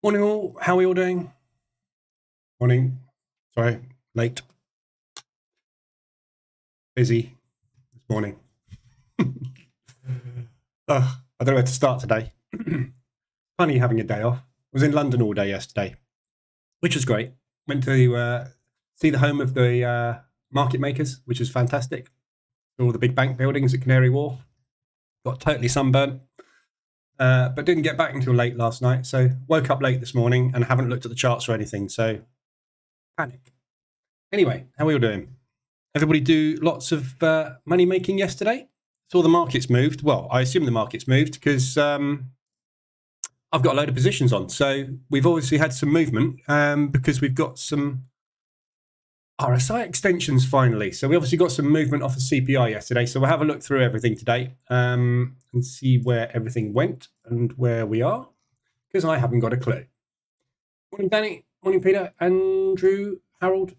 Morning all, how are we all doing? Morning, sorry, late. Busy this morning. I don't know where to start today. Funny having a day off. I was in London all day yesterday, which was great. Went to see the home of the market makers, which was fantastic. All the big bank buildings at Canary Wharf. Got totally sunburnt. But didn't get back until late last night. So woke up late this morning and haven't looked at the charts or anything. So panic. Anyway, how are we all doing? Everybody do lots of money making yesterday? Saw the markets moved. Well, I assume the markets moved because I've got a load of positions on. So we've obviously had some movement because we've got some RSI extensions finally. So we obviously got some movement off of CPI yesterday. So we'll have a look through everything today and see where everything went and where we are, because I haven't got a clue. Morning, Danny. Morning, Peter. Andrew, Harold,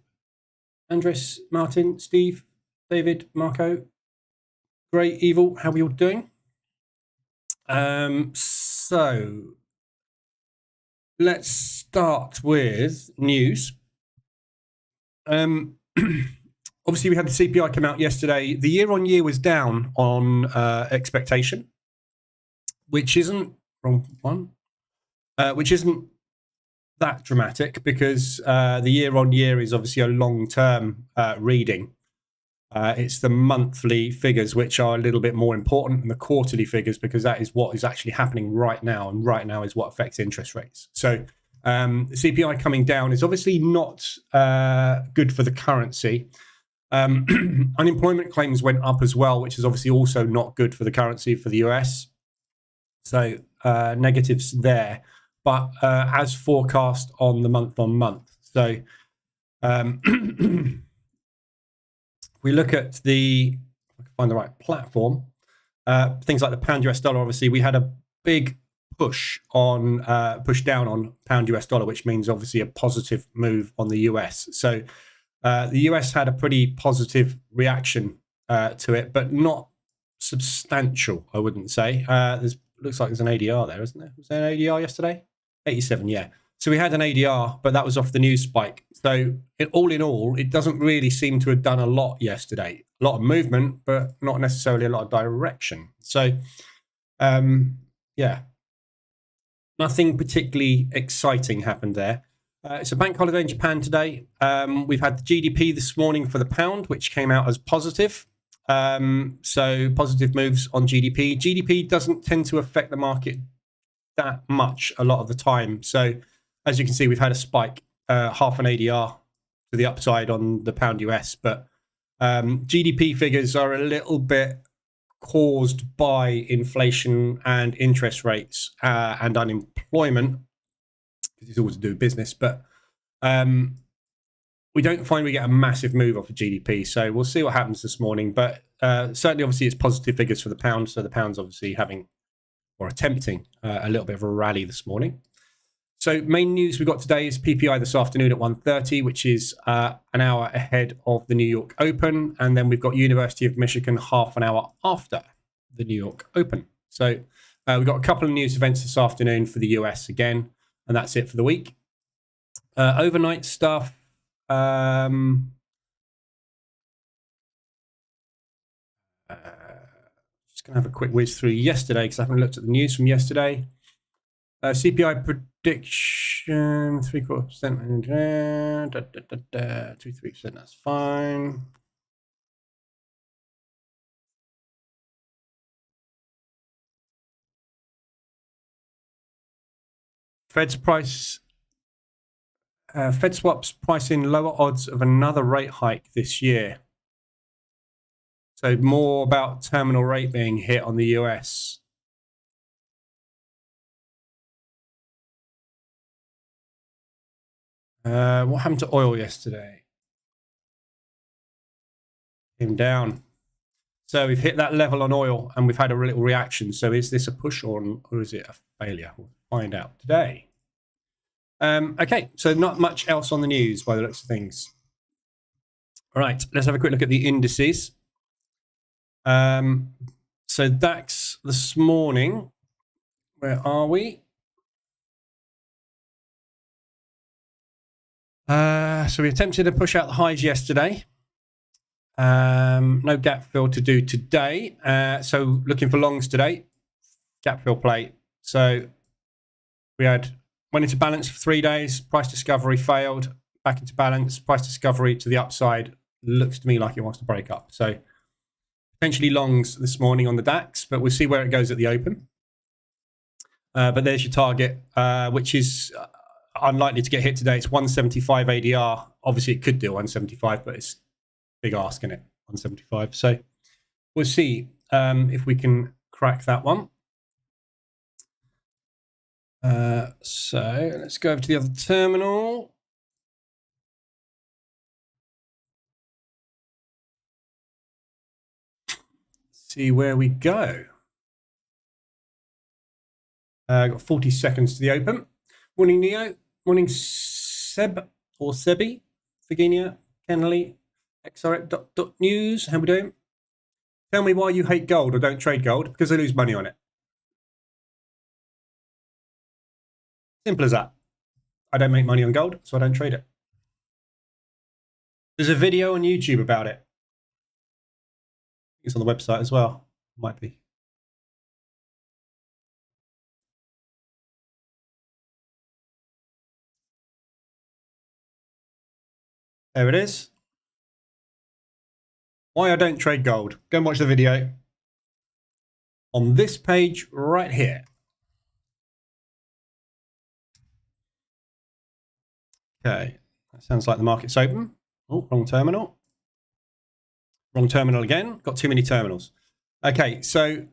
Andres, Martin, Steve, David, Marco, Great Evil. How are we all doing? So let's start with news. Obviously, we had the CPI come out yesterday. The year-on-year was down on expectation, which isn't which isn't that dramatic because the year-on-year is obviously a long-term reading. It's the monthly figures which are a little bit more important than the quarterly figures, because that is what is actually happening right now, and right now is what affects interest rates. So the CPI coming down is obviously not good for the currency. Unemployment claims went up as well, which is obviously also not good for the currency for the US. So negatives there, but as forecast on the month-on-month. So we look at the, if I can find the right platform, things like the pound US dollar. Obviously, we had a big push down on pound US dollar, which means obviously a positive move on the US. So the US had a pretty positive reaction to it, but not substantial, I wouldn't say. Looks like there's an ADR there, isn't there? Was there an ADR yesterday? 87, yeah. So we had an ADR, but that was off the news spike. So all in all, it doesn't really seem to have done a lot yesterday. A lot of movement, but not necessarily a lot of direction. So, yeah, nothing particularly exciting happened there. It's a bank holiday in Japan today. We've had the GDP this morning for the pound, which came out as positive. So positive moves on GDP. GDP doesn't tend to affect the market that much a lot of the time. So as you can see, we've had a spike, half an ADR to the upside on the pound US, but GDP figures are a little bit caused by inflation and interest rates and unemployment, because it's always to do with business, but we don't find we get a massive move off of GDP. So we'll see what happens this morning, but certainly obviously it's positive figures for the pound. So the pound's obviously having or attempting a little bit of a rally this morning. So main news we got today is PPI this afternoon at 1:30, which is an hour ahead of the New York Open. And then we've got University of Michigan half an hour after the New York Open. So we've got a couple of news events this afternoon for the US again, and that's it for the week. Overnight stuff. Just going to have a quick whiz through yesterday because I haven't looked at the news from yesterday. CPI prediction 0.75%, 2-3%. That's fine. Fed swaps price in lower odds of another rate hike this year. So more about terminal rate being hit on the US. What happened to oil yesterday? Came down. So we've hit that level on oil and we've had a little reaction. So is this a push or is it a failure? We'll find out today. Okay, so not much else on the news by the looks of things. All right, let's have a quick look at the indices. So DAX this morning, where are we? So we attempted to push out the highs yesterday. No gap fill to do today. So looking for longs today. Gap fill play. So we went into balance for 3 days. Price discovery failed. Back into balance. Price discovery to the upside. Looks to me like it wants to break up. So potentially longs this morning on the DAX, but we'll see where it goes at the open. But there's your target, which is unlikely to get hit today. It's 175 ADR. Obviously, it could do 175, but it's big ask in it, 175. So we'll see if we can crack that one. So let's go over to the other terminal. See where we go. Got 40 seconds to the open. Morning, Neo. Morning, Seb or Sebi. Virginia, Kennelly, XRX.news. How we doing? Tell me why you hate gold or don't trade gold. Because I lose money on it. Simple as that. I don't make money on gold, so I don't trade it. There's a video on YouTube about it. It's on the website as well. Might be. There it is. Why I don't trade gold. Go and watch the video on this page right here. Okay, that sounds like the market's open. Oh, wrong terminal. Wrong terminal again. Got too many terminals. Okay, so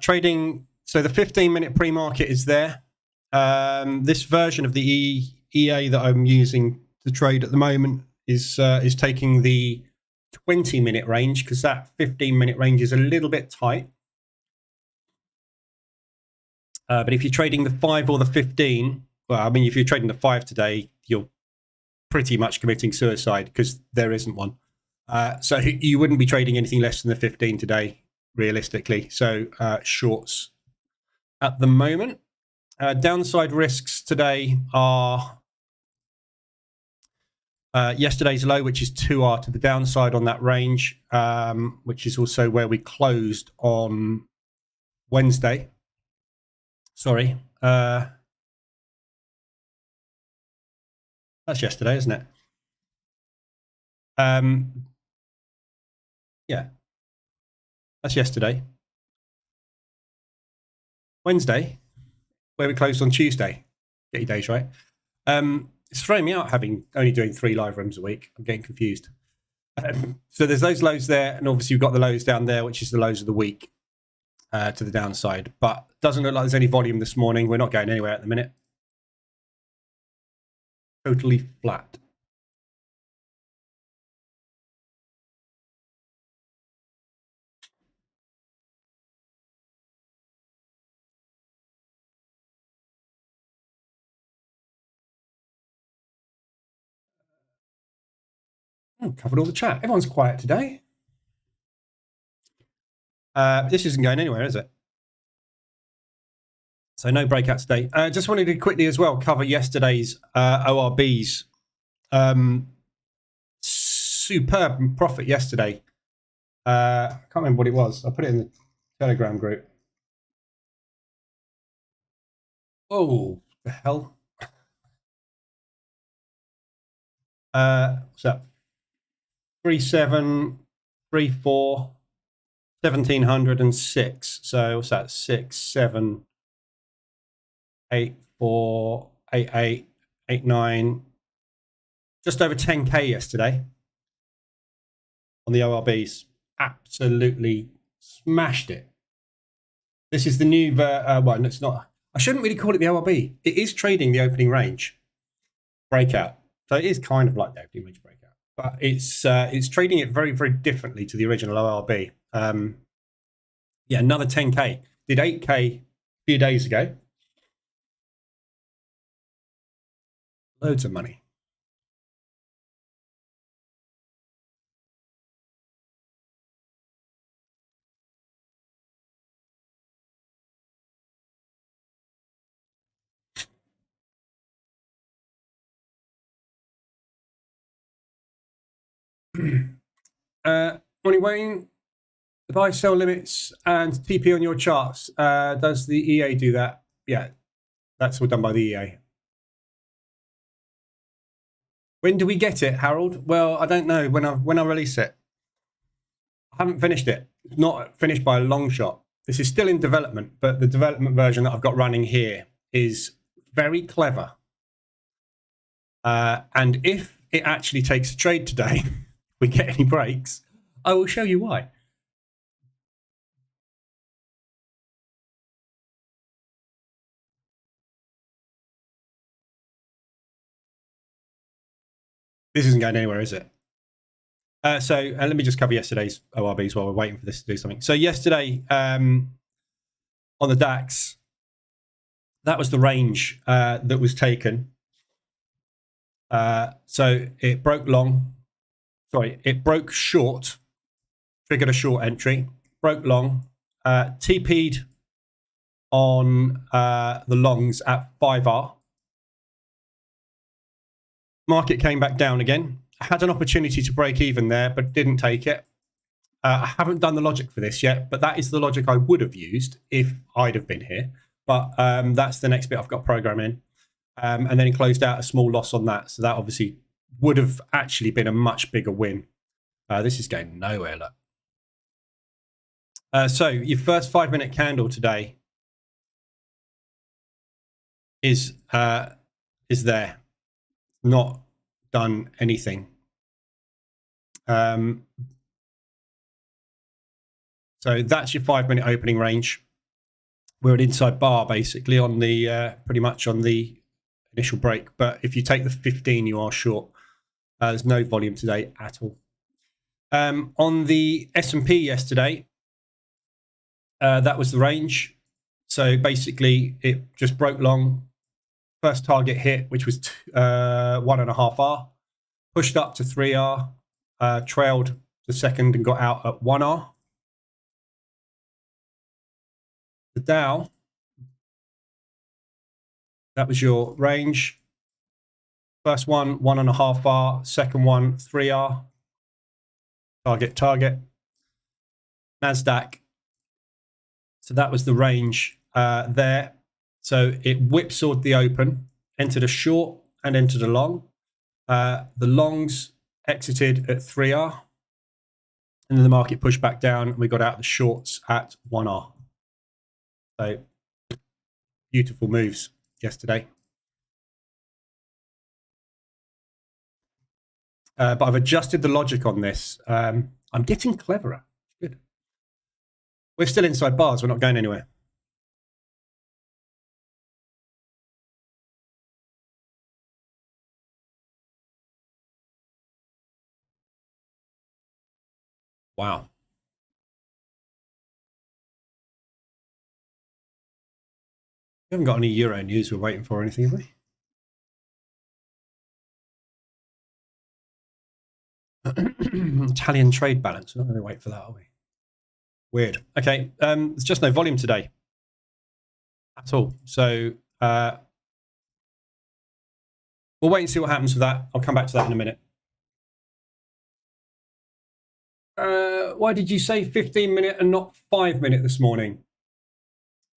trading. So the 15-minute pre-market is there. This version of the EA that I'm using to trade at the moment is taking the 20-minute range because that 15-minute range is a little bit tight. But if you're trading the 5 or the 15, well, I mean, if you're trading the 5 today, you're pretty much committing suicide because there isn't one. So you wouldn't be trading anything less than the 15 today, realistically. So shorts at the moment. Downside risks today are yesterday's low, which is 2R to the downside on that range, which is also where we closed on Wednesday. Sorry. That's yesterday, isn't it? Yeah. That's yesterday. Wednesday, where we closed on Tuesday. Get your days right. It's throwing me out only doing 3 live rooms a week. I'm getting confused. So there's those lows there, and obviously we've got the lows down there, which is the lows of the week to the downside. But doesn't look like there's any volume this morning. We're not going anywhere at the minute. Totally flat. Covered all the chat. Everyone's quiet today. This isn't going anywhere, is it? So no breakout today. Just wanted to quickly as well cover yesterday's ORBs. Superb profit yesterday. I can't remember what it was. I put it in the Telegram group. Oh, the hell. What's that? 3734 1706. So what's that? 6 7 8 4 8 8 8 9. Just over 10k yesterday on the ORBs. Absolutely smashed it. This is the new well, it's not. I shouldn't really call it the ORB. It is trading the opening range breakout. So it is kind of like the opening range breakout. But it's trading it very, very differently to the original ORB. Yeah, another 10k. Did 8k a few days ago. Loads of money. Morning, Wayne. The buy sell limits and TP on your charts. Does the EA do that? Yeah, that's all done by the EA. When do we get it, Harold? Well, I don't know when I release it. I haven't finished it. It's not finished by a long shot. This is still in development, but the development version that I've got running here is very clever. And if it actually takes a trade today, we get any breaks, I will show you why. This isn't going anywhere, is it? So let me just cover yesterday's ORBs while we're waiting for this to do something. So yesterday on the DAX, that was the range that was taken. So it broke long. Sorry, it broke short, triggered a short entry, broke long, TP'd on the longs at 5R. Market came back down again. I had an opportunity to break even there, but didn't take it. I haven't done the logic for this yet, but that is the logic I would have used if I'd have been here. But that's the next bit I've got programming. And then he closed out a small loss on that. So that obviously would have actually been a much bigger win. This is going nowhere, look. So your first 5-minute candle today is there. Not done anything. So that's your 5-minute opening range. We're an inside bar basically on the pretty much on the initial break. But if you take the 15, you are short. There's no volume today at all. On the S&P yesterday, that was the range. So basically, it just broke long. First target hit, which was 1.5R, pushed up to 3R, trailed the second and got out at 1R. The Dow, that was your range. First one, 1.5R. Second one, 3R. Target. NASDAQ. So that was the range there. So it whipsawed the open, entered a short and entered a long. The longs exited at 3R. And then the market pushed back down and we got out the shorts at 1R. So beautiful moves yesterday. But I've adjusted the logic on this. I'm getting cleverer. Good. We're still inside bars. We're not going anywhere. Wow. We haven't got any Euro news we're waiting for or anything, have we? Italian trade balance. We're not going to wait for that, are we? Weird. Okay. There's just no volume today at all. So we'll wait and see what happens with that. I'll come back to that in a minute. Why did you say 15-minute and not 5-minute this morning?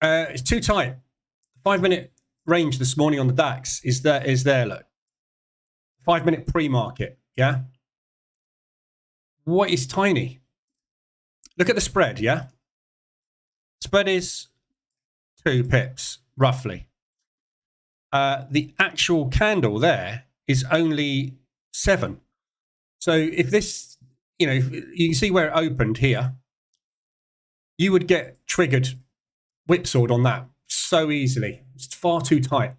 It's too tight. 5-minute range this morning on the DAX is there, look. 5-minute pre-market, yeah? What is tiny? Look at the spread, yeah? Spread is 2 pips, roughly. The actual candle there is only 7. So if this, you know, you can see where it opened here, you would get triggered whipsawed on that so easily. It's far too tight.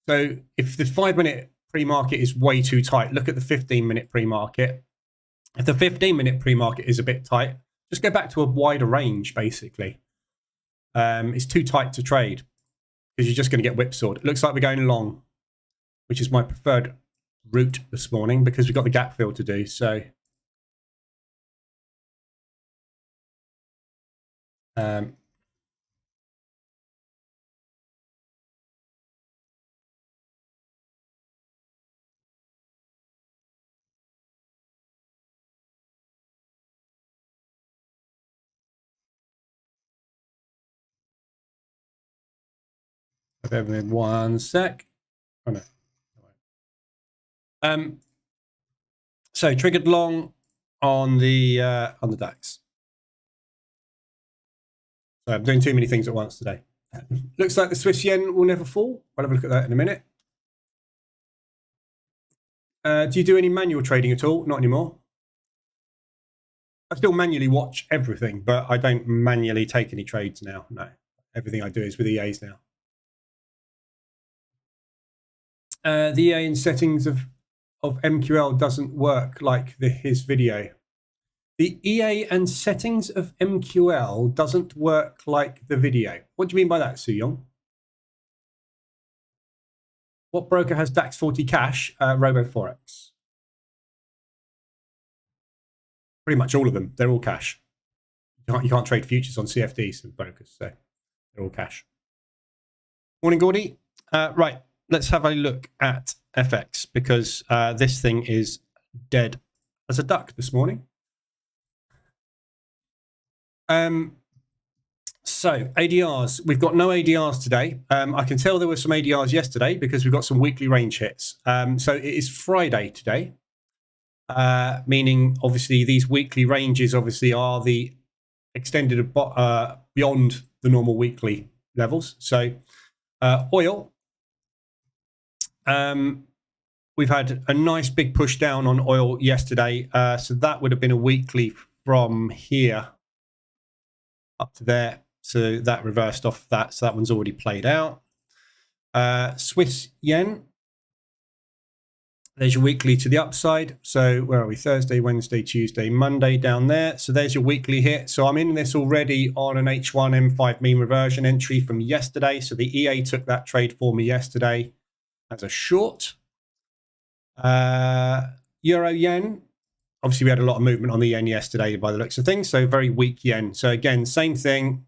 So if the 5-minute pre-market is way too tight, look at the 15-minute pre-market. If the 15-minute pre-market is a bit tight, just go back to a wider range, basically. It's too tight to trade because you're just going to get whipsawed. It looks like we're going long, which is my preferred route this morning because we've got the gap fill to do. So Bear with me 1 sec. Oh no. So triggered long on the DAX. So I'm doing too many things at once today. Looks like the Swiss yen will never fall. I'll have a look at that in a minute. Do you do any manual trading at all? Not anymore. I still manually watch everything, but I don't manually take any trades now. No, everything I do is with EAs now. The EA in settings of MQL doesn't work like his video. The EA and settings of MQL doesn't work like the video. What do you mean by that, Su Yong? What broker has DAX 40 cash? Robo Forex. Pretty much all of them. They're all cash. You can't trade futures on CFDs and brokers, so they're all cash. Morning, Gordy. Right, let's have a look at FX because this thing is dead as a duck this morning. So ADRs, we've got no ADRs today. I can tell there were some ADRs yesterday because we've got some weekly range hits. So it is Friday today, meaning obviously these weekly ranges obviously are the extended beyond the normal weekly levels. So oil, we've had a nice big push down on oil yesterday. So that would have been a weekly from here up to there. So that reversed off that. So that one's already played out. Swiss yen. There's your weekly to the upside. So where are we? Thursday, Wednesday, Tuesday, Monday down there. So there's your weekly hit. So I'm in this already on an H1 M5 mean reversion entry from yesterday. So the EA took that trade for me yesterday as a short. Euro yen. Obviously, we had a lot of movement on the yen yesterday by the looks of things. So very weak yen. So again, same thing.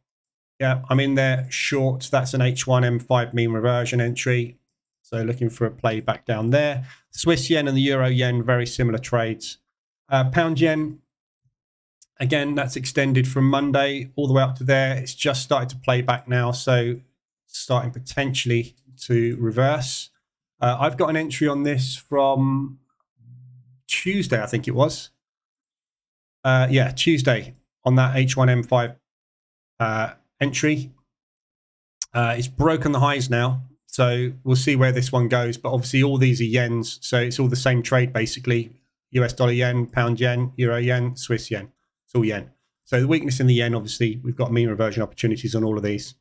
Yeah, I'm in there short. That's an H1 M5 mean reversion entry. So looking for a play back down there. Swiss yen and the Euro yen, very similar trades. Pound yen, again, that's extended from Monday all the way up to there. It's just started to play back now. So starting potentially to reverse. I've got an entry on this from Tuesday, I think it was. Yeah, Tuesday on that H1 M5 entry. It's broken the highs now, so we'll see where this one goes. But obviously all these are yens, so it's all the same trade basically. US dollar yen, pound yen, euro yen, Swiss yen. It's all yen. So the weakness in the yen, obviously we've got mean reversion opportunities on all of these.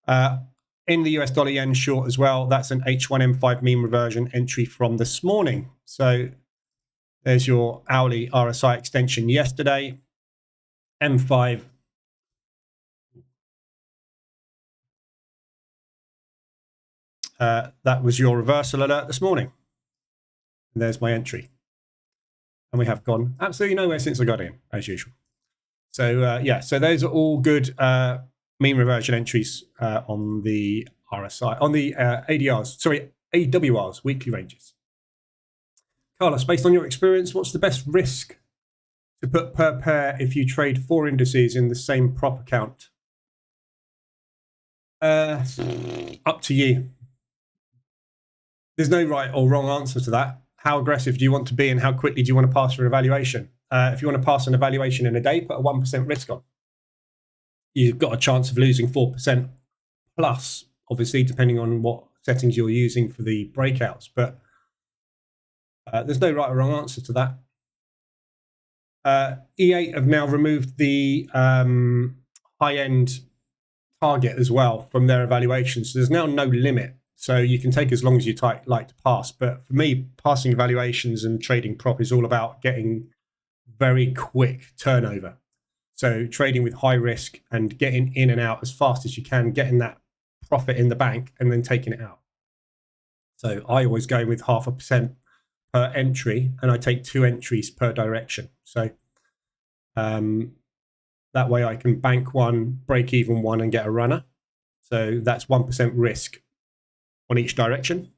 In the US dollar yen short as well, that's an H1 M5 mean reversion entry from this morning. So there's your hourly RSI extension yesterday. M5. That was your reversal alert this morning. And there's my entry. And we have gone absolutely nowhere since I got in, as usual. So yeah, so those are all good mean reversion entries on the RSI, on the ADRs, sorry, AWRs, weekly ranges. Carlos, based on your experience, what's the best risk to put per pair if you trade 4 indices in the same prop account? Up to you. There's no right or wrong answer to that. How aggressive do you want to be and how quickly do you want to pass your evaluation? If you want to pass an evaluation in a day, put a 1% risk on. You've got a chance of losing 4% plus, obviously, depending on what settings you're using for the breakouts. But there's no right or wrong answer to that. EA have now removed the high-end target as well from their evaluations. So there's now no limit. So you can take as long as you like to pass. But for me, passing evaluations and trading prop is all about getting very quick turnover. So trading with high risk and getting in and out as fast as you can, getting that profit in the bank and then taking it out. So I always go with 0.5% per entry and I take 2 entries per direction. So that way I can bank one, break even one and get a runner. So that's 1% risk on each direction.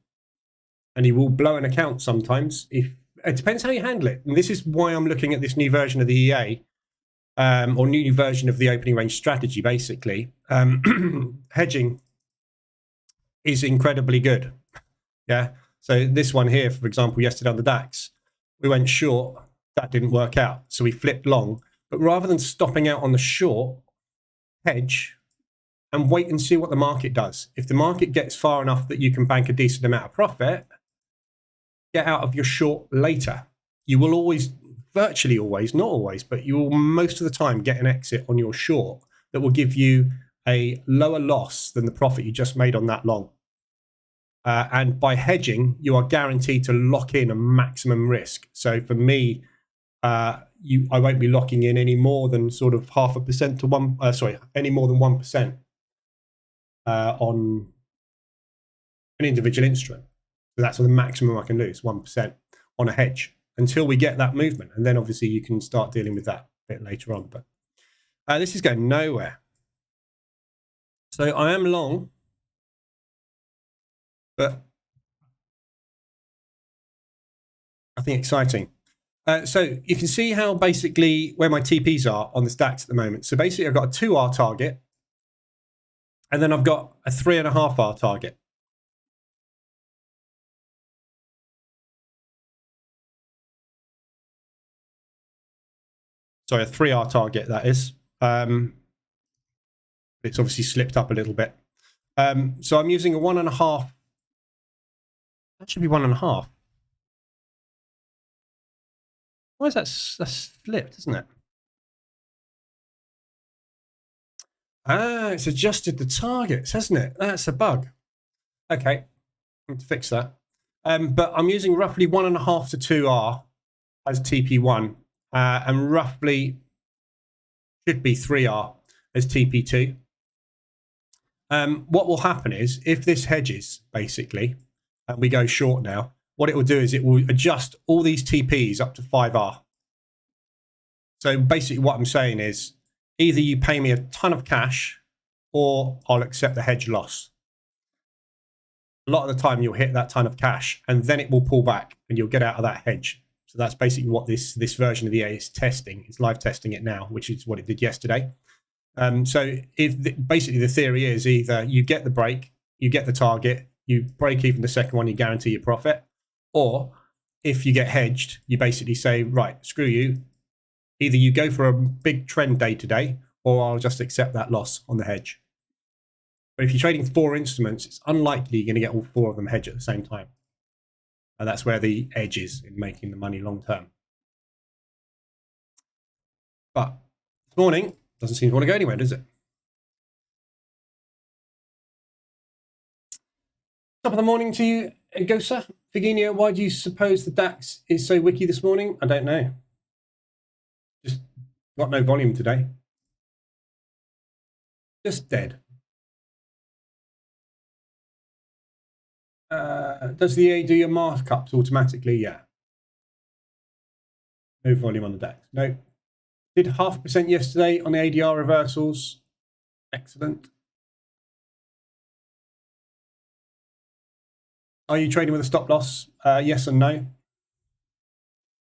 And you will blow an account sometimes. It depends how you handle it. And this is why I'm looking at this new version of the EA or new version of the opening range strategy, basically. Hedging is incredibly good. Yeah. So this one here, for example, yesterday on the DAX, we went short. That didn't work out. So we flipped long. But rather than stopping out on the short, hedge and wait and see what the market does. If the market gets far enough that you can bank a decent amount of profit, get out of your short later. You will always, virtually always, not always, but you will most of the time get an exit on your short that will give you a lower loss than the profit you just made on that long. And by hedging, you are guaranteed to lock in a maximum risk. So for me, I won't be locking in any more than sort of 0.5% to 1%, any more than 1% on an individual instrument. So that's the maximum I can lose, 1% on a hedge until we get that movement. And then obviously you can start dealing with that a bit later on. But this is going nowhere. So I am long, but I think exciting. So you can see how basically where my TPs are on the DAX at the moment. So basically I've got a 2R target and then I've got a 3.5R target. Sorry, a 3R target, that is. It's obviously slipped up a little bit. So I'm using a 1.5. That should be 1.5. Why is that's flipped, isn't it? It's adjusted the targets, hasn't it? That's a bug. Okay, I need to fix that. But I'm using roughly 1.5 to 2R as TP1, and roughly should be 3R as TP2. What will happen is if this hedges basically, and we go short now, what it will do is it will adjust all these TPs up to 5R. So basically what I'm saying is either you pay me a ton of cash or I'll accept the hedge loss. A lot of the time you'll hit that ton of cash and then it will pull back and you'll get out of that hedge. So that's basically what this version of the EA is testing. It's live testing it now, which is what it did yesterday. So basically the theory is either you get the break, you get the target, you break even the second one, you guarantee your profit. Or if you get hedged, you basically say, right, screw you. Either you go for a big trend day today, or I'll just accept that loss on the hedge. But if you're trading 4 instruments, it's unlikely you're going to get all 4 of them hedged at the same time. And that's where the edge is in making the money long term. But this morning, doesn't seem to want to go anywhere, does it? Top of the morning to you, Gosa. Figinio, why do you suppose the DAX is so wicky this morning? I don't know. Just got no volume today. Just dead. Does the EA do your markups automatically? Yeah. No volume on the DAX. No. Did 0.5% yesterday on the ADR reversals. Excellent. Are you trading with a stop loss? Yes and no.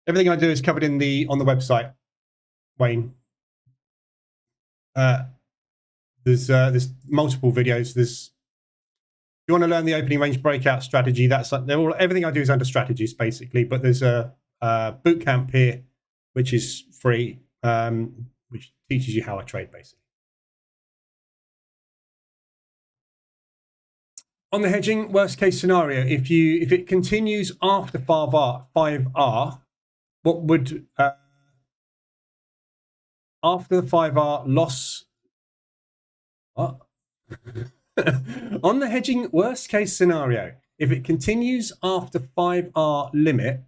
Everything I do is covered on the website, Wayne. There's multiple videos. If you want to learn the opening range breakout strategy, everything I do is under strategies basically. But there's a bootcamp here, which is free, which teaches you how I trade basically. On the hedging, worst case scenario, if it continues after 5R, what would after the 5R loss? What? On the hedging, worst case scenario, if it continues after 5R limit,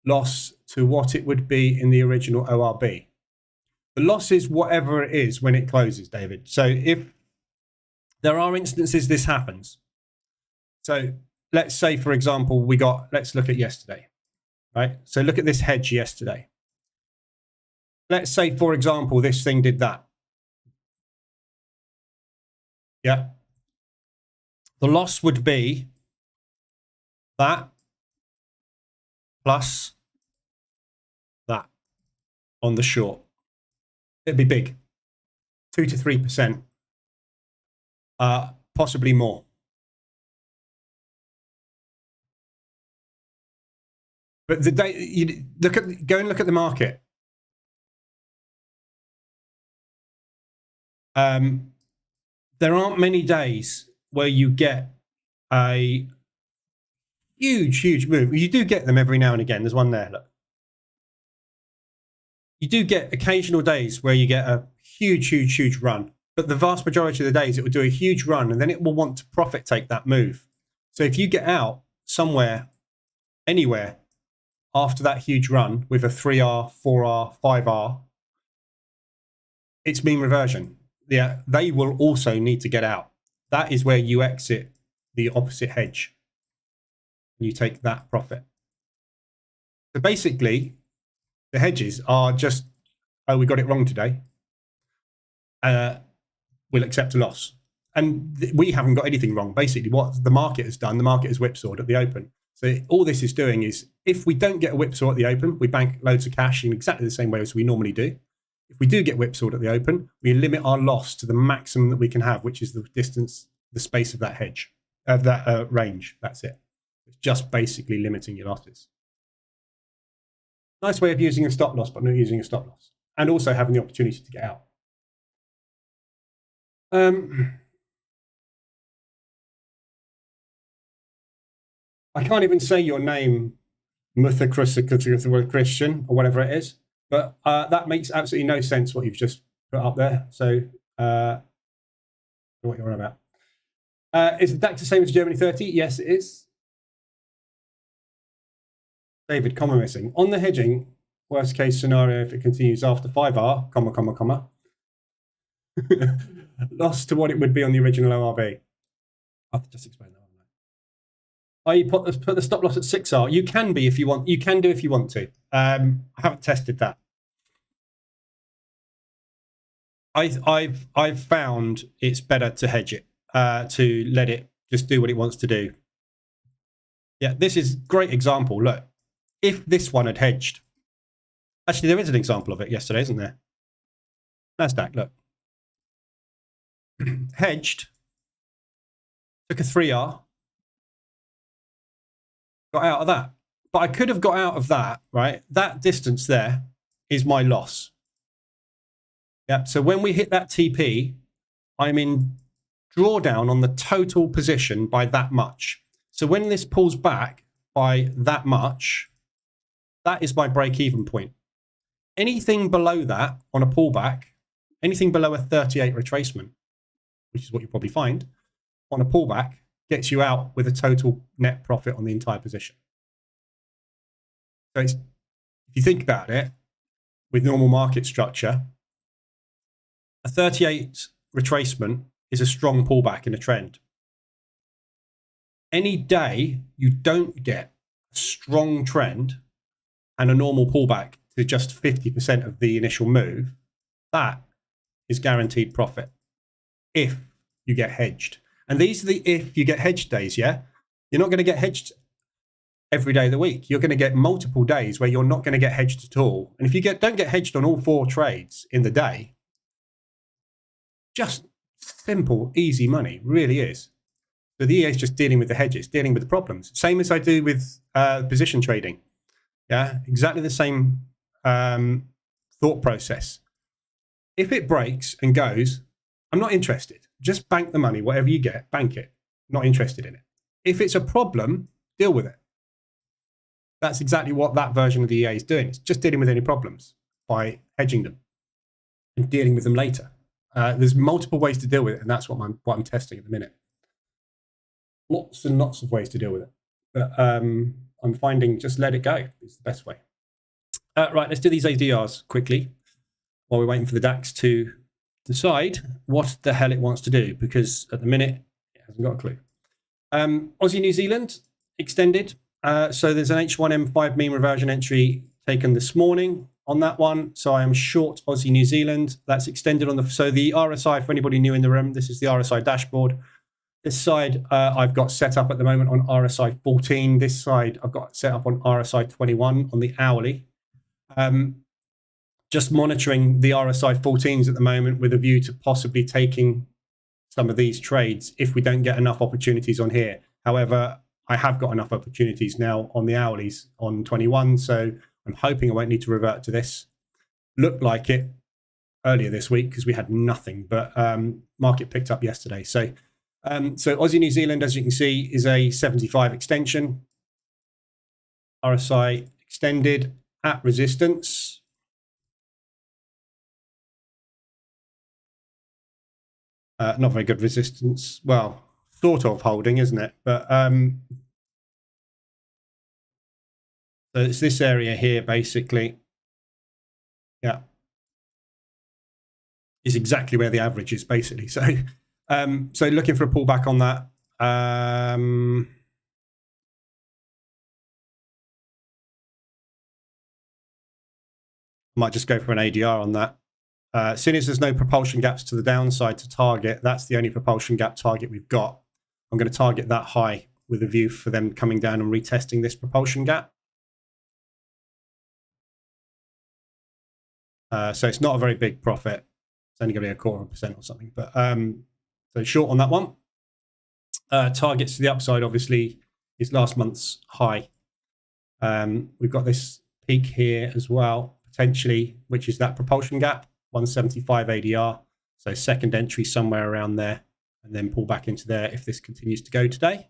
loss to what it would be in the original ORB. The loss is whatever it is when it closes, David. So if there are instances this happens. So let's say, for example, let's look at yesterday, right? So look at this hedge yesterday. Let's say, for example, this thing did that. Yeah. The loss would be that plus that on the short. It'd be big, 2 to 3%, possibly more. But the day you go and look at the market. There aren't many days where you get a huge move. You do get them every now and again. There's one there. Look. You do get occasional days where you get a huge run. But the vast majority of the days, it will do a huge run, and then it will want to profit take that move. So if you get out somewhere, anywhere, after that huge run with a 3R, 4R, 5R, it's mean reversion. Yeah, they will also need to get out. That is where you exit the opposite hedge. You take that profit. So basically, the hedges are just, oh, we got it wrong today. We'll accept a loss. And we haven't got anything wrong. Basically, what the market has done, the market has whipsawed at the open. So all this is doing is, if we don't get a whipsaw at the open, we bank loads of cash in exactly the same way as we normally do. If we do get whipsawed at the open, we limit our loss to the maximum that we can have, which is the distance, the space of that hedge, of that range. That's it. It's just basically limiting your losses. Nice way of using a stop loss, but not using a stop loss. And also having the opportunity to get out. I can't even say your name, Mutha Christian, or whatever it is, but that makes absolutely no sense what you've just put up there. So, what you're on about. Is the DAX the same as Germany 30? Yes, it is. David, comma missing. On the hedging, worst case scenario, if it continues after 5R, comma. Lost to what it would be on the original ORB. I have to just explain that. Oh, you put the stop loss at 6R. You can be if you want. You can do if you want to. I haven't tested that. I've found it's better to hedge it, to let it just do what it wants to do. Yeah, this is a great example. Look, if this one had hedged, actually there is an example of it yesterday, isn't there? NASDAQ, look. Hedged, took a 3R, got out of that. But I could have got out of that, right? That distance there is my loss. Yeah, so when we hit that TP, I'm in drawdown on the total position by that much. So when this pulls back by that much, that is my break-even point. Anything below that on a pullback, anything below a 38 retracement, which is what you'll probably find, on a pullback, gets you out with a total net profit on the entire position. So it's, if you think about it, with normal market structure, a 38 retracement is a strong pullback in a trend. Any day you don't get a strong trend and a normal pullback to just 50% of the initial move, that is guaranteed profit if you get hedged. And these are the if you get hedged days, yeah? You're not going to get hedged every day of the week. You're going to get multiple days where you're not going to get hedged at all. And if you don't get hedged on all 4 trades in the day, just simple, easy money, really is. So the EA is just dealing with the hedges, dealing with the problems. Same as I do with position trading. Yeah, exactly the same thought process. If it breaks and goes, I'm not interested. Just bank the money, whatever you get, bank it. Not interested in it. If it's a problem, deal with it. That's exactly what that version of the EA is doing. It's just dealing with any problems by hedging them and dealing with them later. There's multiple ways to deal with it, and that's what I'm testing at the minute. Lots and lots of ways to deal with it. But I'm finding just let it go is the best way. Right, let's do these ADRs quickly while we're waiting for the DAX to decide what the hell it wants to do, because at the minute it hasn't got a clue. Aussie New Zealand extended. So there's an H1M5 mean reversion entry taken this morning on that one. So I am short Aussie New Zealand. That's extended on the, so the RSI, for anybody new in the room, this is the RSI dashboard. This side I've got set up at the moment on RSI 14. This side I've got set up on RSI 21 on the hourly. Just monitoring the RSI 14s at the moment with a view to possibly taking some of these trades if we don't get enough opportunities on here. However, I have got enough opportunities now on the hourlies on 21, so I'm hoping I won't need to revert to this. Looked like it earlier this week because we had nothing, but market picked up yesterday. So Aussie New Zealand, as you can see, is a 75 extension. RSI extended at resistance. Not very good resistance. Well, sort of holding, isn't it? But so it's this area here, basically. Yeah, is exactly where the average is, basically. So, so looking for a pullback on that. Might just go for an ADR on that. As soon as there's no propulsion gaps to the downside to target, that's the only propulsion gap target we've got. I'm going to target that high with a view for them coming down and retesting this propulsion gap. So it's not a very big profit. It's only going to be 0.25% or something. But so short on that one. Targets to the upside, obviously, is last month's high. We've got this peak here as well, potentially, which is that propulsion gap, 175 ADR. So second entry somewhere around there, and then pull back into there if this continues to go today.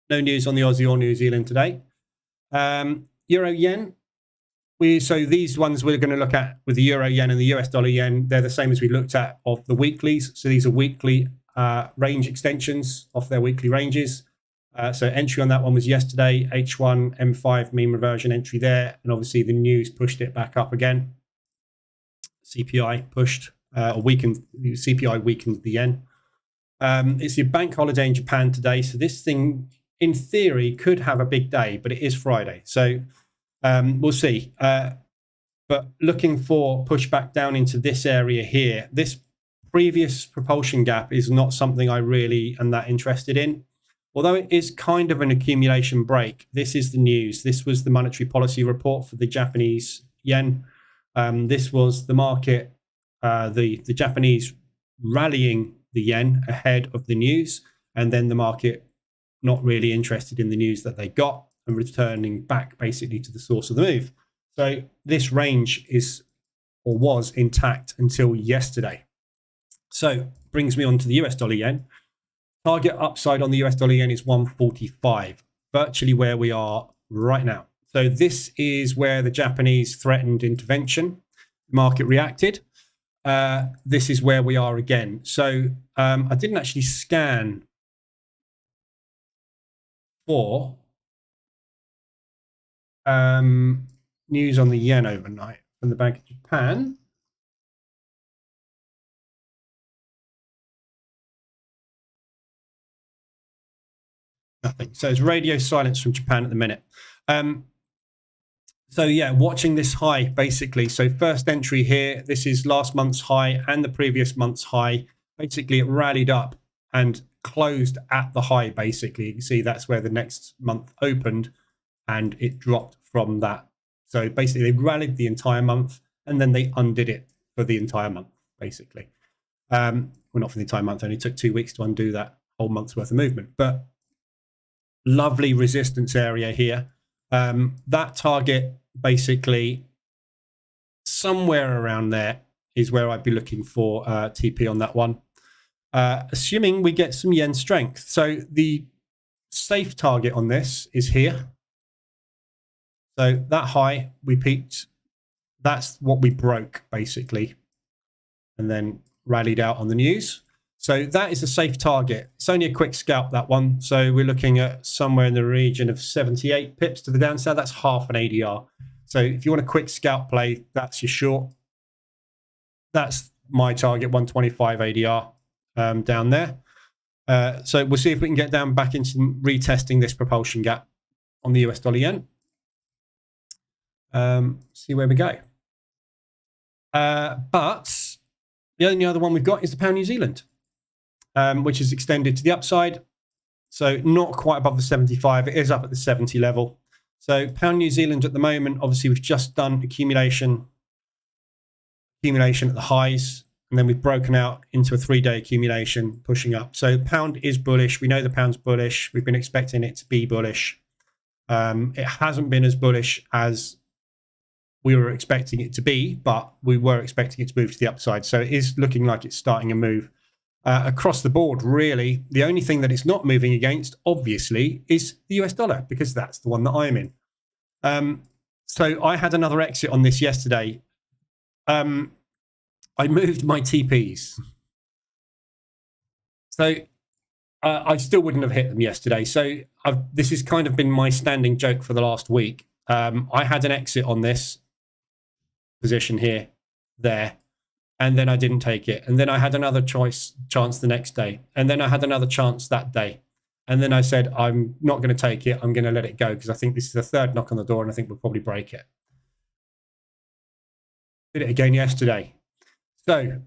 No news on the Aussie or New Zealand today. Euro yen. So these ones we're going to look at with the euro yen and the US dollar yen, they're the same as we looked at of the weeklies. So these are weekly range extensions off their weekly ranges. So entry on that one was yesterday, H1, M5 mean reversion entry there. And obviously the news pushed it back up again. CPI pushed or weakened, CPI weakened the yen. It's your bank holiday in Japan today. So this thing, in theory, could have a big day, but it is Friday. So we'll see. But looking for pushback down into this area here. This previous propulsion gap is not something I really am that interested in. Although it is kind of an accumulation break. This is the news. This was the monetary policy report for the Japanese yen. This was the market, the Japanese rallying the yen ahead of the news, and then the market not really interested in the news that they got and returning back basically to the source of the move. So this range is or was intact until yesterday. So brings me on to the US dollar yen. Target upside on the US dollar yen is 145, virtually where we are right now. So this is where the Japanese threatened intervention. The market reacted. This is where we are again. So I didn't actually scan for news on the yen overnight from the Bank of Japan. Nothing. So it's radio silence from Japan at the minute. So yeah, watching this high basically. So first entry here, this is last month's high and the previous month's high. Basically, it rallied up and closed at the high. Basically, you can see that's where the next month opened, and it dropped from that. So basically, they rallied the entire month and then they undid it for the entire month. Basically, well, not for the entire month. It only took 2 weeks to undo that whole month's worth of movement, but. Lovely resistance area here. That target basically somewhere around there is where I'd be looking for TP on that one, assuming we get some yen strength. So the safe target on this is here. So that high we peaked, that's what we broke basically, and then rallied out on the news. So that is a safe target. It's only a quick scalp, that one. So we're looking at somewhere in the region of 78 pips to the downside. That's half an ADR. So if you want a quick scalp play, that's your short. That's my target, 125 ADR down there. So we'll see if we can get down back into retesting this propulsion gap on the US dollar yen. See where we go. But the only other one we've got is the pound New Zealand. Which is extended to the upside. So not quite above the 75. It is up at the 70 level. So pound New Zealand at the moment, obviously we've just done accumulation at the highs. and then we've broken out into a 3-day accumulation, pushing up. So pound is bullish. We know the pound's bullish. We've been expecting it to be bullish. It hasn't been as bullish as we were expecting it to be, but we were expecting it to move to the upside. So it is looking like it's starting a move across the board, really. The only thing that it's not moving against, obviously, is the US dollar, because that's the one that I'm in. So I had another exit on this yesterday. I moved my TPs. So I still wouldn't have hit them yesterday. So this has kind of been my standing joke for the last week. I had an exit on this position here, there, and then I didn't take it. And then I had another chance the next day. And then I had another chance that day. And then I said, I'm not going to take it. I'm going to let it go because I think this is the third knock on the door and I think we'll probably break it. Did it again yesterday. So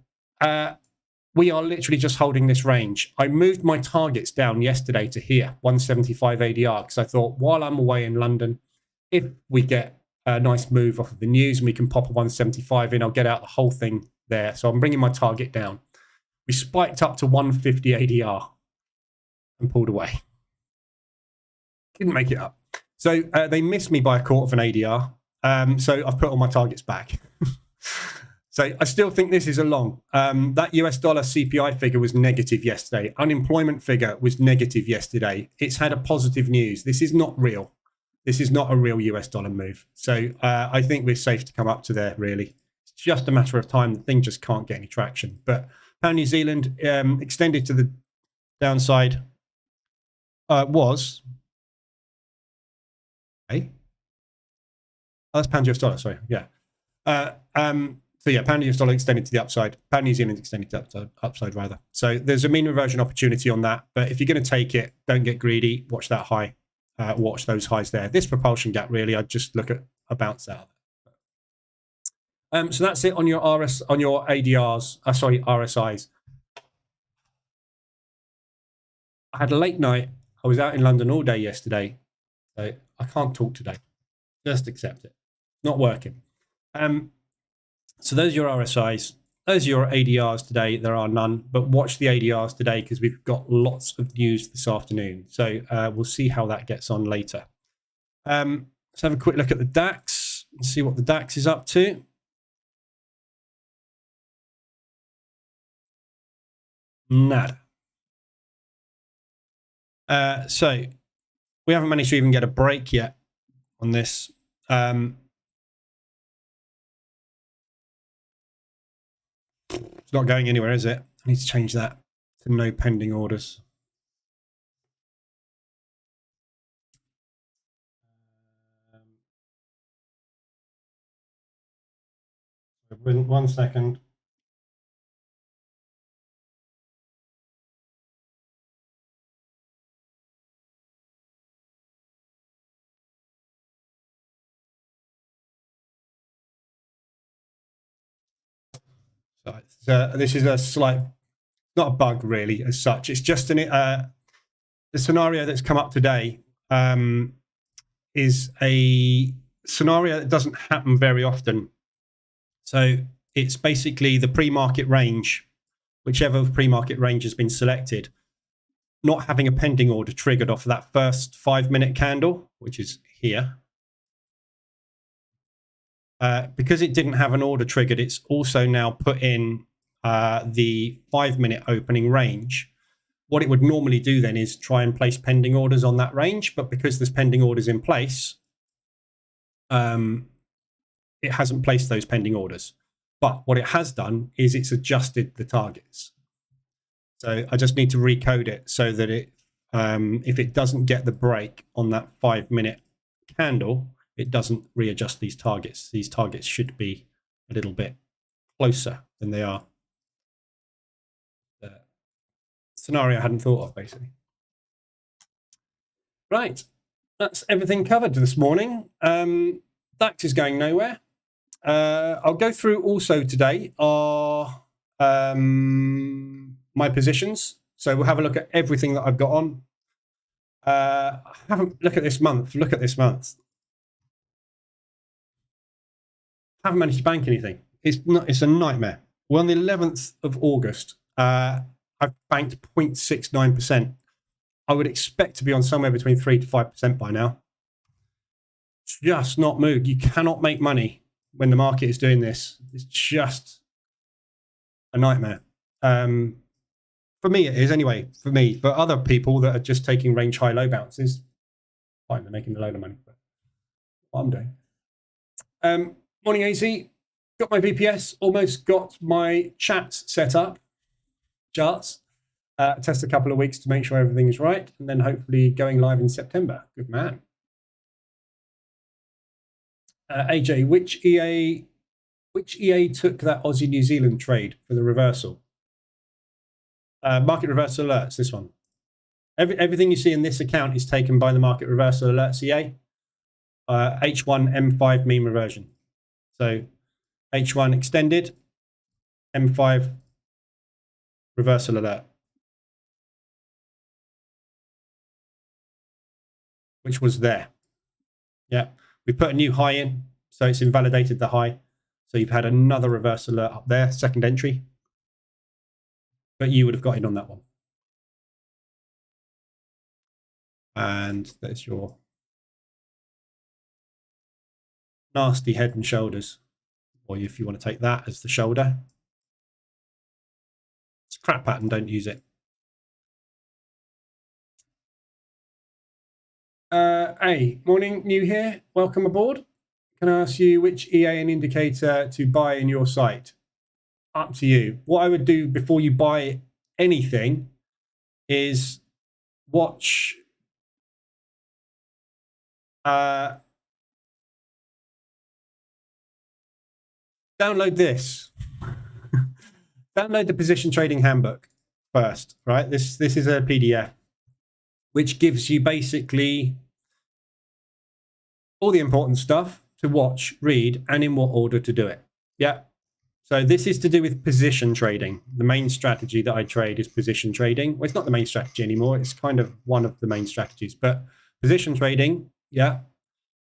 we are literally just holding this range. I moved my targets down yesterday to here, 175 ADR, because I thought while I'm away in London, if we get a nice move off of the news and we can pop a 175 in, I'll get out the whole thing there. So I'm bringing my target down. We spiked up to 150 ADR and pulled away. Didn't make it up. So they missed me by a quarter of an ADR. So I've put all my targets back. So I still think this is a long. That US dollar CPI figure was negative yesterday. Unemployment figure was negative yesterday. It's had a positive news. This is not real. This is not a real US dollar move. So I think we're safe to come up to there, really. It's just a matter of time. The thing just can't get any traction. But pound New Zealand extended to the downside was... Hey? Oh, that's pound US dollar, sorry. Yeah. So yeah, pound US dollar extended to the upside. Pound New Zealand extended to the upside rather. So there's a mean reversion opportunity on that. But if you're going to take it, don't get greedy. Watch that high. Watch those highs there. This propulsion gap, really, I'd just look at a bounce out. So that's it on your ADRs. RSIs. I had a late night. I was out in London all day yesterday. So I can't talk today. Just accept it. Not working. So those are your RSIs. Those are your ADRs today. There are none, but watch the ADRs today because we've got lots of news this afternoon. So we'll see how that gets on later. Let's have a quick look at the DAX and see what the DAX is up to. Nada. So we haven't managed to even get a break yet on this. It's not going anywhere, is it? I need to change that to no pending orders. One second. So this is a slight, not a bug really as such. It's just the scenario that's come up today is a scenario that doesn't happen very often. So it's basically the pre-market range, whichever pre-market range has been selected, not having a pending order triggered off of that first 5-minute candle, which is here. Because it didn't have an order triggered, it's also now put in the 5-minute opening range. What it would normally do then is try and place pending orders on that range, but because there's pending orders in place, it hasn't placed those pending orders. But what it has done is it's adjusted the targets. So I just need to recode it so that it, if it doesn't get the break on that 5-minute candle, it doesn't readjust these targets. These targets should be a little bit closer than they are. The scenario I hadn't thought of, basically. Right, that's everything covered this morning. DAX is going nowhere. I'll go through also today are my positions. So we'll have a look at everything that I've got on. Look at this month. Look at this month. Haven't managed to bank anything. It's a nightmare. Well, on the 11th of August, I've banked 0.69%. I would expect to be on somewhere between 3 to 5% by now. It's just not moved. You cannot make money when the market is doing this. It's just a nightmare. For me, it is anyway. For me, for other people that are just taking range high low bounces, fine, they're making a load of money. But what I'm doing. Morning, AC. Got my VPS. Almost got my chats set up. Charts. Test a couple of weeks to make sure everything is right, and then hopefully going live in September. Good man. AJ, which EA took that Aussie New Zealand trade for the reversal? Market reversal alerts, this one. Everything you see in this account is taken by the market reversal alerts EA. H1 M5 mean reversion. So H1 extended, M5 reversal alert, which was there. Yeah, we put a new high in, so it's invalidated the high. So you've had another reversal alert up there, second entry. But you would have got in on that one. And there's your nasty head and shoulders. Or if you want to take that as the shoulder. It's a crap pattern, don't use it. Hey, morning, new here. Welcome aboard. Can I ask you which EA and indicator to buy in your site? Up to you. What I would do before you buy anything is watch download this. Download the position trading handbook first, right? This is a PDF which gives you basically all the important stuff to watch, read, and in what order to do it. Yeah. So this is to do with position trading. The main strategy that I trade is position trading. Well, it's not the main strategy anymore. It's kind of one of the main strategies, but position trading, yeah.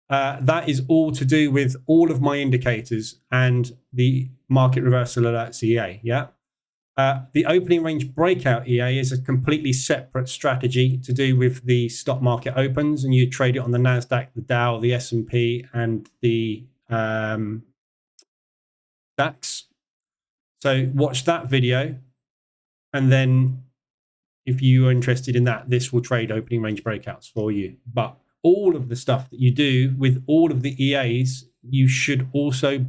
That is all to do with all of my indicators and the market reversal alerts EA, yeah. The opening range breakout EA is a completely separate strategy to do with the stock market opens, and you trade it on the NASDAQ, the DOW, the S&P, and the DAX. So watch that video, and then if you are interested in that, this will trade opening range breakouts for you. But all of the stuff that you do with all of the EAs, you should also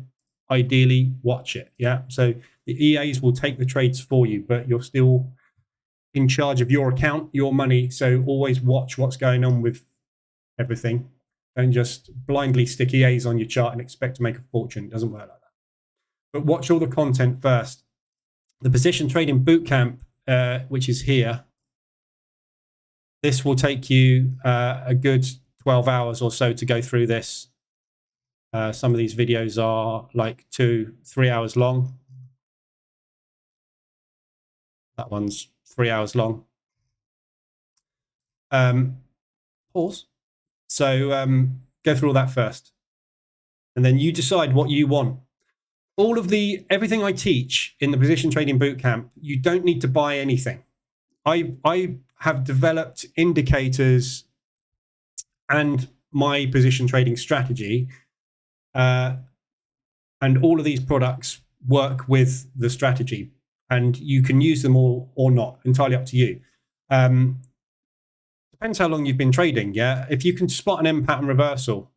ideally watch it. Yeah. So the EAs will take the trades for you, but you're still in charge of your account, your money. So always watch what's going on with everything. Don't just blindly stick EAs on your chart and expect to make a fortune. It doesn't work like that. But watch all the content first. The position trading bootcamp, which is here, this will take you a good 12 hours or so to go through this. Some of these videos are like 2-3 hours long. That one's 3 hours long. Pause. So go through all that first. And then you decide what you want. Everything I teach in the position trading bootcamp, you don't need to buy anything. I have developed indicators and my position trading strategy, and all of these products work with the strategy, and you can use them all or not, entirely up to you. Depends how long you've been trading. Yeah, if you can spot an M pattern reversal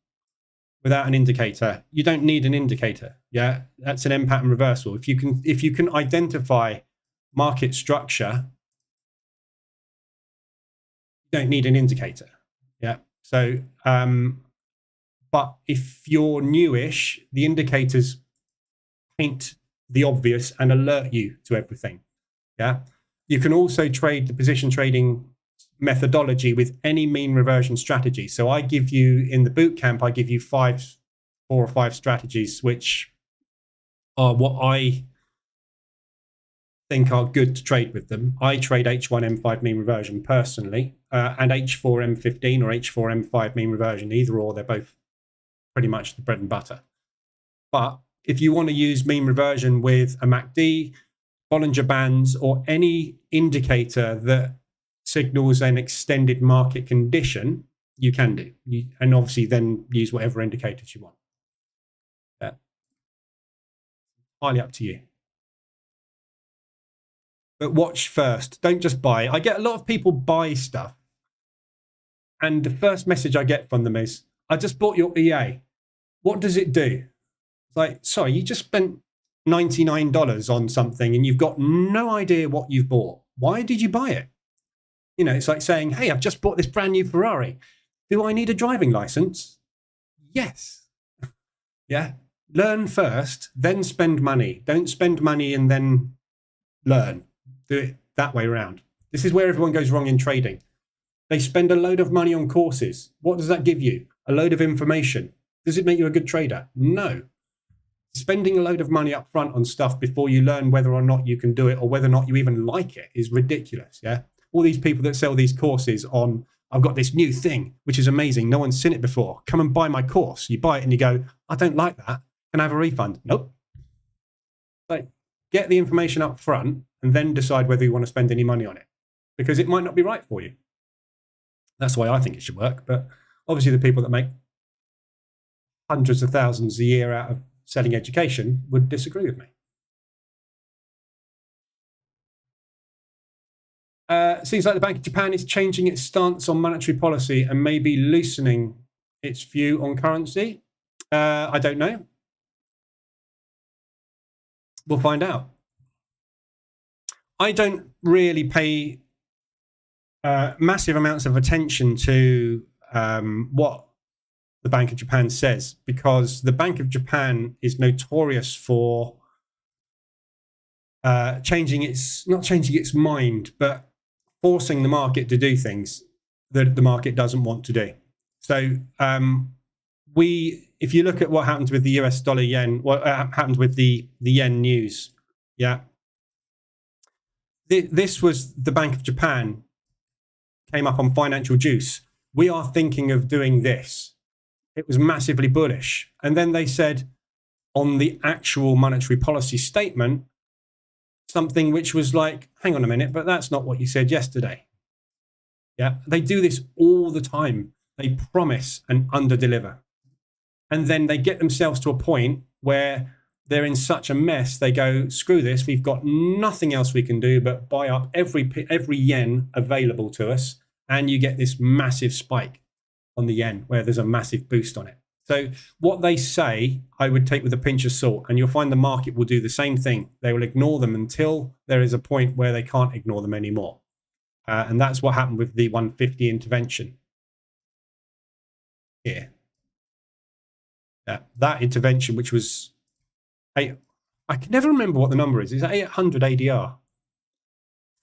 without an indicator, you don't need an indicator. Yeah, that's an M pattern reversal. If you can identify market structure, you don't need an indicator. Yeah. So, but if you're newish, the indicators paint the obvious and alert you to everything. Yeah. You can also trade the position trading methodology with any mean reversion strategy. So I give you in the bootcamp, I give you 4 or 5 strategies, which are what I think are good to trade with them. I trade H1 M5 mean reversion personally, and H4 M15 or H4 M5 mean reversion, either or, they're both pretty much the bread and butter. But if you want to use mean reversion with a MACD, Bollinger Bands, or any indicator that signals an extended market condition, you can do. And obviously then use whatever indicators you want. Yeah. Highly up to you. But watch first. Don't just buy. I get a lot of people buy stuff, and the first message I get from them is, I just bought your EA. What does it do? It's like, sorry, you just spent $99 on something and you've got no idea what you've bought. Why did you buy it? You know, it's like saying, hey, I've just bought this brand new Ferrari. Do I need a driving license? Yes. Yeah. Learn first, then spend money. Don't spend money and then learn. Do it that way around. This is where everyone goes wrong in trading. They spend a load of money on courses. What does that give you? A load of information. Does it make you a good trader? No. Spending a load of money up front on stuff before you learn whether or not you can do it or whether or not you even like it is ridiculous. Yeah. All these people that sell these courses on, I've got this new thing, which is amazing. No one's seen it before. Come and buy my course. You buy it and you go, I don't like that. Can I have a refund? Nope. Like, get the information up front and then decide whether you want to spend any money on it, because it might not be right for you. That's the way I think it should work. But obviously the people that make hundreds of thousands a year out of selling education would disagree with me. Seems like the Bank of Japan is changing its stance on monetary policy and maybe loosening its view on currency. I don't know. We'll find out. I don't really pay massive amounts of attention to what the Bank of Japan says, because the Bank of Japan is notorious for not changing its mind, but forcing the market to do things that the market doesn't want to do. So if you look at what happens with the US dollar yen, what happens with the yen news, yeah. This was the Bank of Japan came up on Financial Juice. We are thinking of doing this. It was massively bullish. And then they said on the actual monetary policy statement, something which was like, hang on a minute, but that's not what you said yesterday. Yeah, they do this all the time. They promise and underdeliver. And then they get themselves to a point where they're in such a mess, they go, screw this, we've got nothing else we can do but buy up every yen available to us, and you get this massive spike on the yen where there's a massive boost on it. So what they say, I would take with a pinch of salt, and you'll find the market will do the same thing. They will ignore them until there is a point where they can't ignore them anymore. And that's what happened with the 150 intervention here. That intervention, which was I can never remember what the number is. It's 800 ADR.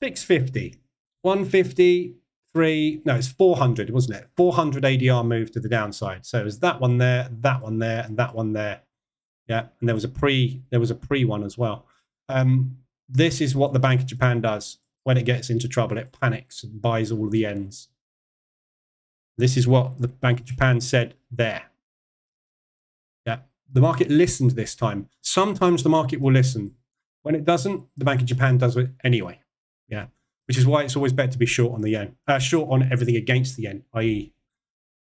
650, 150, 3, no, it's 400, wasn't it? 400 ADR moved to the downside. So it was that one there, that one there, and that one there. Yeah, and there was a pre one as well. This is what the Bank of Japan does when it gets into trouble. It panics and buys all the ends. This is what the Bank of Japan said there. Yeah, the market listened this time. Sometimes the market will listen. When it doesn't, the Bank of Japan does it anyway. Yeah, which is why it's always better to be short on the yen, short on everything against the yen, i.e.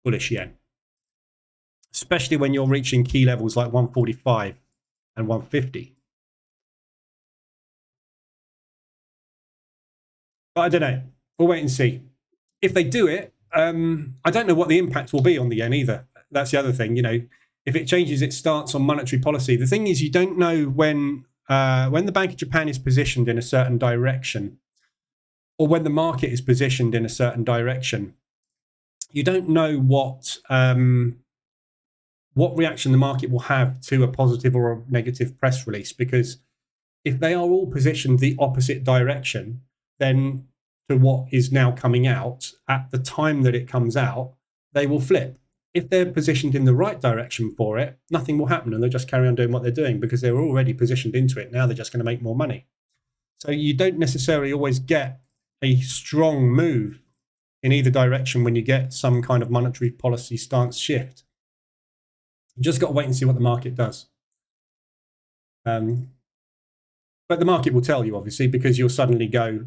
bullish yen. Especially when you're reaching key levels like 145 and 150. But I don't know. We'll wait and see. If they do it, I don't know what the impact will be on the yen either. That's the other thing, you know. If it changes its stance on monetary policy, the thing is you don't know when the Bank of Japan is positioned in a certain direction, or when the market is positioned in a certain direction. You don't know what reaction the market will have to a positive or a negative press release, because if they are all positioned the opposite direction, then to what is now coming out at the time that it comes out, they will flip. If they're positioned in the right direction for it, nothing will happen and they'll just carry on doing what they're doing because they're already positioned into it. Now they're just going to make more money. So you don't necessarily always get a strong move in either direction when you get some kind of monetary policy stance shift. You just got to wait and see what the market does. But the market will tell you, obviously, because you'll suddenly go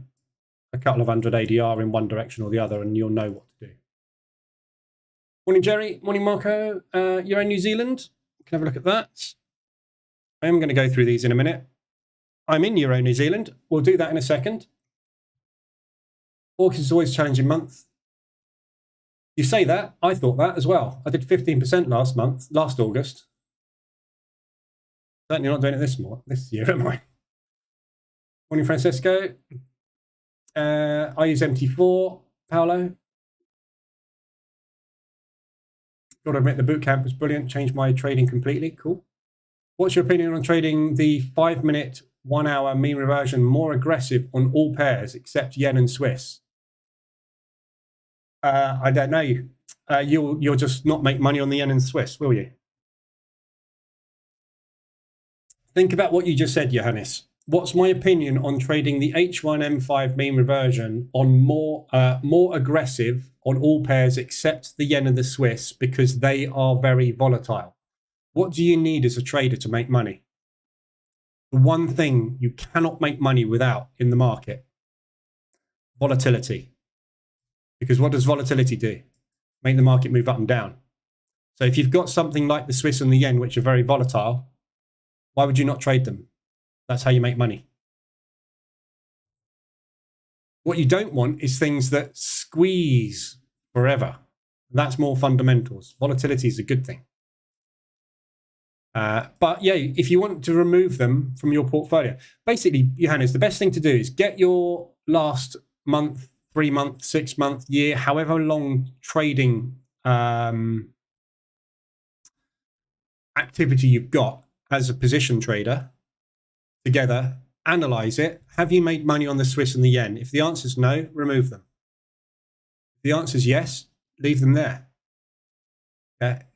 a couple of hundred ADR in one direction or the other, and you'll know what to do. Morning, Jerry. Morning, Marco. You're in New Zealand. Can have a look at that. I am going to go through these in a minute. I'm in Euro New Zealand. We'll do that in a second. August is always a challenging month. You say that. I thought that as well. I did 15% last August. Certainly not doing it this year, am I? Morning, Francisco. I use MT4. Paolo. Got to admit the bootcamp was brilliant. Changed my trading completely. Cool. What's your opinion on trading the 5-minute, 1-hour mean reversion more aggressive on all pairs except yen and Swiss? I don't know. You'll just not make money on the yen and Swiss, will you? Think about what you just said, Johannes. What's my opinion on trading the H1M5 mean reversion on more aggressive on all pairs except the yen and the Swiss because they are very volatile? What do you need as a trader to make money? The one thing you cannot make money without in the market: volatility. Because what does volatility do? Make the market move up and down. So if you've got something like the Swiss and the yen, which are very volatile, why would you not trade them? That's how you make money. What you don't want is things that squeeze forever. That's more fundamentals. Volatility is a good thing. But yeah, if you want to remove them from your portfolio, basically, Johannes, the best thing to do is get your last month, 3 month, 6 month, year, however long trading activity you've got as a position trader together, analyze it. Have you made money on the Swiss and the yen? If the answer is no, remove them. If the answer is yes, leave them there.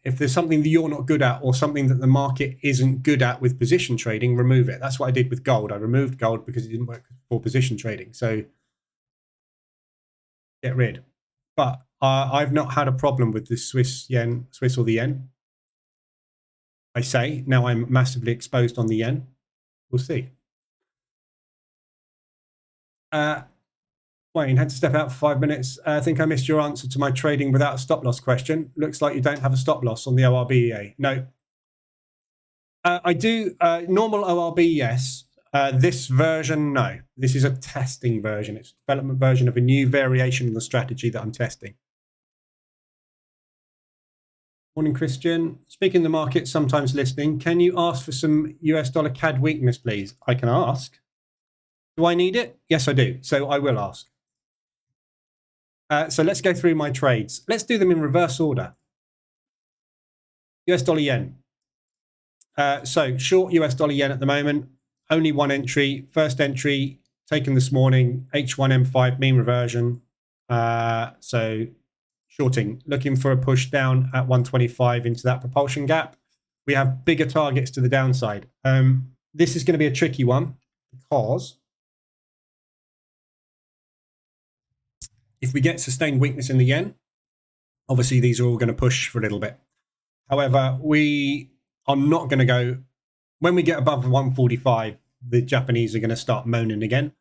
If there's something that you're not good at or something that the market isn't good at with position trading, remove it. That's what I did with gold. I removed gold because it didn't work for position trading. So get rid. But I've not had a problem with the Swiss or the yen. I say now I'm massively exposed on the yen. We'll see. Wayne, had to step out for 5 minutes. I think I missed your answer to my trading without a stop loss question. Looks like you don't have a stop loss on the ORB EA. No. I do. Normal ORB, yes. This version, no. This is a testing version. It's a development version of a new variation of the strategy that I'm testing. Morning, Christian. Speaking of the market, sometimes listening. Can you ask for some US dollar CAD weakness, please? I can ask. Do I need it? Yes, I do. So I will ask. So let's go through my trades. Let's do them in reverse order. US dollar yen. So short US dollar yen at the moment. Only one entry. First entry taken this morning. H1M5 mean reversion. So shorting. Looking for a push down at 125 into that propulsion gap. We have bigger targets to the downside. This is going to be a tricky one because if we get sustained weakness in the yen, obviously these are all going to push for a little bit. However, we are not going to go, when we get above 145, the Japanese are going to start moaning again.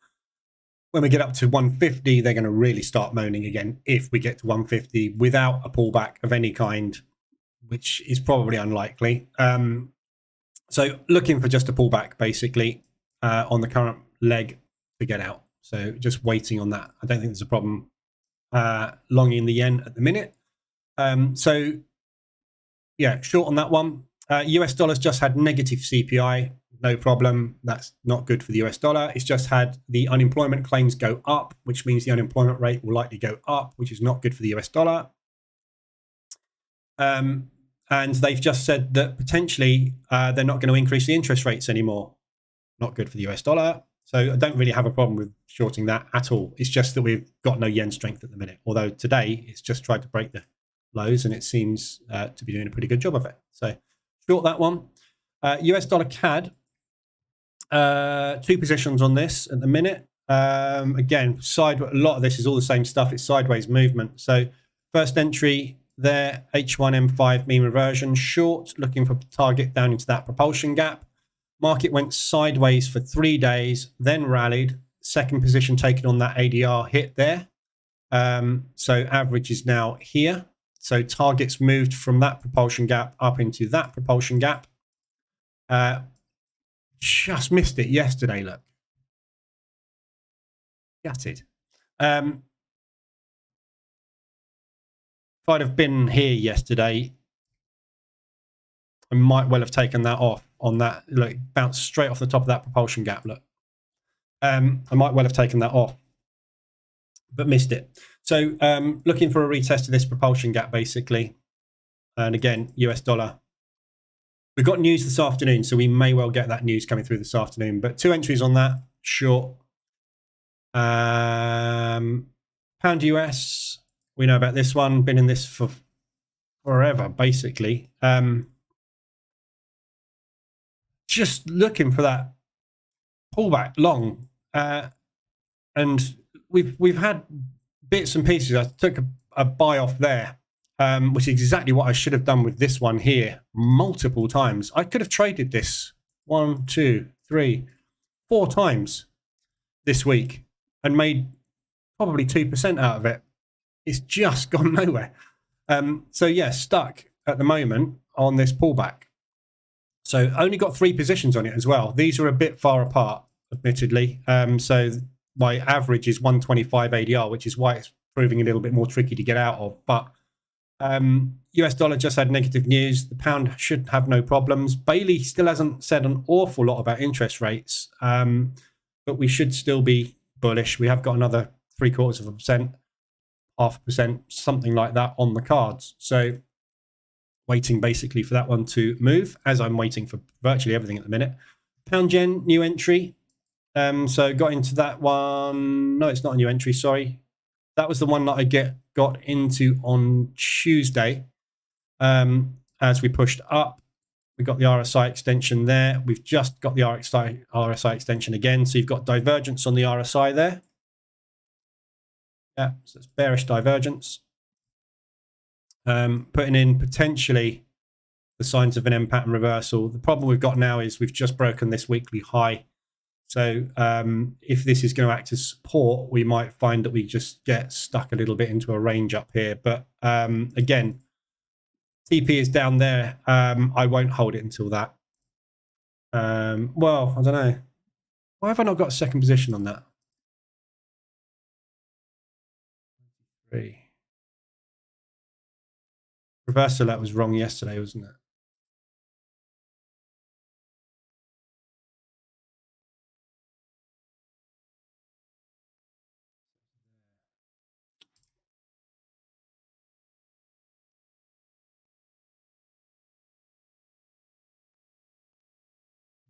When we get up to 150, they're going to really start moaning again if we get to 150 without a pullback of any kind, which is probably unlikely. So looking for just a pullback, basically, on the current leg to get out. So just waiting on that. I don't think there's a problem longing the yen at the minute. So yeah, short on that one. US dollars just had negative CPI, no problem. That's not good for the US dollar. It's just had the unemployment claims go up, which means the unemployment rate will likely go up, which is not good for the US dollar. And they've just said that potentially they're not going to increase the interest rates anymore. Not good for the US dollar. So I don't really have a problem with shorting that at all. It's just that we've got no yen strength at the minute. Although today it's just tried to break the lows and it seems to be doing a pretty good job of it. So short that one. US dollar CAD, 2 positions on this at the minute. Again, a lot of this is all the same stuff. It's sideways movement. So first entry there, H1M5 mean reversion short, looking for target down into that propulsion gap. Market went sideways for 3 days, then rallied. Second position taken on that ADR hit there. So average is now here. So targets moved from that propulsion gap up into that propulsion gap. Just missed it yesterday, look. Gutted. If I'd have been here yesterday, I might well have taken that off on that. Look, bounced straight off the top of that propulsion gap, look. I might well have taken that off, but missed it. So looking for a retest of this propulsion gap, basically. And again, US dollar. We've got news this afternoon, so we may well get that news coming through this afternoon. But 2 entries on that, short. Pound US, we know about this one. Been in this for forever, basically. Just looking for that pullback long. And we've had bits and pieces. I took a buy off there, which is exactly what I should have done with this one here multiple times. I could have traded this 1, 2, 3, 4 times this week and made probably 2% out of it. It's just gone nowhere. So yeah, stuck at the moment on this pullback. So only got 3 positions on it as well. These are a bit far apart, admittedly. So my average is 125 ADR, which is why it's proving a little bit more tricky to get out of. But US dollar just had negative news. The pound should have no problems. Bailey still hasn't said an awful lot about interest rates, but we should still be bullish. We have got another 0.75%, 0.5%, something like that on the cards. So waiting basically for that one to move, as I'm waiting for virtually everything at the minute. Pound yen, new entry. So got into that one. No, it's not a new entry, sorry. That was the one that I got into on Tuesday. As we pushed up, we got the RSI extension there. We've just got the RSI extension again. So you've got divergence on the RSI there. Yeah, so it's bearish divergence. Putting in potentially the signs of an M pattern reversal. The problem we've got now is we've just broken this weekly high. So if this is going to act as support, we might find that we just get stuck a little bit into a range up here. But again, TP is down there. I won't hold it until that. Well, I don't know. Why have I not got a second position on that? 3. Reversal, that was wrong yesterday, wasn't it?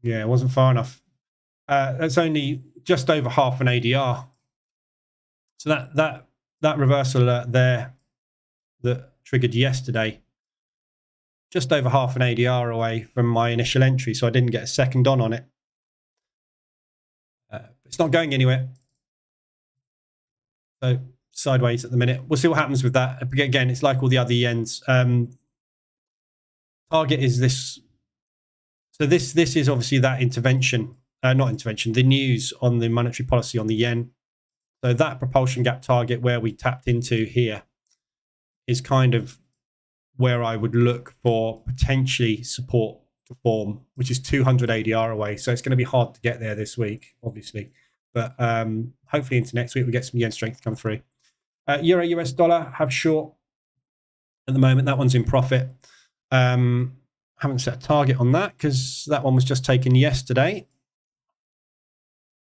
Yeah, it wasn't far enough. That's only just over half an ADR. So that reversal alert there that triggered yesterday, just over half an ADR away from my initial entry, so I didn't get a second on it. It's not going anywhere. So sideways at the minute. We'll see what happens with that. Again, it's like all the other yens. Target is this. So this is obviously that intervention, not intervention, the news on the monetary policy on the yen. So that propulsion gap target where we tapped into here is kind of where I would look for potentially support to form, which is 200 ADR away. So it's going to be hard to get there this week, obviously. But hopefully into next week, we get some yen strength come through. Euro US dollar have short at the moment. That one's in profit. Haven't set a target on that because that one was just taken yesterday.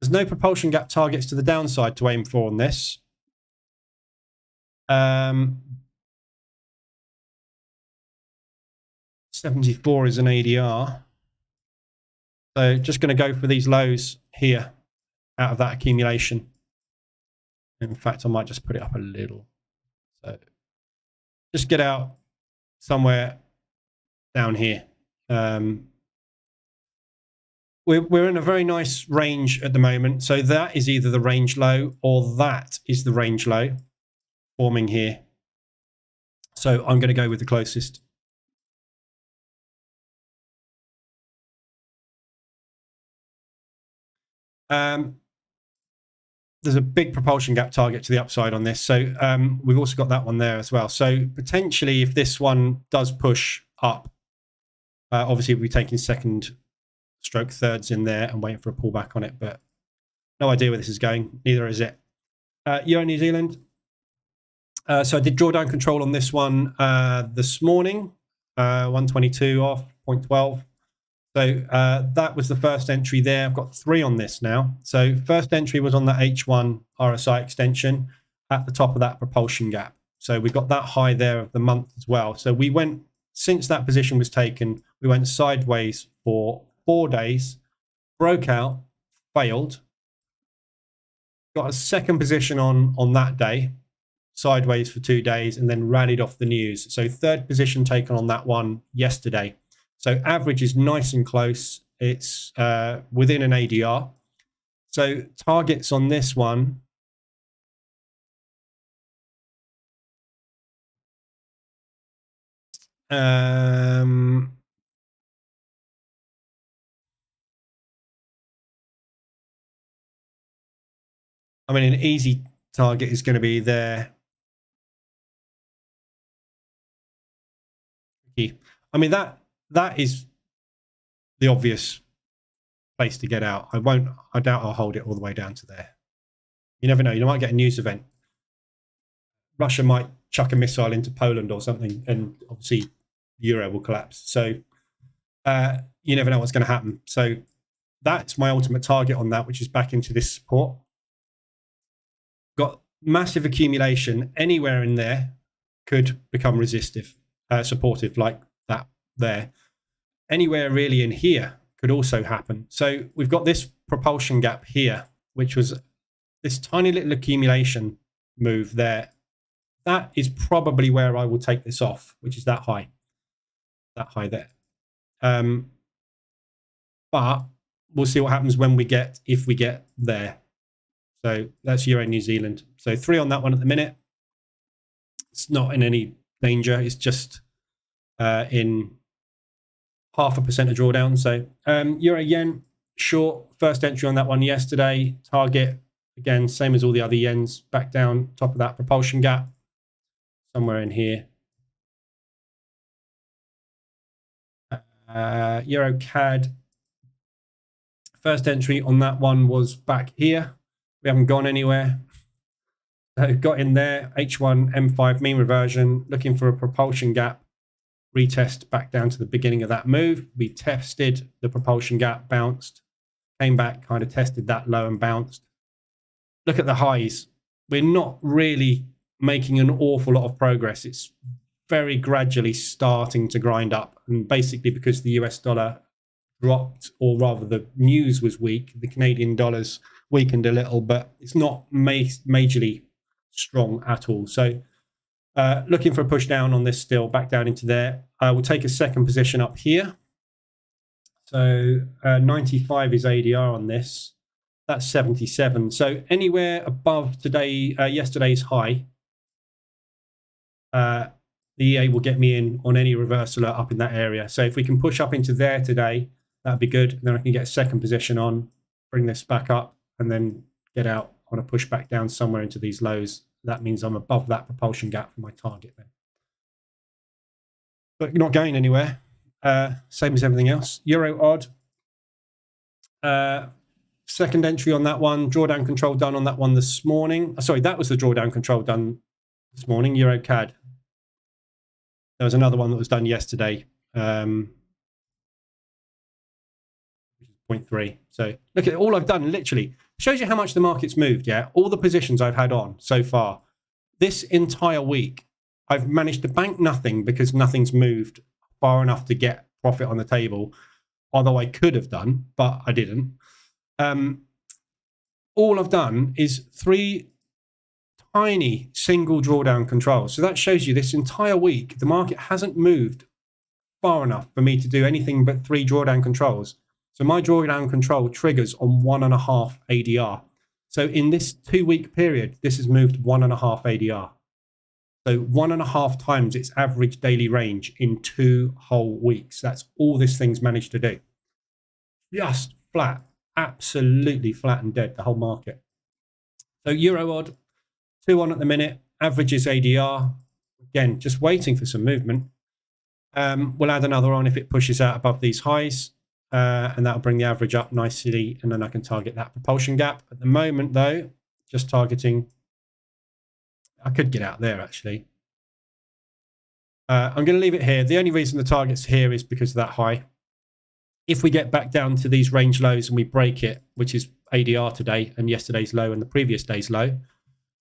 There's no propulsion gap targets to the downside to aim for on this. 74 is an ADR. So just going to go for these lows here out of that accumulation. In fact, I might just put it up a little. So just get out somewhere down here. We're in a very nice range at the moment. So that is either the range low or that is the range low forming here. So I'm going to go with the closest. There's a big propulsion gap target to the upside on this. So we've also got that one there as well. So potentially if this one does push up, obviously we'll be taking second stroke thirds in there and waiting for a pullback on it, but no idea where this is going. Neither is it. Euro New Zealand. So I did drawdown control on this one this morning, 122 off, 0.12. So that was the first entry there. I've got 3 on this now. So first entry was on the H1 RSI extension at the top of that propulsion gap. So we got that high there of the month as well. So we went, since that position was taken, we went sideways for 4 days, broke out, failed, got a second position on that day, sideways for 2 days, and then rallied off the news. So third position taken on that one yesterday. So average is nice and close. It's within an ADR. So targets on this one. I mean, an easy target is going to be there. I mean, that is the obvious place to get out. I doubt I'll hold it all the way down to there. You never know. You might get a news event. Russia might chuck a missile into Poland or something, and obviously the euro will collapse. So you never know what's going to happen. So that's my ultimate target on that, which is back into this support. Got massive accumulation anywhere in there could become resistive, supportive like that there. Anywhere really in here could also happen. So we've got this propulsion gap here, which was this tiny little accumulation move there. That is probably where I will take this off, which is that high there. But we'll see what happens when we get, if we get there. So that's Euro New Zealand. So 3 on that one at the minute. It's not in any danger. It's just in 0.5% of drawdown. So Euro Yen short, first entry on that one yesterday. Target again, same as all the other yens, back down top of that propulsion gap, somewhere in here. Euro CAD, first entry on that one was back here. We haven't gone anywhere. Got in there, H1 M5 mean reversion, looking for a propulsion gap, retest back down to the beginning of that move. We tested the propulsion gap, bounced, came back, kind of tested that low and bounced. Look at the highs. We're not really making an awful lot of progress. It's very gradually starting to grind up. And basically because the US dollar dropped, or rather the news was weak, the Canadian dollar's weakened a little, but it's not majorly strong at all. So looking for a push down on this still, back down into there. We'll take a second position up here. So 95 is ADR on this. That's 77. So anywhere above yesterday's high, the EA will get me in on any reversal up in that area. So if we can push up into there today, that'd be good. Then I can get a second position on, bring this back up, and then get out on a push back down somewhere into these lows. That means I'm above that propulsion gap for my target then. But not going anywhere. Same as everything else. Euro odd. Second entry on that one. Drawdown control done on that one this morning. Sorry, that was the drawdown control done this morning. Euro CAD. There was another one that was done yesterday. 0.3. So look at all I've done, literally shows you how much the market's moved. Yeah, all the positions I've had on so far this entire week, I've managed to bank nothing because nothing's moved far enough to get profit on the table, although I could have done, but I didn't. All I've done is 3 tiny single drawdown controls. So that shows you this entire week the market hasn't moved far enough for me to do anything but 3 drawdown controls. So my drawdown control triggers on 1.5 ADR. So in this 2-week period, this has moved 1.5 ADR. So 1.5 times its average daily range in 2 whole weeks. That's all this thing's managed to do. Just flat, absolutely flat and dead, the whole market. So Euro odd, 2 on at the minute, averages ADR. Again, just waiting for some movement. We'll add another on if it pushes out above these highs, and that'll bring the average up nicely, and then I can target that propulsion gap. At the moment, though, just targeting, I could get out there, actually. I'm going to leave it here. The only reason the target's here is because of that high. If we get back down to these range lows and we break it, which is ADR today and yesterday's low and the previous day's low,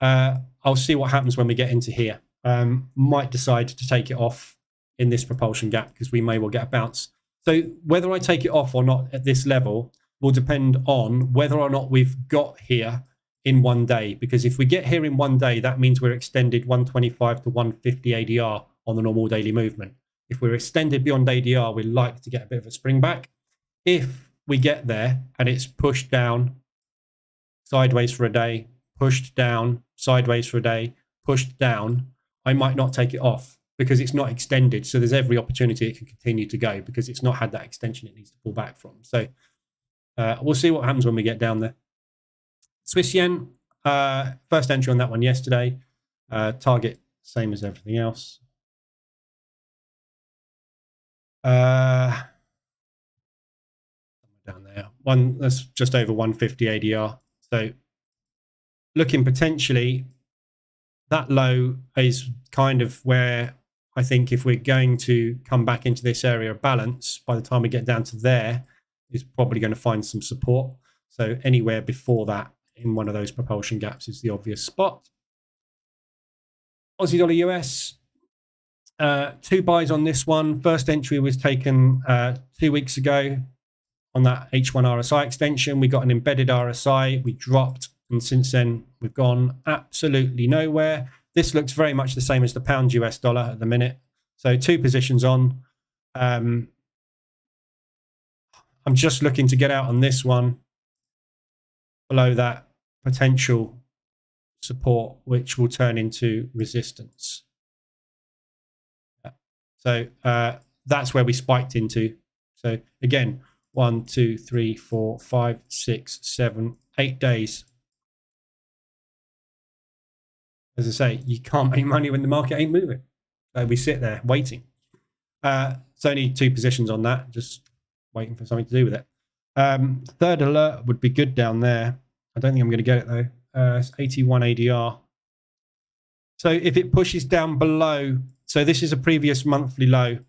I'll see what happens when we get into here. Might decide to take it off in this propulsion gap because we may well get a bounce. So whether I take it off or not at this level will depend on whether or not we've got here in one day. Because if we get here in one day, that means we're extended 125 to 150 ADR on the normal daily movement. If we're extended beyond ADR, we're likely to get a bit of a spring back. If we get there and it's pushed down sideways for a day, pushed down sideways for a day, pushed down, I might not take it off because it's not extended. So there's every opportunity it can continue to go because it's not had that extension it needs to pull back from. So we'll see what happens when we get down there. Swiss yen, first entry on that one yesterday. Target, same as everything else. Down there, that's just over 150 ADR. So looking potentially, that low is kind of where I think if we're going to come back into this area of balance, by the time we get down to there, is probably going to find some support. So anywhere before that in one of those propulsion gaps is the obvious spot. Aussie dollar US, 2 buys on this one. First entry was taken 2 weeks ago on that H1 RSI extension. We got an embedded RSI, we dropped, and since then we've gone absolutely nowhere. This looks very much the same as the pound US dollar at the minute. So 2 positions on. I'm just looking to get out on this one below that potential support, which will turn into resistance. So that's where we spiked into. So again, 1, 2, 3, 4, 5, 6, 7, 8 days. As I say, you can't make money when the market ain't moving. So we sit there waiting. It's only 2 positions on that, just waiting for something to do with it. Third alert would be good down there. I don't think I'm going to get it though. It's 81 ADR. So if it pushes down below, so this is a previous monthly low.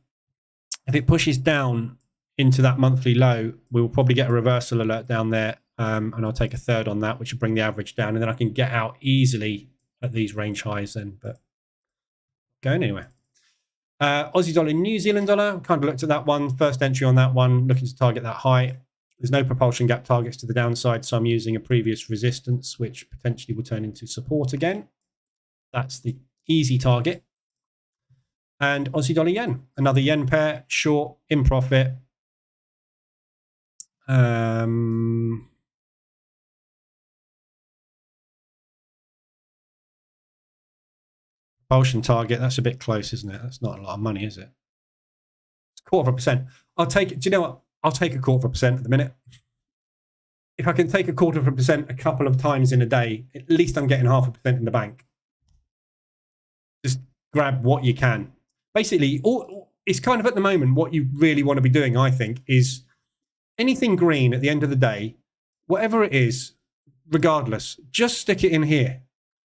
If it pushes down into that monthly low, we will probably get a reversal alert down there. And I'll take a third on that, which will bring the average down. And then I can get out easily at these range highs then, but going anywhere. Aussie dollar, New Zealand dollar, kind of looked at that one. First entry on that one, looking to target that high. There's no propulsion gap targets to the downside, so I'm using a previous resistance, which potentially will turn into support again. That's the easy target. And Aussie dollar yen, another yen pair, short, in profit. Propulsion target, that's a bit close, isn't it? That's not a lot of money, is it? It's 0.25%. I'll take it. Do you know what? I'll take a 0.25% at the minute. If I can take a 0.25% a couple of times in a day, at least I'm getting 0.5% in the bank. Just grab what you can. Basically, it's kind of at the moment what you really want to be doing, I think, is anything green at the end of the day, whatever it is, regardless, just stick it in here.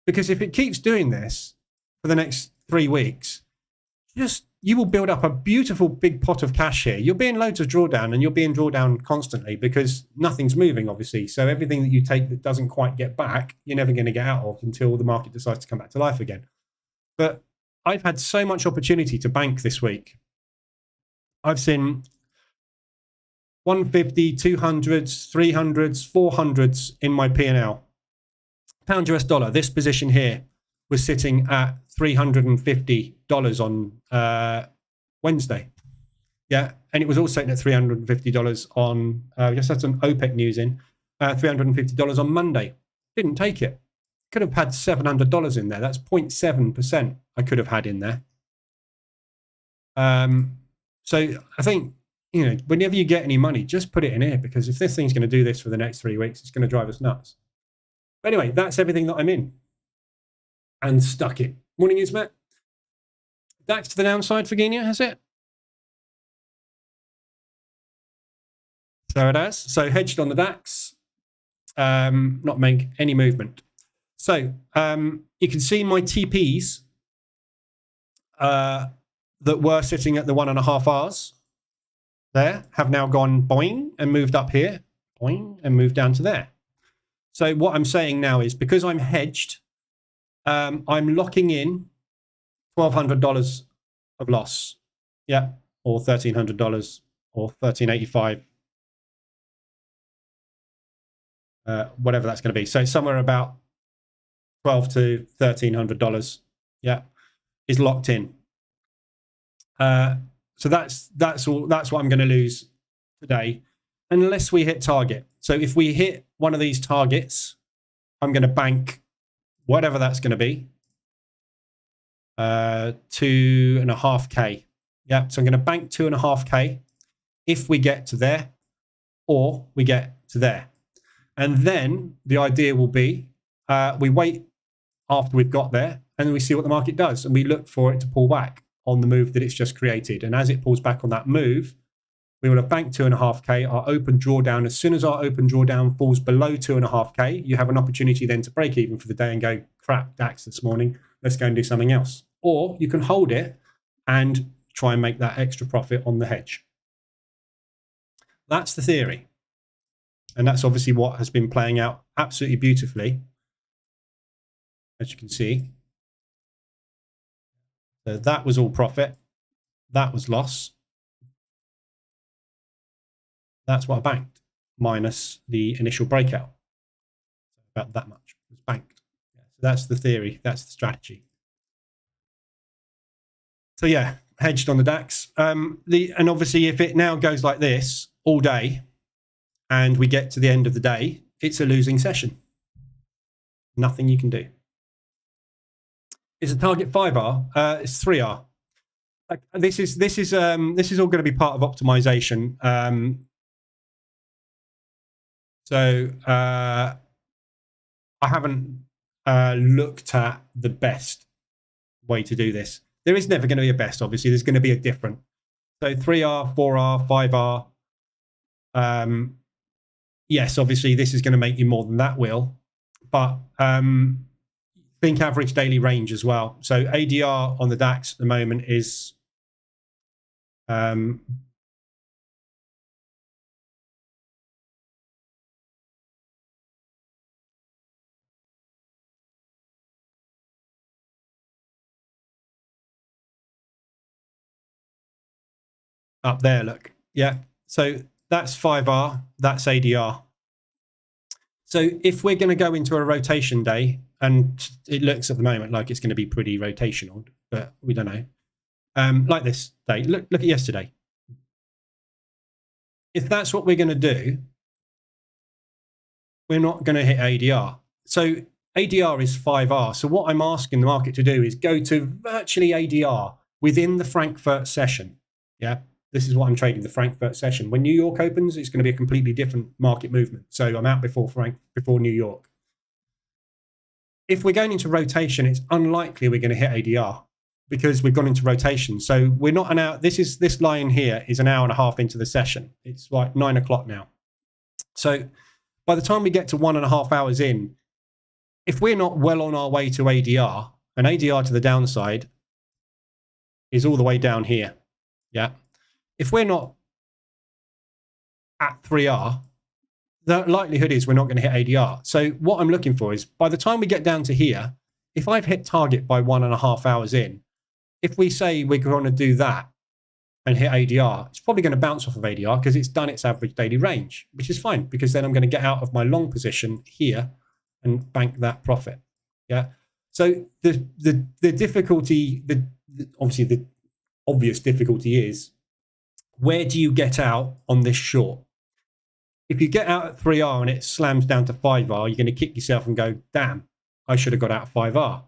Because if it keeps doing this for the next 3 weeks, you will build up a beautiful big pot of cash here. You'll be in loads of drawdown, and you'll be in drawdown constantly because nothing's moving, obviously. So everything that you take that doesn't quite get back, you're never going to get out of until the market decides to come back to life again. But I've had so much opportunity to bank this week. I've seen 150, 200s, 300s, 400s in my P&L. Pound US dollar, this position here was sitting at $350 on Wednesday. Yeah, and it was also sitting at $350 on, just had some OPEC news in, $350 on Monday. Didn't take it. Could have had $700 in there. That's 0.7% I could have had in there. So I think you know, whenever you get any money, just put it in here, because if this thing's going to do this for the next 3 weeks, it's going to drive us nuts. But anyway, that's everything that I'm in. And stuck it. Morning, Ismet. DAX to the downside for Guinea, has it? So it has. So hedged on the DAX, not make any movement. So you can see my TPs that were sitting at the 1.5 hours there have now gone boing and moved up here, boing, and moved down to there. So what I'm saying now is, because I'm hedged, I'm locking in $1,200 of loss, yeah, or $1,300 or $1,385, whatever that's going to be. So somewhere about $1,200 to $1,300, yeah, is locked in. So that's all. That's what I'm going to lose today, unless we hit target. So if we hit one of these targets, I'm going to bank whatever that's going to be, 2.5K. Yeah, so I'm going to bank 2.5K if we get to there, or we get to there. And then the idea will be we wait after we've got there, and then we see what the market does, and we look for it to pull back on the move that it's just created. And as it pulls back on that move, we will have banked 2.5K, our open drawdown. As soon as our open drawdown falls below 2.5K, you have an opportunity then to break even for the day and go, crap, DAX this morning, let's go and do something else. Or you can hold it and try and make that extra profit on the hedge. That's the theory. And that's obviously what has been playing out absolutely beautifully, as you can see. So that was all profit. That was loss. That's what I banked, minus the initial breakout. About that much was banked. So that's the theory. That's the strategy. So yeah, hedged on the DAX. And obviously, if it now goes like this all day, and we get to the end of the day, it's a losing session. Nothing you can do. Is a target 5R? It's 3R. This is all going to be part of optimization. So I haven't looked at the best way to do this. There is never going to be a best, obviously. There's going to be a different. So 3R, 4R, 5R. Yes, obviously, this is going to make you more than that will. But think average daily range as well. So ADR on the DAX at the moment is up there, look. Yeah. So that's 5R, that's ADR. So if we're going to go into a rotation day, and it looks at the moment like it's going to be pretty rotational, but we don't know. Like this day, look at yesterday. If that's what we're going to do, we're not going to hit ADR. So ADR is 5R. So what I'm asking the market to do is go to virtually ADR within the Frankfurt session. Yeah. This is what I'm trading, the Frankfurt session. When New York opens, it's going to be a completely different market movement. So I'm out before New York. If we're going into rotation, it's unlikely we're going to hit ADR because we've gone into rotation. So we're not an hour. This line here is an hour and a half into the session. It's like 9 o'clock now. So by the time we get to 1.5 hours in, if we're not well on our way to ADR, and ADR to the downside is all the way down here. Yeah. If we're not at 3R, the likelihood is we're not going to hit ADR. So what I'm looking for is, by the time we get down to here, if I've hit target by 1.5 hours in, if we say we're going to do that and hit ADR, it's probably going to bounce off of ADR because it's done its average daily range, which is fine because then I'm going to get out of my long position here and bank that profit. Yeah. So the difficulty, obviously the obvious difficulty is, where do you get out on this short? If you get out at 3R and it slams down to 5R, you're going to kick yourself and go, damn, I should have got out at 5R.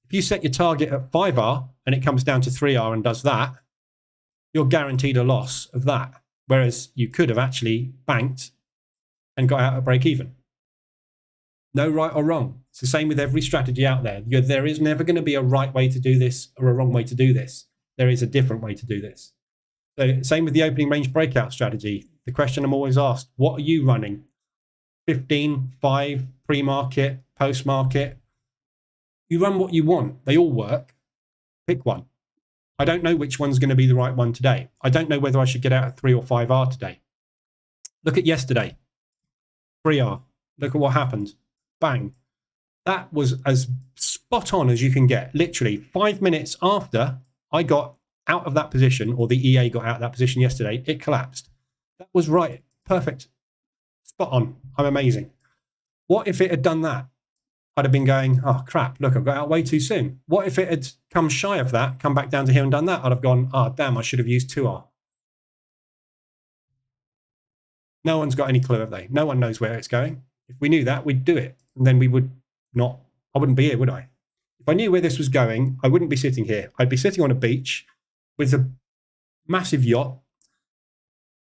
If you set your target at 5R and it comes down to 3R and does that, you're guaranteed a loss of that. Whereas you could have actually banked and got out at break even. No right or wrong. It's the same with every strategy out there. There is never going to be a right way to do this or a wrong way to do this. There is a different way to do this. So same with the opening range breakout strategy. The question I'm always asked, what are you running? 15, 5, pre-market, post-market? You run what you want. They all work. Pick one. I don't know which one's going to be the right one today. I don't know whether I should get out at 3 or 5R today. Look at yesterday. 3R. Look at what happened. Bang. That was as spot on as you can get. Literally 5 minutes after I got out of that position, or the EA got out of that position yesterday, it collapsed. That was right. Perfect. Spot on. I'm amazing. What if it had done that? I'd have been going, oh crap, look, I got out way too soon. What if it had come shy of that, come back down to here and done that? I'd have gone, oh damn, I should have used 2R. No one's got any clue, have they? No one knows where it's going. If we knew that, we'd do it. And then we would not, I wouldn't be here, would I? If I knew where this was going, I wouldn't be sitting here. I'd be sitting on a beach with a massive yacht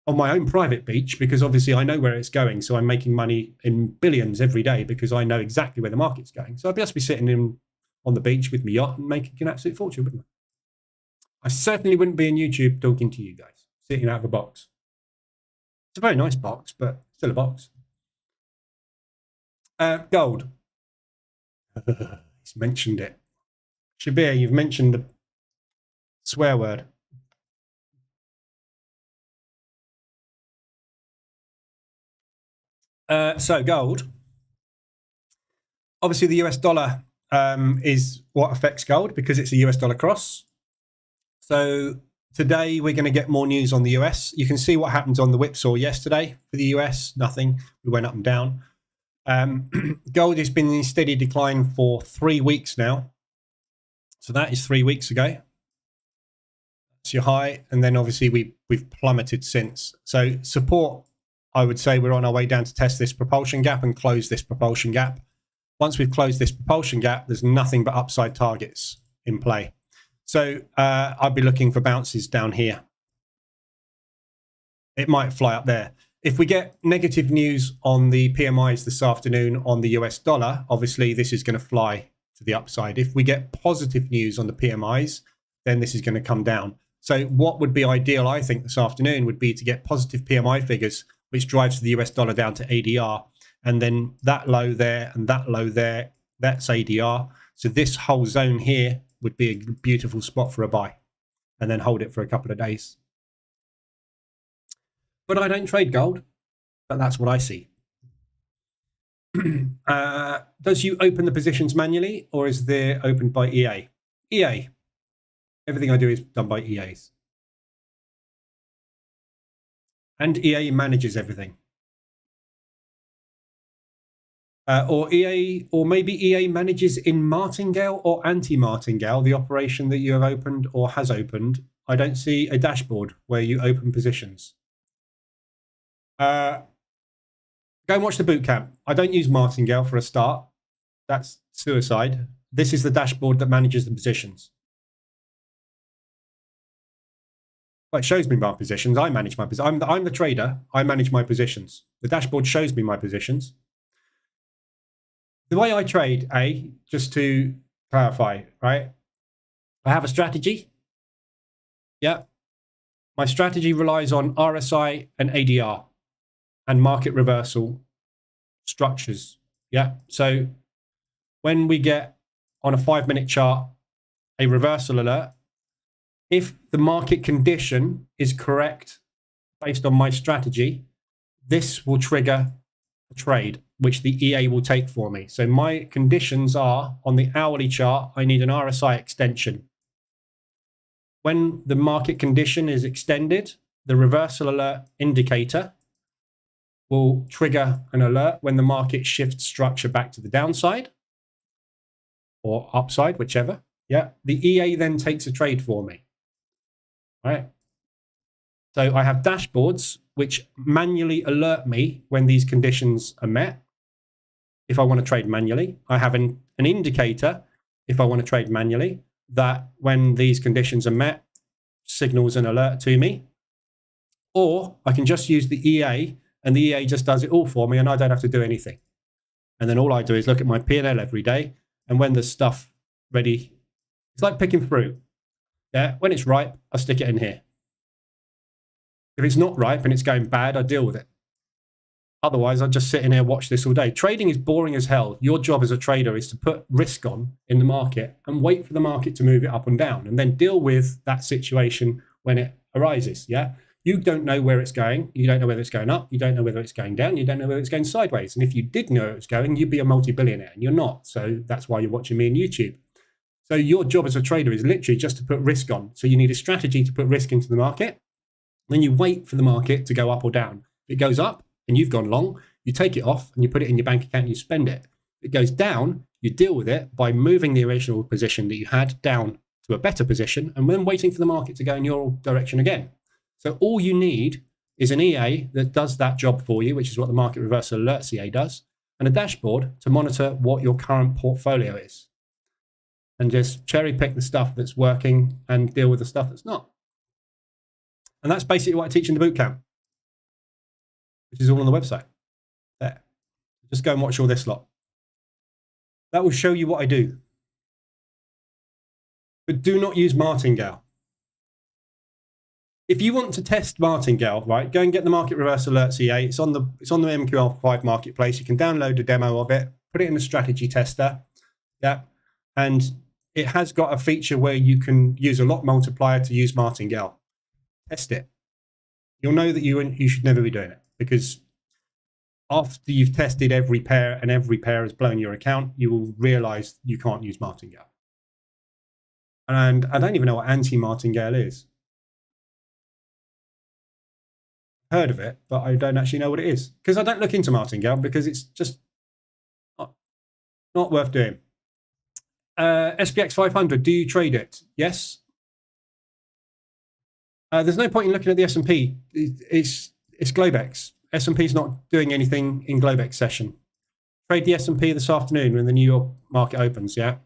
on my own private beach, because obviously I know where it's going. So I'm making money in billions every day because I know exactly where the market's going. So I'd just be sitting on the beach with my yacht and making an absolute fortune, wouldn't I? I certainly wouldn't be in YouTube talking to you guys, sitting out of a box. It's a very nice box, but still a box. Gold. He's mentioned it. Shabir, you've mentioned the swear word. So gold. Obviously, the US dollar is what affects gold because it's a US dollar cross. So today we're going to get more news on the US. You can see what happened on the whipsaw yesterday for the US. Nothing. We went up and down. Gold has been in steady decline for 3 weeks now. So that is 3 weeks ago. That's your high. And then obviously we've plummeted since. So support, I would say we're on our way down to test this propulsion gap and close this propulsion gap. Once we've closed this propulsion gap, there's nothing but upside targets in play. So I'd be looking for bounces down here. It might fly up there. If we get negative news on the PMIs this afternoon on the US dollar, obviously this is going to fly to the upside. If we get positive news on the PMIs, then this is going to come down. So what would be ideal, I think, this afternoon would be to get positive PMI figures, which drives the US dollar down to ADR. And then that low there and that low there, that's ADR. So this whole zone here would be a beautiful spot for a buy, and then hold it for a couple of days. But I don't trade gold, but that's what I see. Does you open the positions manually, or is there opened by EA? EA. Everything I do is done by EAs. And EA manages everything. Or EA, or maybe EA manages in martingale or anti-martingale, the operation that you have opened or has opened. I don't see a dashboard where you open positions. Go and watch the bootcamp. I don't use martingale for a start. That's suicide. This is the dashboard that manages the positions. Well, it shows me my positions. I manage my positions. I'm the trader. I manage my positions. The dashboard shows me my positions. The way I trade, just to clarify, right? I have a strategy. Yeah. My strategy relies on RSI and ADR and market reversal structures. Yeah. So when we get on a 5-minute chart, a reversal alert, if the market condition is correct based on my strategy, this will trigger a trade, which the EA will take for me. So my conditions are on the hourly chart, I need an RSI extension. When the market condition is extended, the reversal alert indicator will trigger an alert when the market shifts structure back to the downside or upside, whichever. Yeah, the EA then takes a trade for me. Right. So I have dashboards which manually alert me when these conditions are met. If I want to trade manually, I have an indicator, if I want to trade manually, that when these conditions are met, signals an alert to me. Or I can just use the EA, and the EA just does it all for me, and I don't have to do anything. And then all I do is look at my P&L every day, and when there's stuff ready, it's like picking fruit. Yeah, when it's ripe, I stick it in here. If it's not ripe and it's going bad, I deal with it. Otherwise, I'll just sit in here and watch this all day. Trading is boring as hell. Your job as a trader is to put risk on in the market and wait for the market to move it up and down, and then deal with that situation when it arises. Yeah, you don't know where it's going. You don't know whether it's going up. You don't know whether it's going down. You don't know whether it's going sideways. And if you did know it was going, you'd be a multi-billionaire, and you're not. So that's why you're watching me on YouTube. So your job as a trader is literally just to put risk on. So you need a strategy to put risk into the market. Then you wait for the market to go up or down. If it goes up and you've gone long, you take it off and you put it in your bank account and you spend it. If it goes down, you deal with it by moving the original position that you had down to a better position and then waiting for the market to go in your direction again. So all you need is an EA that does that job for you, which is what the Market Reversal Alerts EA does, and a dashboard to monitor what your current portfolio is. And just cherry pick the stuff that's working and deal with the stuff that's not. And that's basically what I teach in the bootcamp, which is all on the website. There. Just go and watch all this lot. That will show you what I do. But do not use martingale. If you want to test martingale, right, go and get the Market Reversal Alerts EA. It's on the MQL5 marketplace. You can download a demo of it, put it in the strategy tester. Yeah. And it has got a feature where you can use a lot multiplier to use martingale. Test it. You'll know that you should never be doing it, because after you've tested every pair and every pair has blown your account, you will realize you can't use martingale. And I don't even know what anti-martingale is. Heard of it, but I don't actually know what it is, because I don't look into martingale, because it's just not worth doing. SPX 500, do you trade it? Yes. There's no point in looking at the S&P. It's Globex. S&P's not doing anything in Globex session. Trade the S&P this afternoon when the New York market opens, yeah?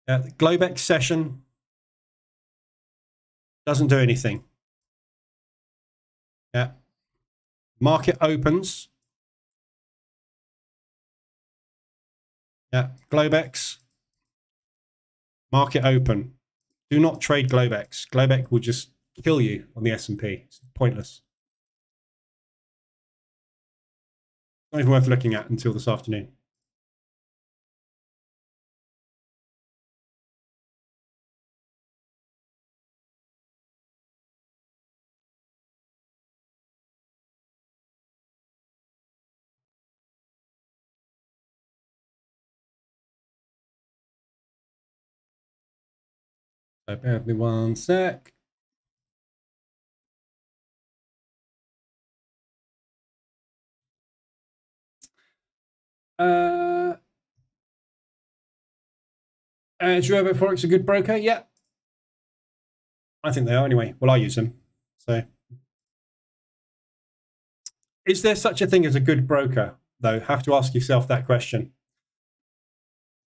The Globex session doesn't do anything. Yeah. Market opens. Yeah, Globex. Market open. Do not trade Globex. Globex will just kill you on the S&P. It's pointless. Not even worth looking at until this afternoon. So bear with me one sec. Is Robo Forex a good broker? Yeah. I think they are anyway. Well, I use them. So, is there such a thing as a good broker, though? Have to ask yourself that question.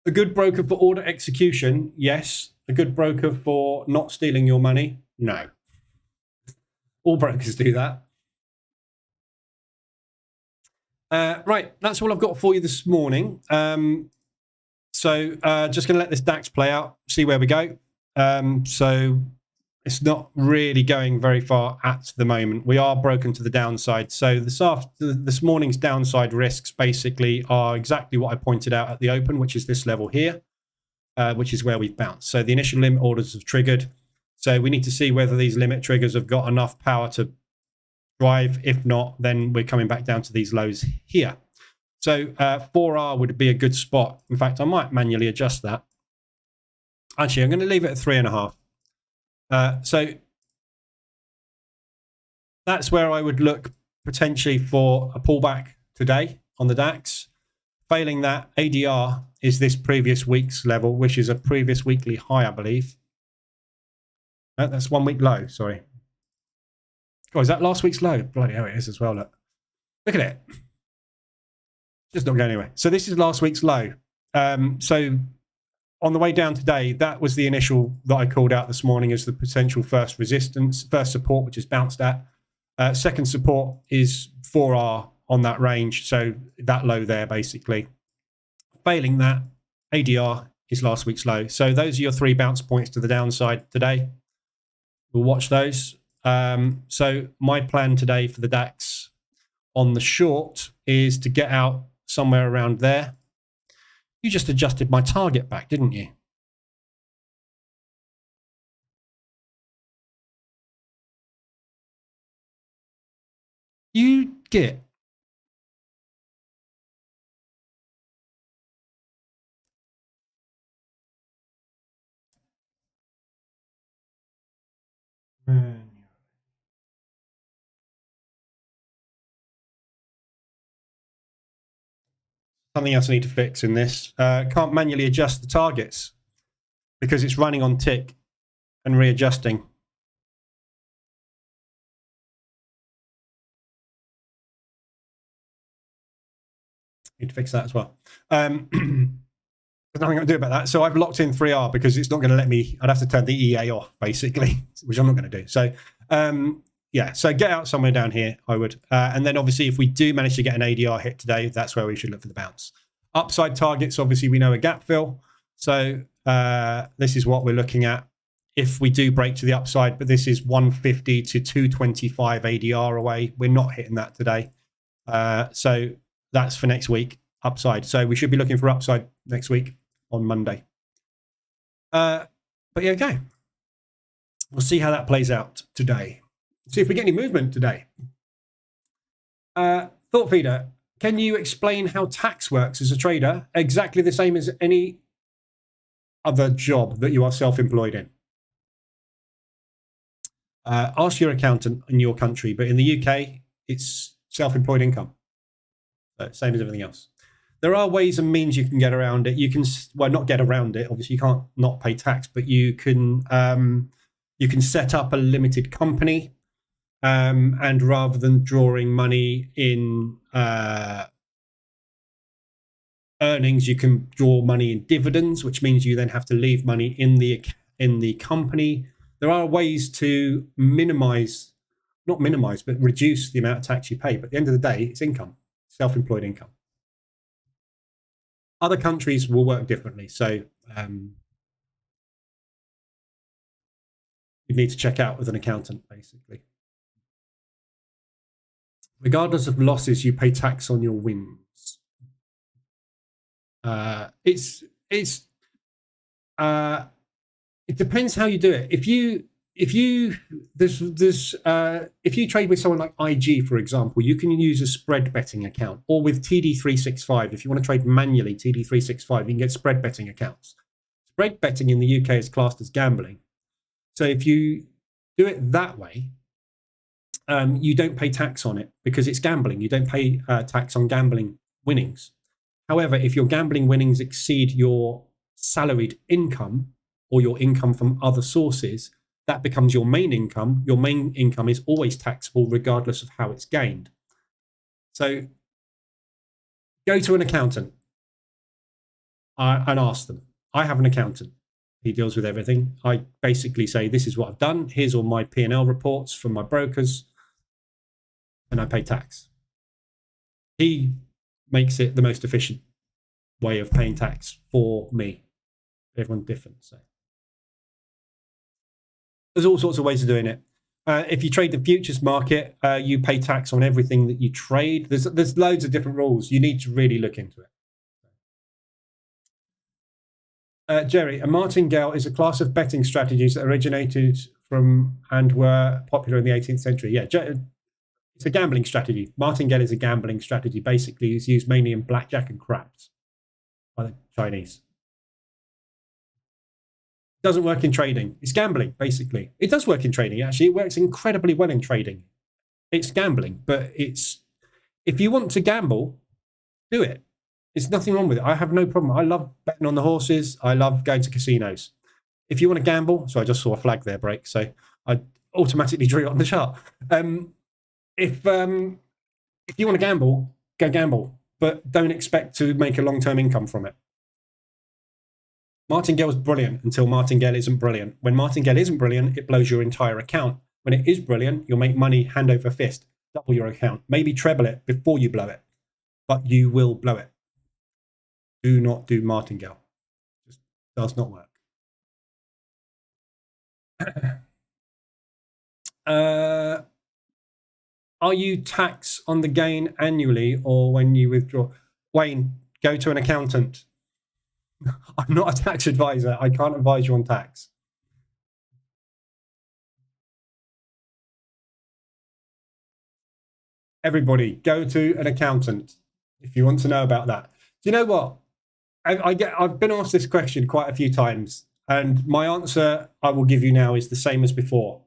A good broker for order execution? Yes. A good broker for not stealing your money? No. All brokers do that. Right, that's all I've got for you this morning. So just going to let this DAX play out, see where we go. So it's not really going very far at the moment. We are broken to the downside. So this morning's downside risks basically are exactly what I pointed out at the open, which is this level here, which is where we've bounced. So the initial limit orders have triggered. So we need to see whether these limit triggers have got enough power to drive. If not, then we're coming back down to these lows here. So 4R would be a good spot. In fact, I might manually adjust that. Actually, I'm going to leave it at 3.5. So that's where I would look potentially for a pullback today on the DAX. Failing that, ADR is this previous week's level, which is a previous weekly high, I believe. That's 1 week low, sorry. Oh, is that last week's low? Bloody hell, it is as well. Look at it. Just not going anywhere. So this is last week's low. So on the way down today, that was the initial that I called out this morning as the potential first resistance, first support, which is bounced at. Second support is 4R on that range, so that low there basically. Failing that, ADR is last week's low. So those are your 3 bounce points to the downside today. We'll watch those. So my plan today for the DAX on the short is to get out somewhere around there. You just adjusted my target back, didn't you? You get. Something else I need to fix in this. Can't manually adjust the targets because it's running on tick and readjusting. Need to fix that as well. There's nothing I can do about that. So I've locked in 3R because it's not going to let me. I'd have to turn the EA off basically, which I'm not going to do. So yeah, so get out somewhere down here, I would. And then obviously if we do manage to get an ADR hit today, that's where we should look for the bounce. Upside targets, obviously we know a gap fill. So this is what we're looking at if we do break to the upside, but this is 150 to 225 ADR away. We're not hitting that today. So that's for next week, upside. So we should be looking for upside next week on Monday. But yeah, okay. We'll see how that plays out today. See if we get any movement today. Thought feeder, can you explain how tax works as a trader? Exactly the same as any other job that you are self-employed in. Ask your accountant in your country, but in the UK, it's self-employed income. So same as everything else. There are ways and means you can get around it. You can, well, not get around it. Obviously, you can't not pay tax, but you can set up a limited company, and rather than drawing money in earnings, you can draw money in dividends, which means you then have to leave money in the company. There are ways to minimize, not minimize, but reduce the amount of tax you pay. But at the end of the day, it's income, self-employed income. Other countries will work differently. So you need to check out with an accountant, basically. Regardless of losses, you pay tax on your wins. It depends how you do it. If you trade with someone like IG, for example, you can use a spread betting account, or with TD365. If you want to trade manually, TD365, you can get spread betting accounts. Spread betting in the UK is classed as gambling. So if you do it that way, you don't pay tax on it because it's gambling. You don't pay tax on gambling winnings. However, if your gambling winnings exceed your salaried income or your income from other sources, that becomes your main income. Your main income is always taxable regardless of how it's gained. So go to an accountant and ask them. I have an accountant. He deals with everything. I basically say, this is what I've done. Here's all my P&L reports from my brokers, and I pay tax. He makes it the most efficient way of paying tax for me. Everyone's different. So there's all sorts of ways of doing it. If you trade the futures market, you pay tax on everything that you trade. There's loads of different rules. You need to really look into it. Jerry, a martingale is a class of betting strategies that originated from and were popular in the 18th century. Yeah, it's a gambling strategy. Martingale is a gambling strategy. Basically, it's used mainly in blackjack and craps by the Chinese. It doesn't work in trading. It's gambling, basically. It does work in trading, actually. It works incredibly well in trading. It's gambling, but it's, if you want to gamble, do it. There's nothing wrong with it. I have no problem. I love betting on the horses. I love going to casinos. If you want to gamble, so I just saw a flag there break, so I automatically drew it on the chart. If you want to gamble, go gamble, but don't expect to make a long-term income from it. Martingale's brilliant until Martingale isn't brilliant. When Martingale isn't brilliant, it blows your entire account. When it is brilliant, you'll make money hand over fist, double your account, maybe treble it before you blow it, but you will blow it. Do not do Martingale. It just does not work. Are you tax on the gain annually or when you withdraw? Wayne, go to an accountant. I'm not a tax advisor. I can't advise you on tax. Everybody, go to an accountant if you want to know about that. Do you know what? I've been asked this question quite a few times, and my answer I will give you now is the same as before.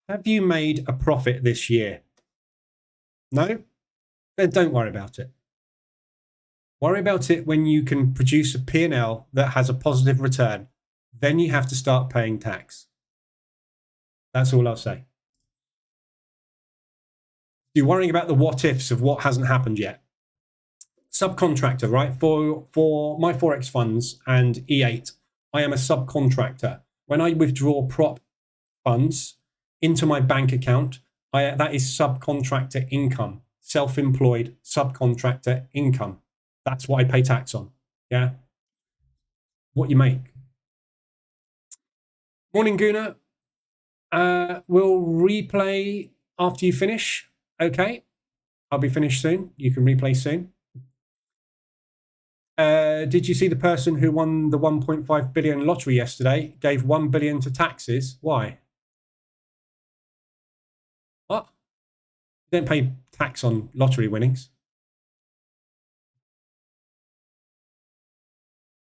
Have you made a profit this year? No? Then don't worry about it. Worry about it when you can produce a P&L that has a positive return. Then you have to start paying tax. That's all I'll say. You're worrying about the what ifs of what hasn't happened yet. Subcontractor, right? For my Forex funds and E8, I am a subcontractor. When I withdraw prop funds into my bank account, that is subcontractor income, self-employed subcontractor income. That's what I pay tax on. Yeah. What you make. Morning, Guna. We'll replay after you finish. Okay. I'll be finished soon. You can replay soon. Did you see the person who won the 1.5 billion lottery yesterday gave 1 billion to taxes? Why? What? You don't pay tax on lottery winnings.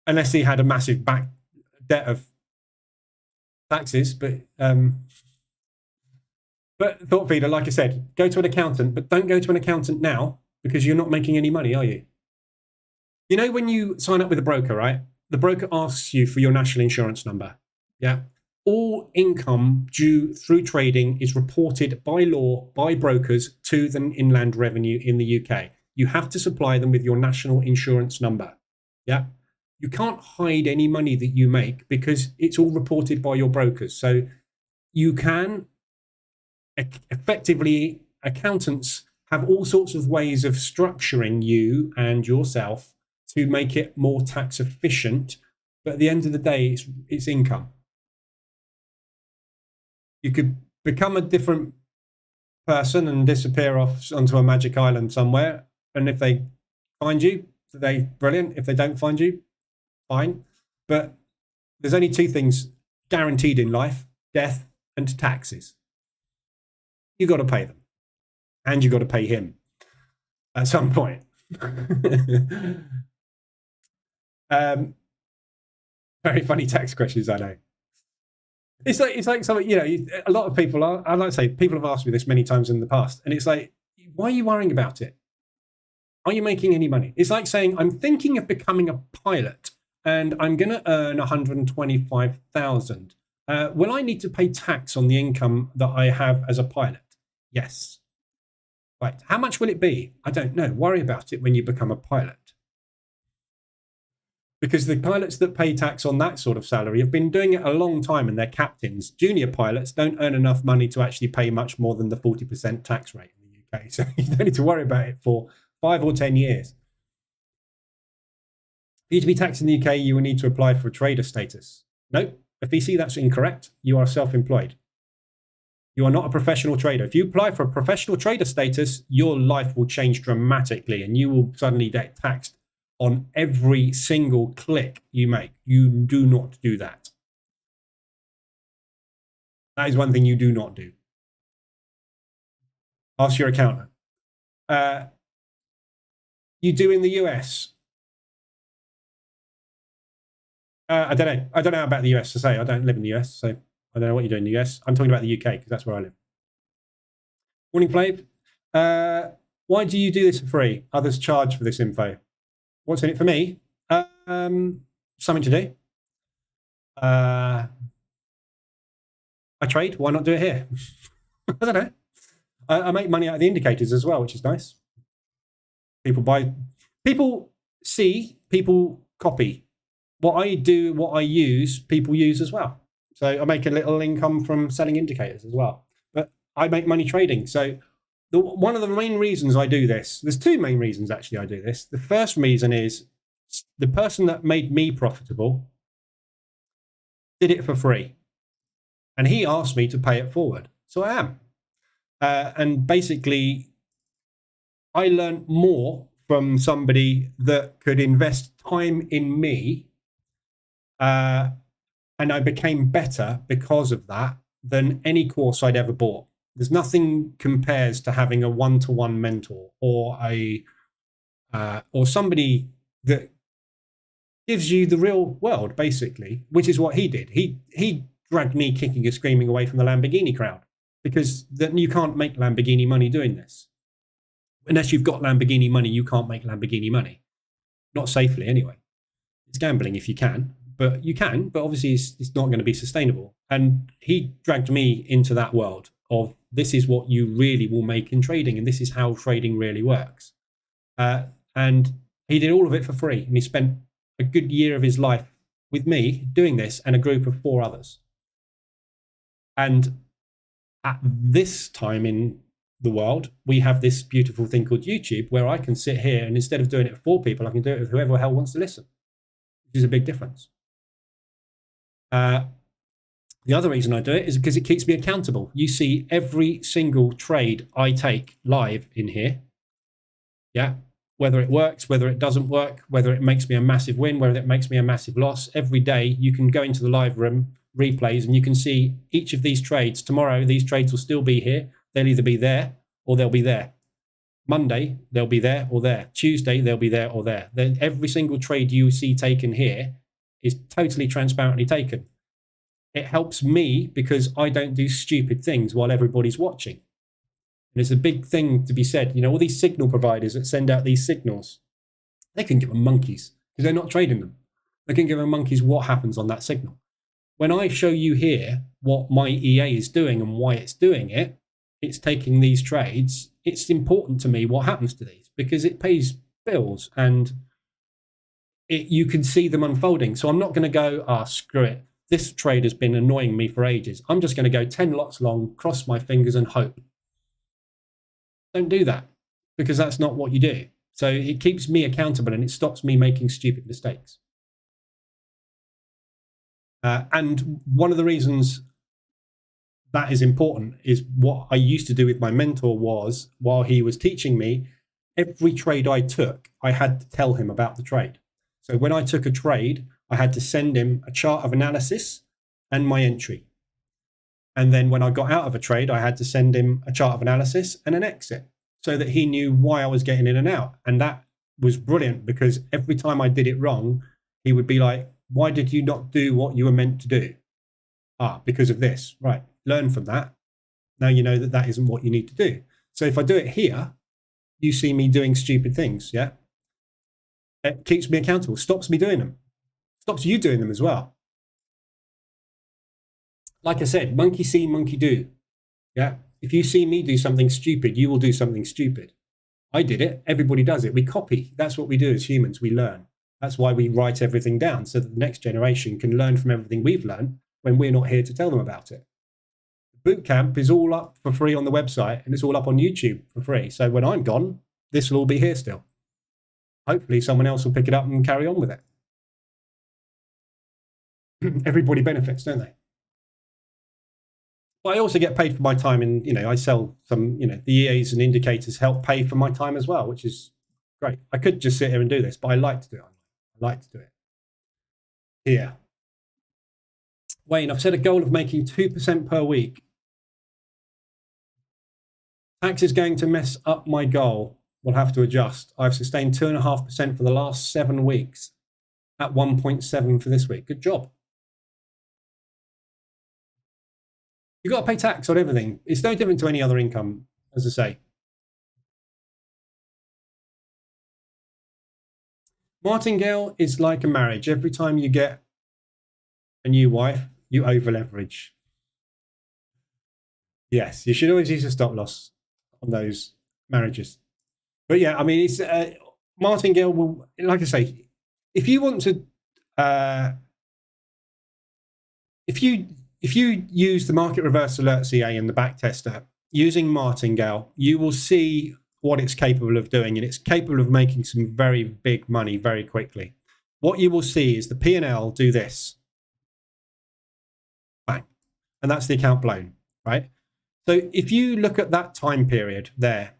Unless he had a massive back debt of taxes, but thought feeder, like I said, go to an accountant, but don't go to an accountant now because you're not making any money, are you? You know, when you sign up with a broker, right? The broker asks you for your national insurance number. Yeah. All income due through trading is reported by law by brokers to the Inland Revenue in the UK. You have to supply them with your national insurance number. Yeah. You can't hide any money that you make because it's all reported by your brokers. So you can effectively, accountants have all sorts of ways of structuring you and yourself to make it more tax efficient. But at the end of the day, it's income. You could become a different person and disappear off onto a magic island somewhere. And if they find you, they're brilliant. If they don't find you, fine. But there's only two things guaranteed in life: death and taxes. You got to pay them, and you got to pay him at some point. Very funny tax questions, I know. It's like something, you know, a lot of people are, I like to say, people have asked me this many times in the past, and it's like, why are you worrying about it? Are you making any money? It's like saying, I'm thinking of becoming a pilot and I'm going to earn 125,000. Will I need to pay tax on the income that I have as a pilot? Yes. Right. How much will it be? I don't know. Worry about it when you become a pilot. Because the pilots that pay tax on that sort of salary have been doing it a long time, and they're captains. Junior pilots don't earn enough money to actually pay much more than the 40% tax rate in the UK. So you don't need to worry about it for 5 or 10 years. For you to be taxed in the UK, you will need to apply for a trader status. Nope. FEC, that's incorrect. You are self-employed. You are not a professional trader. If you apply for a professional trader status, your life will change dramatically and you will suddenly get taxed on every single click you make. You do not do that. That is one thing you do not do. Ask your accountant. You do in the US? I don't know. I don't know about the US to say. I don't live in the US, so I don't know what you do in the US. I'm talking about the UK because that's where I live. Morning, Flav. Why do you do this for free? Others charge for this info. What's in it for me? Something to do. I trade. Why not do it here? I don't know. I make money out of the indicators as well, which is nice. People buy. People see. People copy. what I do, what I use, people use as well. So I make a little income from selling indicators as well. But I make money trading. So one of the main reasons I do this, there's two main reasons actually I do this. The first reason is the person that made me profitable did it for free. And he asked me to pay it forward. So I am. And basically, I learned more from somebody that could invest time in me. And I became better because of that than any course I'd ever bought. There's nothing compares to having a one-to-one mentor or somebody that gives you the real world, basically, which is what he did. He dragged me kicking and screaming away from the Lamborghini crowd, because then you can't make Lamborghini money doing this. Unless you've got Lamborghini money, you can't make Lamborghini money. Not safely, anyway. It's gambling if you can, but you can, but obviously it's not going to be sustainable. And he dragged me into that world of this is what you really will make in trading, and this is how trading really works. And he did all of it for free, and he spent a good year of his life with me doing this and a group of 4 others. And at this time in the world, we have this beautiful thing called YouTube, where I can sit here and instead of doing it for people, I can do it with whoever the hell wants to listen, which is a big difference. The other reason I do it is because it keeps me accountable. You see every single trade I take live in here. Yeah. Whether it works, whether it doesn't work, whether it makes me a massive win, whether it makes me a massive loss. Every day you can go into the live room replays and you can see each of these trades. Tomorrow, these trades will still be here. They'll either be there or they'll be there. Monday, they'll be there or there. Tuesday, they'll be there or there. Then every single trade you see taken here is totally transparently taken. It helps me because I don't do stupid things while everybody's watching. And it's a big thing to be said. You know, all these signal providers that send out these signals, they can give them monkeys because they're not trading them. They can give them monkeys what happens on that signal. When I show you here what my EA is doing and why it's doing it, it's taking these trades. It's important to me what happens to these because it pays bills and you can see them unfolding. So I'm not going to go, screw it. This trade has been annoying me for ages. I'm just going to go 10 lots long, cross my fingers and hope. Don't do that because that's not what you do. So it keeps me accountable and it stops me making stupid mistakes. And one of the reasons that is important is what I used to do with my mentor was, while he was teaching me, every trade I took, I had to tell him about the trade. So when I took a trade, I had to send him a chart of analysis and my entry. And then when I got out of a trade, I had to send him a chart of analysis and an exit so that he knew why I was getting in and out. And that was brilliant because every time I did it wrong, he would be like, why did you not do what you were meant to do? Because of this. Right. Learn from that. Now you know that that isn't what you need to do. So if I do it here, you see me doing stupid things. Yeah. It keeps me accountable, stops me doing them, stops you doing them as well. Like I said, monkey see, monkey do. Yeah. If you see me do something stupid, you will do something stupid. I did it. Everybody does it. We copy. That's what we do as humans. We learn. That's why we write everything down so that the next generation can learn from everything we've learned when we're not here to tell them about it. Bootcamp is all up for free on the website and it's all up on YouTube for free. So when I'm gone, this will all be here still. Hopefully someone else will pick it up and carry on with it. Everybody benefits, don't they? But I also get paid for my time and, I sell some, the EAs and indicators help pay for my time as well, which is great. I could just sit here and do this, but I like to do it. I like to do it. Here. Wayne, I've set a goal of making 2% per week. Tax is going to mess up my goal. We'll have to adjust. I've sustained 2.5% for the last 7 weeks at 1.7 for this week. Good job. You've got to pay tax on everything. It's no different to any other income, as I say. Martingale is like a marriage. Every time you get a new wife, you over leverage. Yes, you should always use a stop loss on those marriages. But yeah, I mean, it's Martingale will, like I say, if you want to if you use the market reverse alerts EA and the backtester using martingale, you will see what it's capable of doing, and it's capable of making some very big money very quickly. What you will see is the P&L do this, bang, and that's the account blown, right? So if you look at that time period there,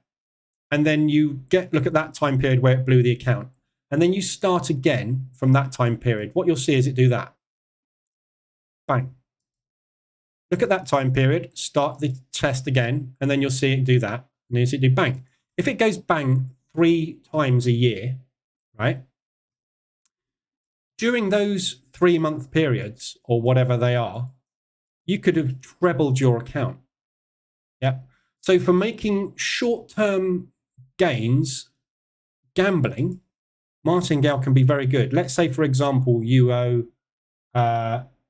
and then you look at that time period where it blew the account, and then you start again from that time period, what you'll see is it do that, bang. Look at that time period, start the test again, and then you'll see it do that, and then you'll see it do bang. If it goes bang 3 times a year, right? During those 3-month periods, or whatever they are, you could have trebled your account. Yeah. So for making short-term gains, gambling, martingale can be very good. Let's say, for example, you owe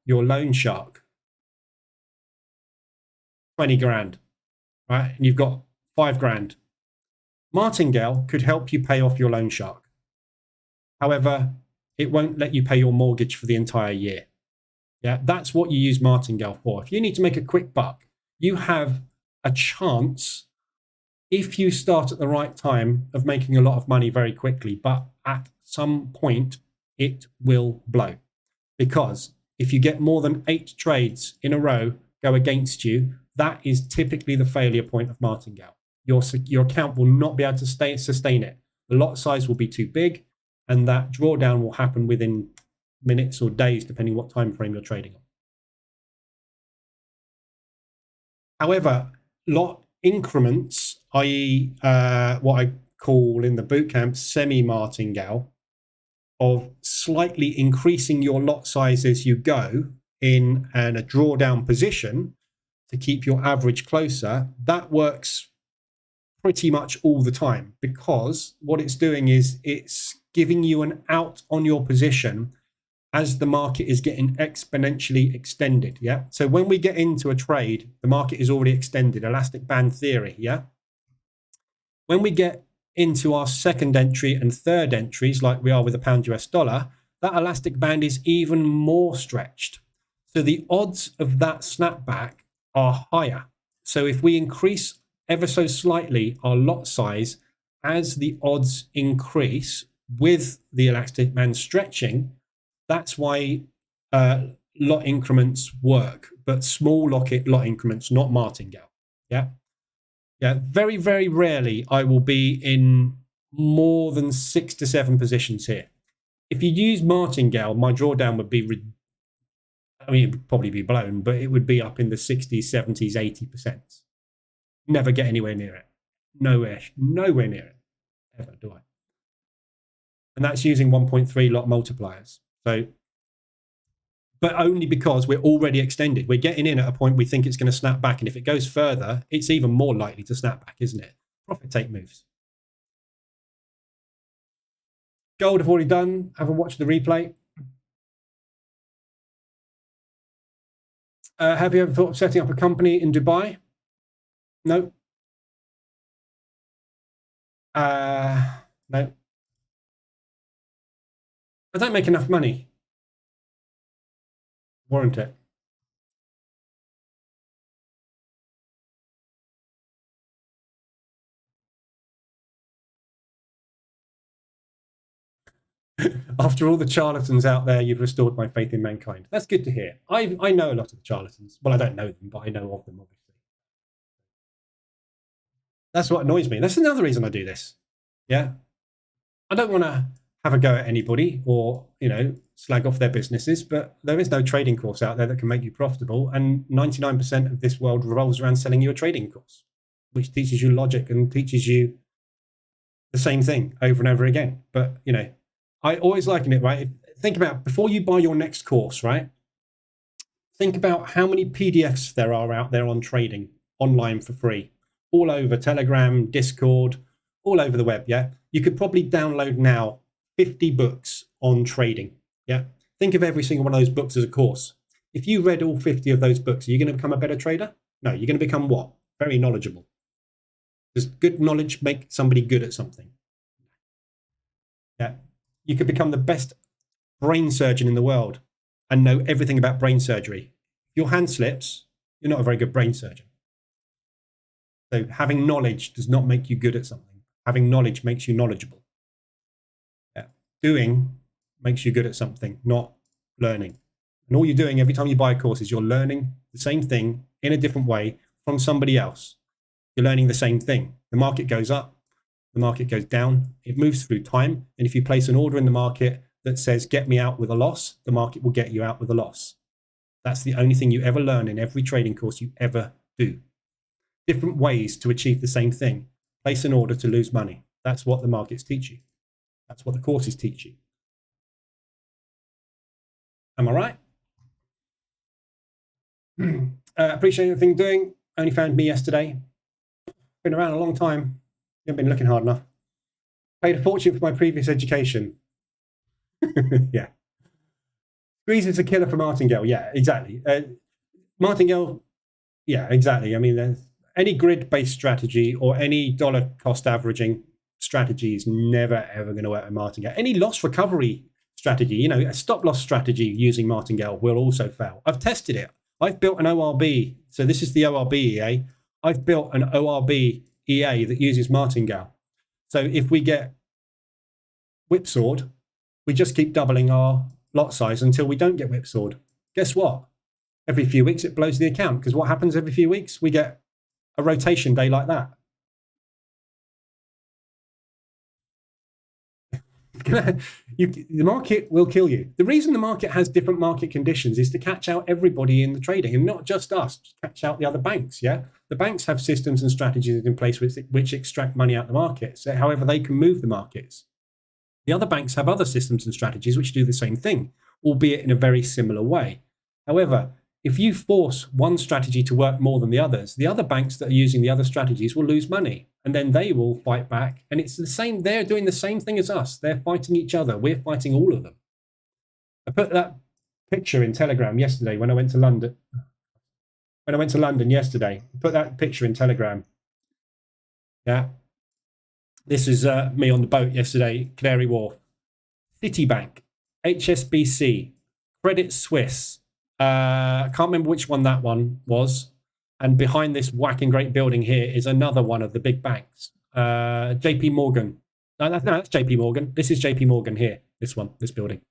your loan shark 20 grand, right? And you've got 5 grand. Martingale could help you pay off your loan shark. However, it won't let you pay your mortgage for the entire year. Yeah, that's what you use martingale for. If you need to make a quick buck, you have a chance, if you start at the right time, of making a lot of money very quickly. But at some point, it will blow. Because if you get more than 8 trades in a row go against you, that is typically the failure point of martingale. Your account will not be able to sustain it. The lot size will be too big, and that drawdown will happen within minutes or days, depending what time frame you're trading on. However, lot increments, i.e. what I call in the bootcamp semi-martingale, of slightly increasing your lot size as you go in a drawdown position to keep your average closer, that works pretty much all the time, because what it's doing is it's giving you an out on your position as the market is getting exponentially extended. Yeah. So when we get into a trade, the market is already extended, elastic band theory. Yeah. When we get into our second entry and third entries, like we are with the pound US dollar, that elastic band is even more stretched. So the odds of that snapback are higher. So if we increase ever so slightly our lot size as the odds increase with the elastic band stretching, that's why lot increments work, but small lot increments, not martingale. Yeah. Yeah. Very, very rarely I will be in more than 6 to 7 positions here. If you use martingale, my drawdown would be, I mean, it would probably be blown, but it would be up in the 60s, 70s, 80%. Never get anywhere near it. Nowhere near it. Ever do I. And that's using 1.3 lot multipliers. So, but only because we're already extended. We're getting in at a point we think it's going to snap back. And if it goes further, it's even more likely to snap back, isn't it? Profit take moves. Gold, I've already done. Haven't watched the replay. Have you ever thought of setting up a company in Dubai? No. No. I don't make enough money. Warrant it. After all the charlatans out there, you've restored my faith in mankind. That's good to hear. I know a lot of the charlatans. Well, I don't know them, but I know of them, obviously. That's what annoys me. That's another reason I do this. Yeah. I don't want to have a go at anybody or, you know, slag off their businesses, but there is no trading course out there that can make you profitable. And 99% of this world revolves around selling you a trading course, which teaches you logic and teaches you the same thing over and over again. But, you know, I always liken it, right? Think about, before you buy your next course, right? Think about how many PDFs there are out there on trading online for free, all over Telegram, Discord, all over the web. Yeah. You could probably download now 50 books on trading. Yeah. Think of every single one of those books as a course. If you read all 50 of those books, are you going to become a better trader? No, you're going to become what? Very knowledgeable. Does good knowledge make somebody good at something? Yeah. You could become the best brain surgeon in the world and know everything about brain surgery. If your hand slips, you're not a very good brain surgeon. So having knowledge does not make you good at something. Having knowledge makes you knowledgeable. Yeah. Doing makes you good at something, not learning. And all you're doing every time you buy a course is you're learning the same thing in a different way from somebody else. You're learning the same thing. The market goes up, the market goes down, it moves through time. And if you place an order in the market that says, get me out with a loss, the market will get you out with a loss. That's the only thing you ever learn in every trading course you ever do. Different ways to achieve the same thing. Place an order to lose money. That's what the markets teach you. That's what the courses teach you. Am I right? Appreciate everything you're doing. Only found me yesterday. Been around a long time. You haven't been looking hard enough. Paid a fortune for my previous education. Yeah. Squeeze is a killer for martingale. Yeah, exactly. Martingale, yeah, exactly. I mean, any grid-based strategy or any dollar cost averaging strategy is never, ever going to work with martingale. Any loss recovery strategy, you know, a stop loss strategy using martingale will also fail. I've tested it. I've built an ORB. So this is the ORB EA. I've built an ORB EA that uses martingale. So if we get whipsawed, we just keep doubling our lot size until we don't get whipsawed. Guess what? Every few weeks it blows the account, because what happens every few weeks? We get a rotation day like that. The market will kill you. The reason the market has different market conditions is to catch out everybody in the trading, and not just us, catch out the other banks. Yeah, the banks have systems and strategies in place which extract money out of the market. So however they can move the markets. The other banks have other systems and strategies which do the same thing, albeit in a very similar way. However, if you force one strategy to work more than the others, the other banks that are using the other strategies will lose money, and then they will fight back. And it's the same. They're doing the same thing as us. They're fighting each other. We're fighting all of them. I put that picture in Telegram yesterday when I went to London. When I went to London yesterday, I put that picture in Telegram. Yeah. This is me on the boat yesterday, Canary Wharf. Citibank, HSBC, Credit Suisse. I can't remember which one that one was. And behind this whacking great building here is another one of the big banks. JP Morgan. No, that's JP Morgan. This is JP Morgan here. This one, this building.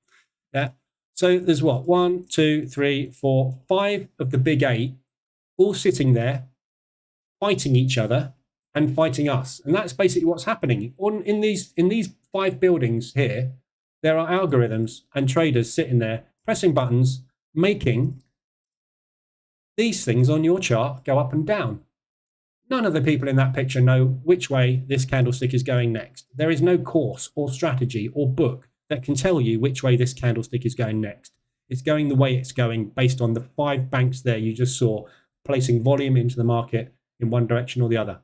Yeah. So there's what? 1, 2, 3, 4, 5 of the big 8 all sitting there fighting each other and fighting us. And that's basically what's happening. In these 5 buildings here, there are algorithms and traders sitting there pressing buttons, making these things on your chart go up and down. None of the people in that picture know which way this candlestick is going next. There is no course or strategy or book that can tell you which way this candlestick is going next. It's going the way it's going based on the 5 banks there you just saw placing volume into the market in one direction or the other.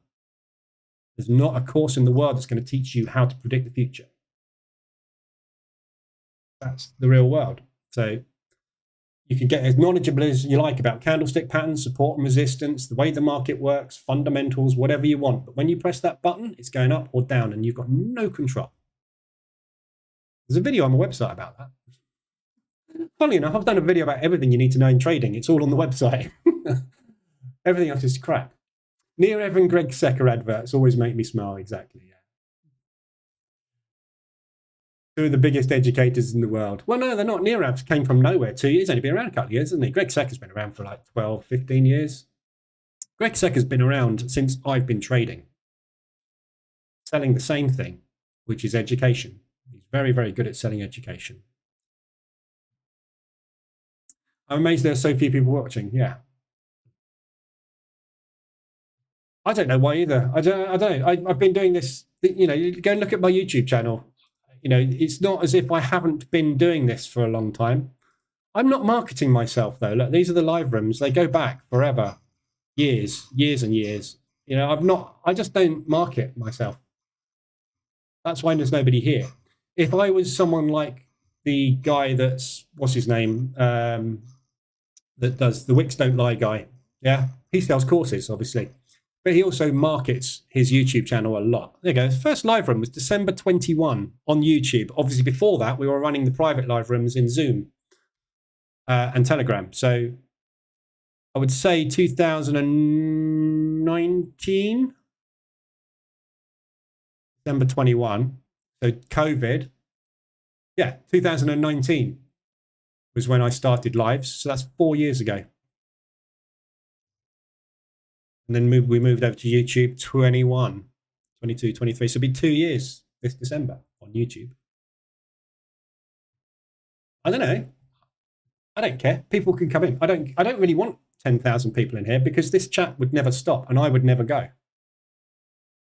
There's not a course in the world that's going to teach you how to predict the future. That's the real world. So you can get as knowledgeable as you like about candlestick patterns, support and resistance, the way the market works, fundamentals, whatever you want. But when you press that button, it's going up or down and you've got no control. There's a video on my website about that. Funnily enough, I've done a video about everything you need to know in trading. It's all on the website. Everything else is crap. Near Evan Greg Secker adverts always make me smile. Exactly, yeah. 2 of the biggest educators in the world. Well, no, they're not. Neerav came from nowhere 2 years, only been around a couple of years, hasn't he? Greg Secker's been around for like 12, 15 years. Greg Secker's been around since I've been trading, selling the same thing, which is education. He's very, very good at selling education. I'm amazed there are so few people watching. Yeah. I don't know why either. I don't know. I've been doing this, you know, you go and look at my YouTube channel. You know, it's not as if I haven't been doing this for a long time. I'm not marketing myself though. Look, these are the live rooms. They go back forever, years and years. You know, I just don't market myself. That's why there's nobody here. If I was someone like the guy that's, what's his name, that does the Wicks Don't Lie guy. Yeah, he sells courses, obviously. But he also markets his YouTube channel a lot. There you go. His first live room was December 21 on YouTube. Obviously, before that, we were running the private live rooms in Zoom and Telegram. So I would say 2019, December 21. So COVID, yeah, 2019 was when I started lives. So that's 4 years ago. And then we moved over to YouTube 21, 22, 23. So it'll be 2 years this December on YouTube. I don't know. I don't care. People can come in. I don't really want 10,000 people in here because this chat would never stop and I would never go.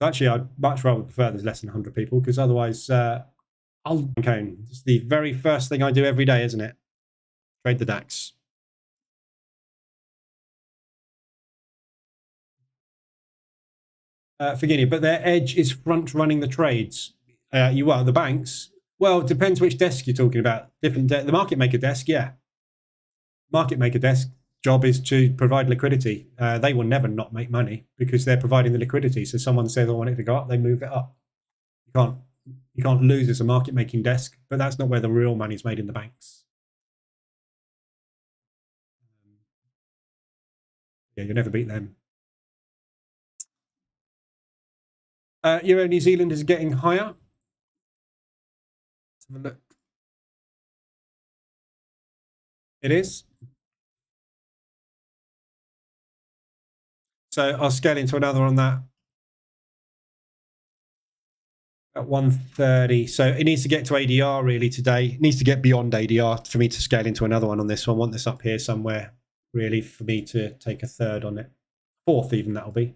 Actually, I'd much rather prefer there's less than 100 people because otherwise I'll cone. It's the very first thing I do every day, isn't it? Trade the DAX. Forgive me, but their edge is front running the trades. The banks. Well, it depends which desk you're talking about. The market maker desk, yeah. Market maker desk job is to provide liquidity. They will never not make money because they're providing the liquidity. So someone says, I want it to go up, they move it up. You can't lose as a market making desk, but that's not where the real money is made in the banks. Yeah, you'll never beat them. Euro New Zealand is getting higher. Let's have a look. It is. So I'll scale into another on that at 130. So it needs to get to ADR really today. It needs to get beyond ADR for me to scale into another one on this one. I want this up here somewhere really for me to take a third on it. Fourth even, that'll be.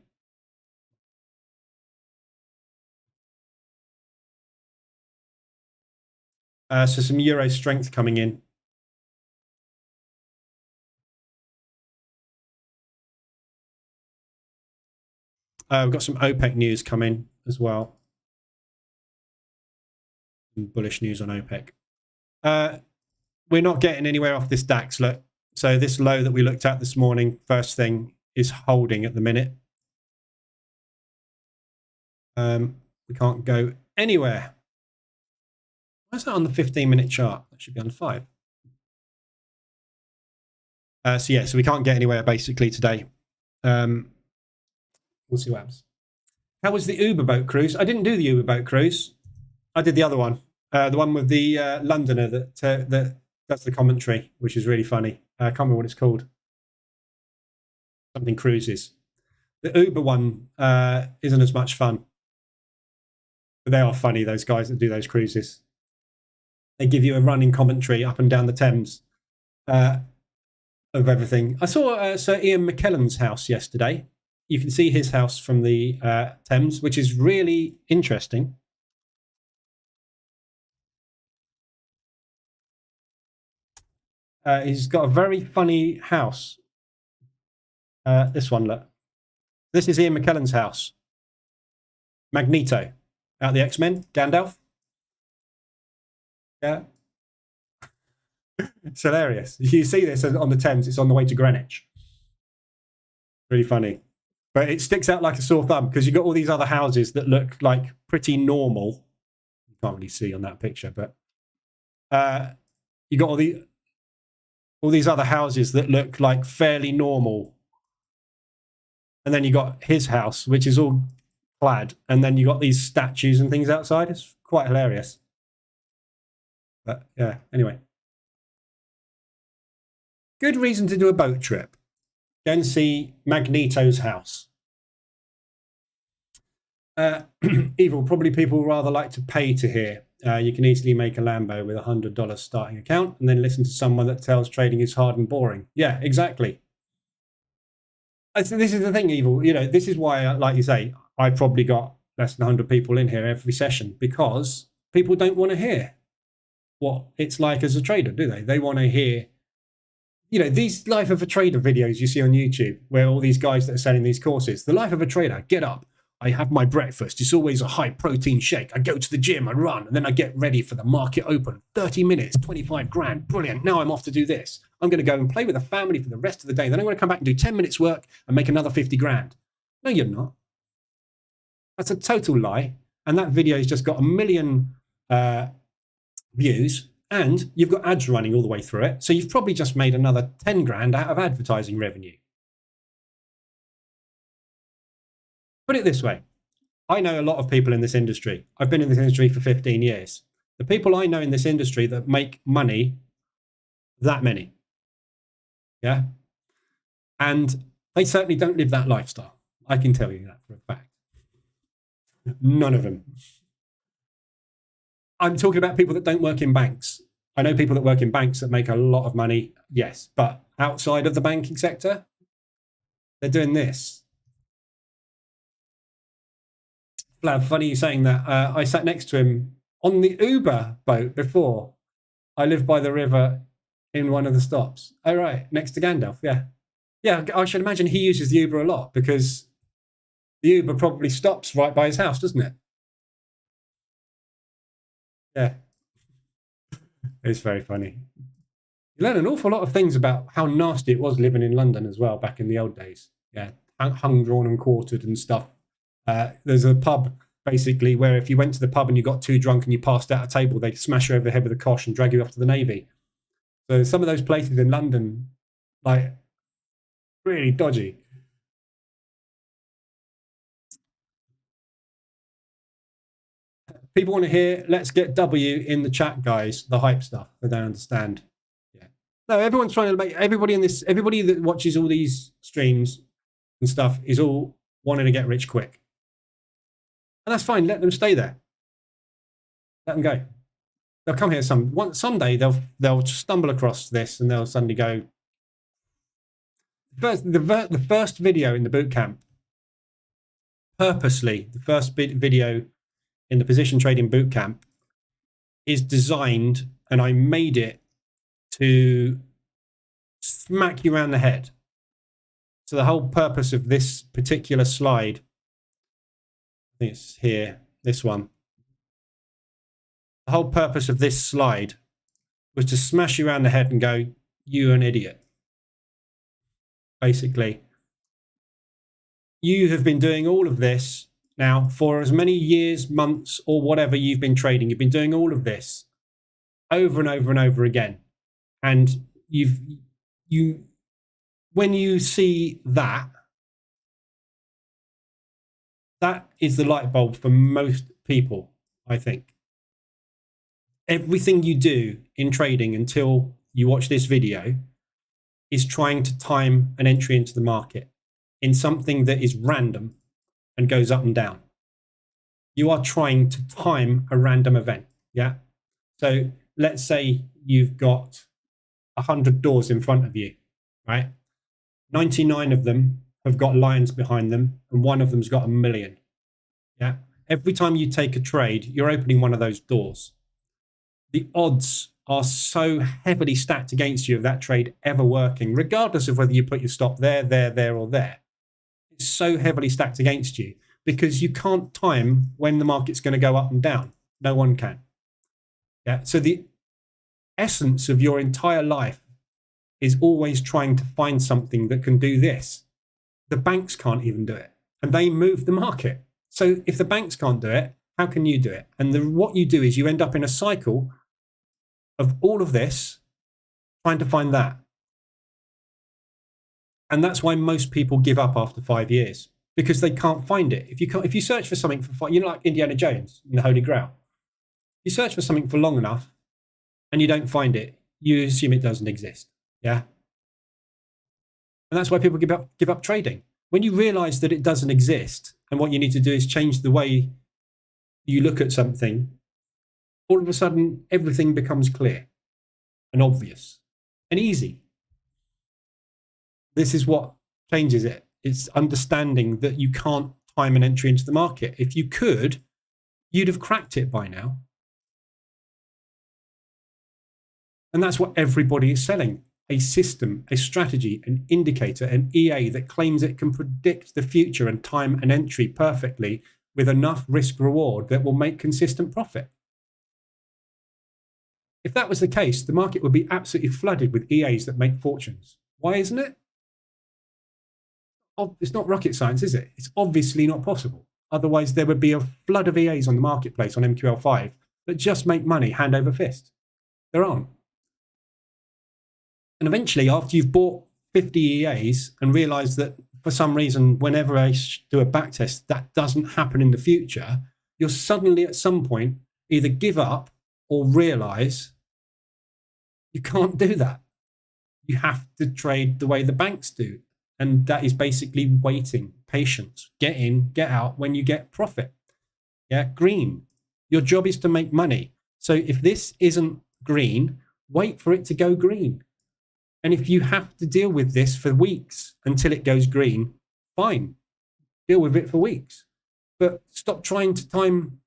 So some euro strength coming in. We've got some OPEC news coming as well. Some bullish news on OPEC. We're not getting anywhere off this DAX. Look, so this low that we looked at this morning, first thing, is holding at the minute. We can't go anywhere. Why is that on the 15-minute chart? That should be on 5. So we can't get anywhere basically today. We'll see what happens. How was the Uber boat cruise? I didn't do the Uber boat cruise. I did the other one, the one with the Londoner that does the commentary, which is really funny. I can't remember what it's called. Something cruises. The Uber one isn't as much fun. But they are funny, those guys that do those cruises. They give you a running commentary up and down the Thames of everything. I saw Sir Ian McKellen's house yesterday. You can see his house from the Thames, which is really interesting. He's got a very funny house. This one, look. This is Ian McKellen's house. Magneto, out the X-Men, Gandalf. Yeah. It's hilarious. You see this on the Thames, it's on the way to Greenwich. Really funny. But it sticks out like a sore thumb because you've got all these other houses that look like pretty normal. You can't really see on that picture, but you got all these other houses that look like fairly normal. And then you got his house, which is all clad. And then you got these statues and things outside. It's quite hilarious. But yeah, anyway. Good reason to do a boat trip. Go and see Magneto's house. Evil, probably people rather like to pay to hear. You can easily make a Lambo with $100 starting account and then listen to someone that tells trading is hard and boring. Yeah, exactly. This is the thing, Evil. You know, this is why, like you say, I probably got less than 100 people in here every session because people don't want to hear what it's like as a trader, do they? They want to hear, you know, these Life of a Trader videos you see on YouTube where all these guys that are selling these courses, the Life of a Trader, get up, I have my breakfast, it's always a high protein shake, I go to the gym, I run, and then I get ready for the market open, 30 minutes, 25 grand, brilliant, now I'm off to do this. I'm going to go and play with the family for the rest of the day, then I'm going to come back and do 10 minutes work and make another 50 grand. No, you're not. That's a total lie. And that video's just got 1 million views, and you've got ads running all the way through it. So you've probably just made another 10 grand out of advertising revenue. Put it this way. I know a lot of people in this industry. I've been in this industry for 15 years. The people I know in this industry that make money, that many. Yeah. And they certainly don't live that lifestyle. I can tell you that for a fact. None of them. I'm talking about people that don't work in banks. I know people that work in banks that make a lot of money, yes, but outside of the banking sector, they're doing this. Flav, funny you saying that. I sat next to him on the Uber boat before. I live by the river in one of the stops. Oh, right, next to Gandalf, yeah. Yeah, I should imagine he uses the Uber a lot because the Uber probably stops right by his house, doesn't it? Yeah. It's very funny. You learn an awful lot of things about how nasty it was living in London as well back in the old days. Yeah, hung, drawn and quartered and stuff. There's a pub basically where if you went to the pub and you got too drunk and you passed out a table, they'd smash you over the head with a cosh and drag you off to the Navy. So some of those places in London, like, really dodgy. People want to hear, let's get W in the chat, guys. The hype stuff. I don't understand. Yeah. No, everyone's trying to make, everybody that watches all these streams and stuff is all wanting to get rich quick. And that's fine. Let them stay there. Let them go. They'll come here someday. They'll stumble across this and they'll suddenly go. The first video in the bootcamp, purposely, the first video in the position trading bootcamp is designed, and I made it to smack you around the head. So the whole purpose of this particular slide, I think it's here, this one. The whole purpose of this slide was to smash you around the head and go, you're an idiot. Basically, you have been doing all of this now for as many years, months, or whatever you've been trading. You've been doing all of this over and over and over again. And when you see that, that is the light bulb for most people, I think. Everything you do in trading until you watch this video is trying to time an entry into the market in something that is random and goes up and down. You are trying to time a random event, yeah? So let's say you've got 100 doors in front of you, right? 99 of them have got lines behind them and one of them's got 1 million, yeah? Every time you take a trade, you're opening one of those doors. The odds are so heavily stacked against you of that trade ever working, regardless of whether you put your stop there, or there. It's so heavily stacked against you because you can't time when the market's going to go up and down. No one can. Yeah. So the essence of your entire life is always trying to find something that can do this. The banks can't even do it, and they move the market. So if the banks can't do it, how can you do it? And what you do is you end up in a cycle of all of this, trying to find that. And that's why most people give up after 5 years, because they can't find it. If you search for something for 5, you know, like Indiana Jones in the Holy Grail, you search for something for long enough and you don't find it, you assume it doesn't exist. Yeah. And that's why people give up trading. When you realize that it doesn't exist and what you need to do is change the way you look at something, all of a sudden, everything becomes clear and obvious and easy. This is what changes it. It's understanding that you can't time an entry into the market. If you could, you'd have cracked it by now. And that's what everybody is selling. A system, a strategy, an indicator, an EA that claims it can predict the future and time an entry perfectly with enough risk reward that will make consistent profit. If that was the case, the market would be absolutely flooded with EAs that make fortunes. Why isn't it? it's not rocket science, is it? It's obviously not possible. Otherwise, there would be a flood of EAs on the marketplace on MQL5 that just make money hand over fist. There aren't. And eventually, after you've bought 50 EAs and realized that for some reason, whenever I do a backtest, that doesn't happen in the future, you'll suddenly at some point either give up or realize you can't do that. You have to trade the way the banks do. And that is basically waiting, patience, get in, get out when you get profit. Yeah, green. Your job is to make money. So if this isn't green, wait for it to go green. And if you have to deal with this for weeks until it goes green, fine, deal with it for weeks. But stop trying to time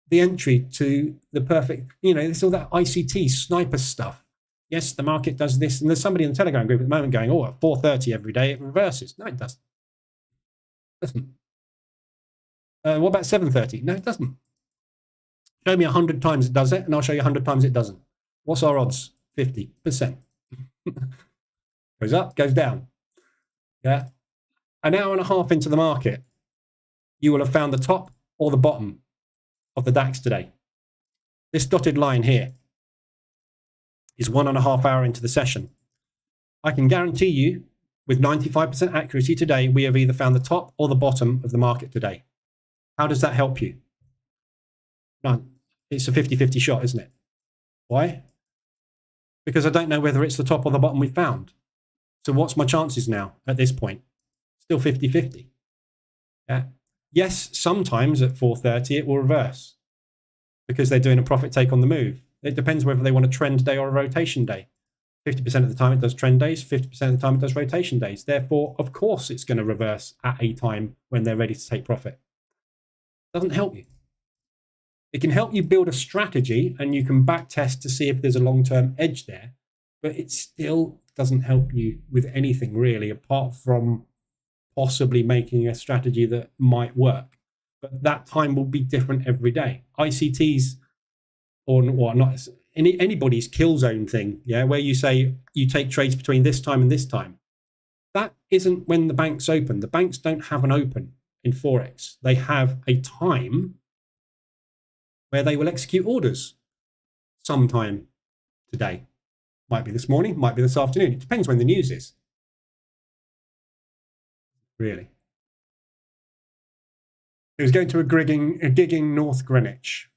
the entry to the perfect, there's all that ICT sniper stuff. Yes, the market does this. And there's somebody in the Telegram group at the moment going, oh, at 4:30 every day, it reverses. No, it doesn't. It doesn't. What about 7:30? No, it doesn't. Show me 100 times it does it, and I'll show you 100 times it doesn't. What's our odds? 50%. Goes up, goes down. Yeah. An hour and a half into the market, you will have found the top or the bottom of the DAX today. This dotted line here is 1.5 hours into the session. I can guarantee you with 95% accuracy today, we have either found the top or the bottom of the market today. How does that help you? No, it's a 50-50 shot, isn't it? Why? Because I don't know whether it's the top or the bottom we found. So what's my chances now at this point? Still 50-50. Yeah. Yes, sometimes at 4:30 it will reverse because they're doing a profit take on the move. It depends whether they want a trend day or a rotation day. 50% of the time it does trend days, 50% of the time it does rotation days. Therefore, of course, it's going to reverse at a time when they're ready to take profit. Doesn't help you. It can help you build a strategy and you can back test to see if there's a long-term edge there, but it still doesn't help you with anything really, apart from possibly making a strategy that might work. But that time will be different every day. ICTs, or not anybody's kill zone thing, yeah, where you say you take trades between this time and this time. That isn't when the banks open. The banks don't have an open in Forex. They have a time where they will execute orders sometime today. Might be this morning, might be this afternoon. It depends when the news is. Really. It was going to a gigging North Greenwich.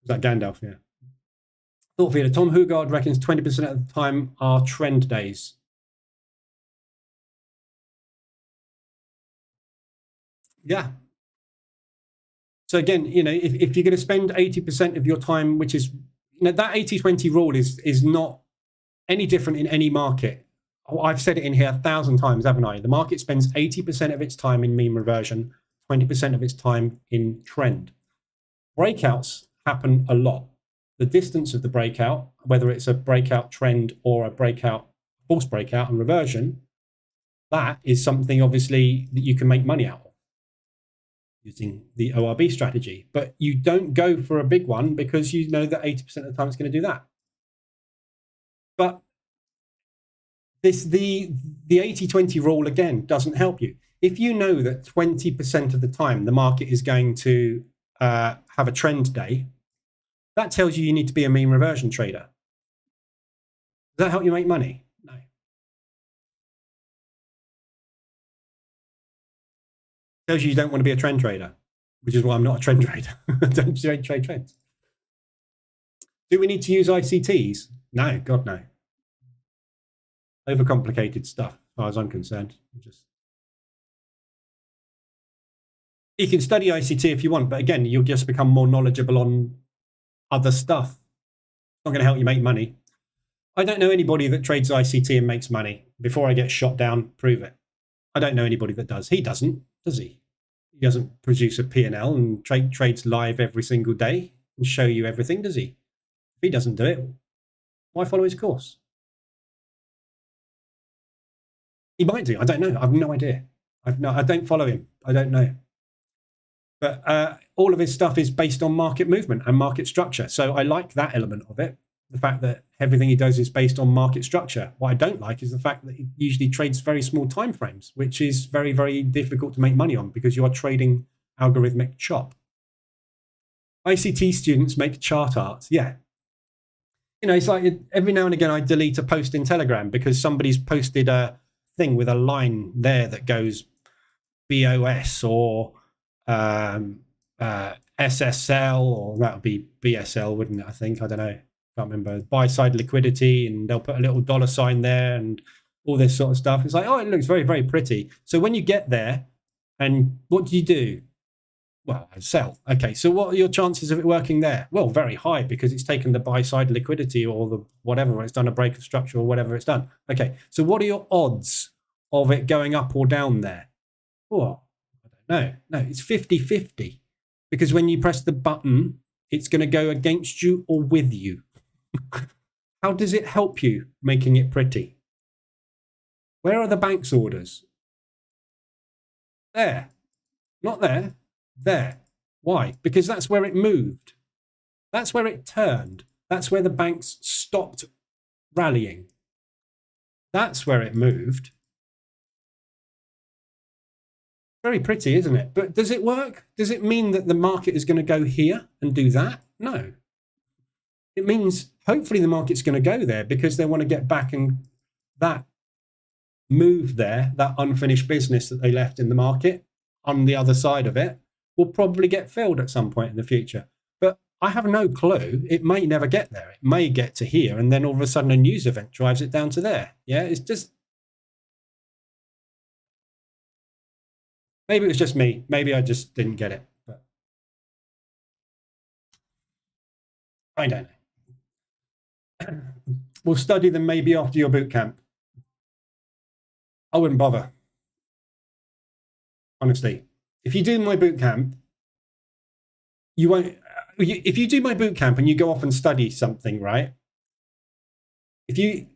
Was that Gandalf? Yeah. Thought feeder. Tom Hugard reckons 20% of the time are trend days. Yeah. So again, if you're going to spend 80% of your time, which is, that 80-20 rule is not any different in any market. I've said it in here 1,000 times, haven't I? The market spends 80% of its time in mean reversion, 20% of its time in trend. Breakouts happen a lot. The distance of the breakout, whether it's a breakout trend or a breakout, false breakout and reversion, that is something obviously that you can make money out of using the ORB strategy. But you don't go for a big one because you know that 80% of the time it's going to do that. But the 80-20 rule, again, doesn't help you. If you know that 20% of the time the market is going to have a trend day, that tells you need to be a mean reversion trader. Does that help you make money? No. Tells you don't want to be a trend trader, which is why I'm not a trend trader. I don't trade trends. Do we need to use ICTs? No, God, no. Overcomplicated stuff, as far as I'm concerned. You can study ICT if you want, but again, you'll just become more knowledgeable on other stuff. It's not going to help you make money. I don't know anybody that trades ICT and makes money. Before I get shot down, prove it. I don't know anybody that does. He doesn't, does he? He doesn't produce a P&L and trades live every single day and show you everything, does he? If he doesn't do it, why follow his course? He might do. I don't know. I've no idea. I don't follow him. I don't know. But all of his stuff is based on market movement and market structure. So I like that element of it. the fact that everything he does is based on market structure. What I don't like is the fact that he usually trades very small time frames, which is very, very difficult to make money on because you are trading algorithmic chop. ICT students make chart art. Yeah. You know, it's like every now and again I delete a post in Telegram because somebody's posted a thing with a line there that goes BOS or SSL, or that would be BSL, wouldn't it? I think. I don't know. Can't remember. Buy side liquidity, and they'll put a little dollar sign there and all this sort of stuff. It's like, oh, it looks very, very pretty. So when you get there, and what do you do? Well, I sell. Okay, so what are your chances of it working there? Well, very high because it's taken the buy side liquidity or the whatever, it's done a break of structure or whatever it's done. Okay, so what are your odds of it going up or down there? Oh, I don't know. No, it's 50-50 because when you press the button, it's going to go against you or with you. How does it help you making it pretty? Where are the bank's orders? There. Not there. There. Why? Because that's where it moved. That's where it turned. That's where the banks stopped rallying. That's where it moved. Very pretty, isn't it? But does it work? Does it mean that the market is going to go here and do that? No. It means hopefully the market's going to go there because they want to get back, and that move there, that unfinished business that they left in the market on the other side of it, will probably get filled at some point in the future. But I have no clue. It may never get there. It may get to here, and then all of a sudden a news event drives it down to there. Yeah, it's just... Maybe it was just me. Maybe I just didn't get it. But I don't know. We'll study them maybe after your boot camp. I wouldn't bother. Honestly. If you do my boot camp, you won't... If you do my boot camp and you go off and study something, right? If you...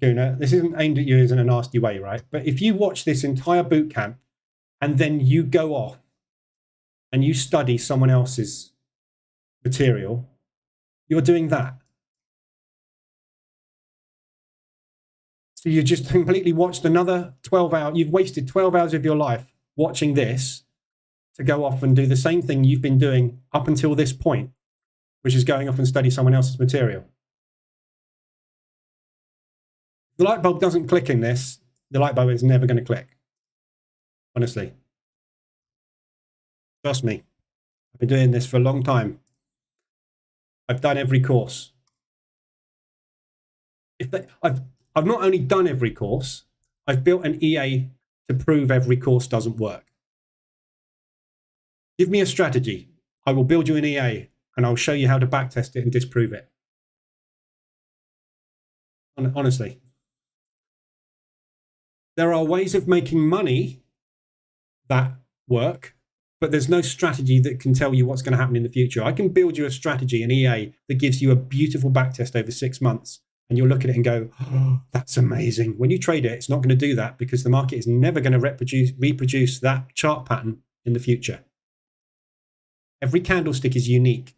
Guna, this isn't aimed at you in a nasty way, right? But if you watch this entire boot camp and then you go off and you study someone else's material, you're doing that. So you just completely watched another 12 hours. You've wasted 12 hours of your life watching this to go off and do the same thing you've been doing up until this point, which is going off and study someone else's material. The light bulb doesn't click in this. The light bulb is never going to click. Honestly. Trust me. I've been doing this for a long time. I've done every course. I've not only done every course, I've built an EA to prove every course doesn't work. Give me a strategy. I will build you an EA and I'll show you how to backtest it and disprove it. Honestly. There are ways of making money that work, but there's no strategy that can tell you what's going to happen in the future. I can build you a strategy, an EA, that gives you a beautiful backtest over 6 months. And you'll look at it and go, oh, that's amazing. When you trade it, it's not going to do that because the market is never going to reproduce that chart pattern in the future. Every candlestick is unique.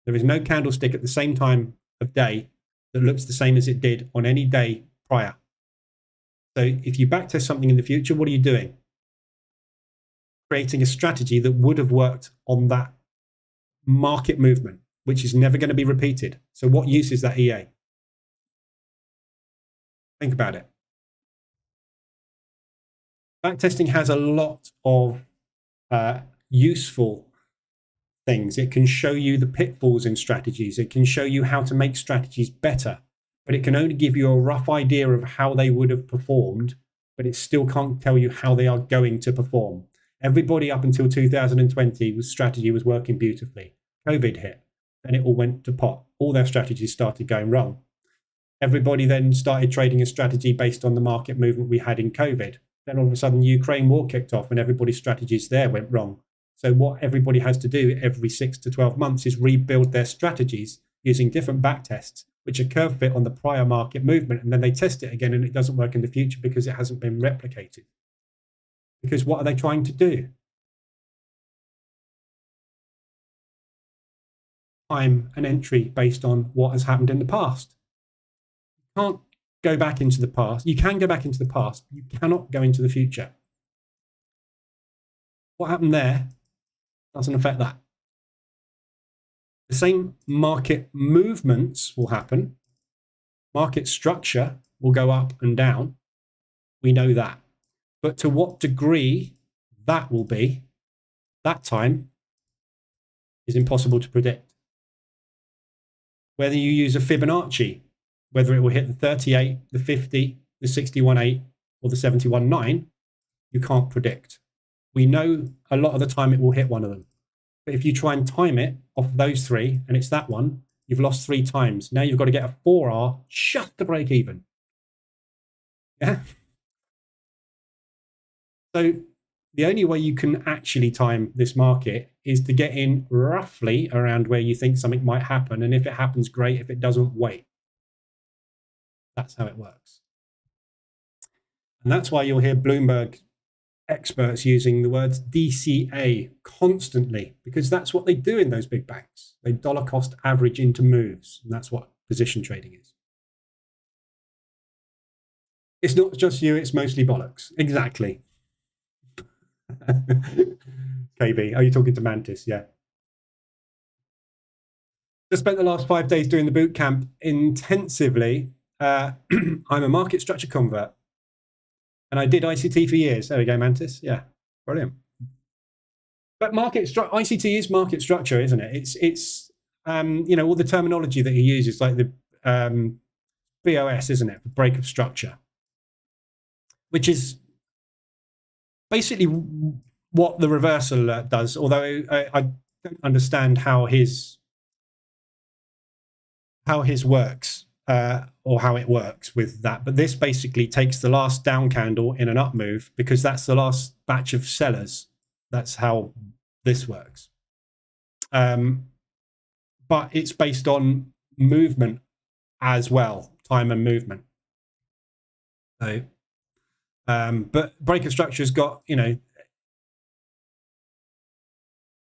There is no candlestick at the same time of day that looks the same as it did on any day prior. So if you backtest something in the future, what are you doing? Creating a strategy that would have worked on that market movement, which is never going to be repeated. So what use is that EA? Think about it. Backtesting has a lot of useful things. It can show you the pitfalls in strategies. It can show you how to make strategies better, but it can only give you a rough idea of how they would have performed, but it still can't tell you how they are going to perform. Everybody up until 2020, strategy was working beautifully. COVID hit, and it all went to pot. All their strategies started going wrong. Everybody then started trading a strategy based on the market movement we had in COVID. Then all of a sudden, the Ukraine war kicked off and everybody's strategies there went wrong. So what everybody has to do every 6 to 12 months is rebuild their strategies using different backtests, which are curve fit on the prior market movement. And then they test it again and it doesn't work in the future because it hasn't been replicated. Because what are they trying to do? time an entry based on what has happened in the past. You can't go back into the past. You can go back into the past. You cannot go into the future. What happened there doesn't affect that. The same market movements will happen. Market structure will go up and down. We know that. But to what degree that will be, that time, is impossible to predict. Whether you use a Fibonacci, whether it will hit the 38, the 50, the 61.8, or the 71.9, you can't predict. We know a lot of the time it will hit one of them. But if you try and time it off of those three, and it's that one, you've lost 3 times. Now you've got to get a 4R just to break even. Yeah. So the only way you can actually time this market is to get in roughly around where you think something might happen. And if it happens, great. If it doesn't, wait. That's how it works. And that's why you'll hear Bloomberg experts using the words DCA constantly, because that's what they do in those big banks. They dollar cost average into moves. And that's what position trading is. It's not just you, it's mostly bollocks. Exactly. KB, are you talking to Mantis? Yeah. Just spent the last 5 days doing the boot camp intensively. I'm a market structure convert, and I did ICT for years. There we go, Mantis. Yeah, brilliant. But ICT is market structure, isn't it? It's you know, all the terminology that he uses, like the BOS, isn't it? The break of structure, which is basically what the reversal alert does, although I don't understand how his works or how it works with that. But this basically takes the last down candle in an up move because that's the last batch of sellers. That's how this works. But it's based on movement as well, time and movement. So, but break of structure's got, you know,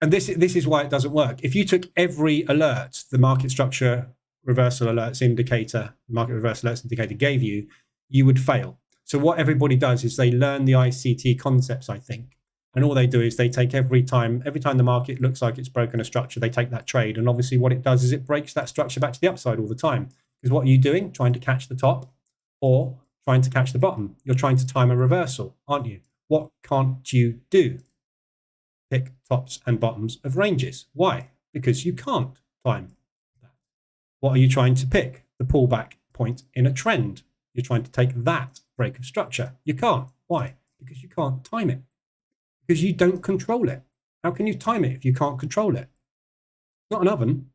and this is why it doesn't work. If you took every alert, the market structure reversal alerts indicator, market reversal alerts indicator gave you, you would fail. So what everybody does is they learn the ICT concepts, I think. And all they do is they take every time the market looks like it's broken a structure, they take that trade. And obviously what it does is it breaks that structure back to the upside all the time. Because what are you doing? Trying to catch the top or trying to catch the bottom. You're trying to time a reversal, aren't you? What can't you do? Pick tops and bottoms of ranges. Why? Because you can't time that. What are you trying to pick? The pullback point in a trend. You're trying to take that break of structure. You can't. Why? Because you can't time it. Because you don't control it. How can you time it if you can't control it? Not an oven.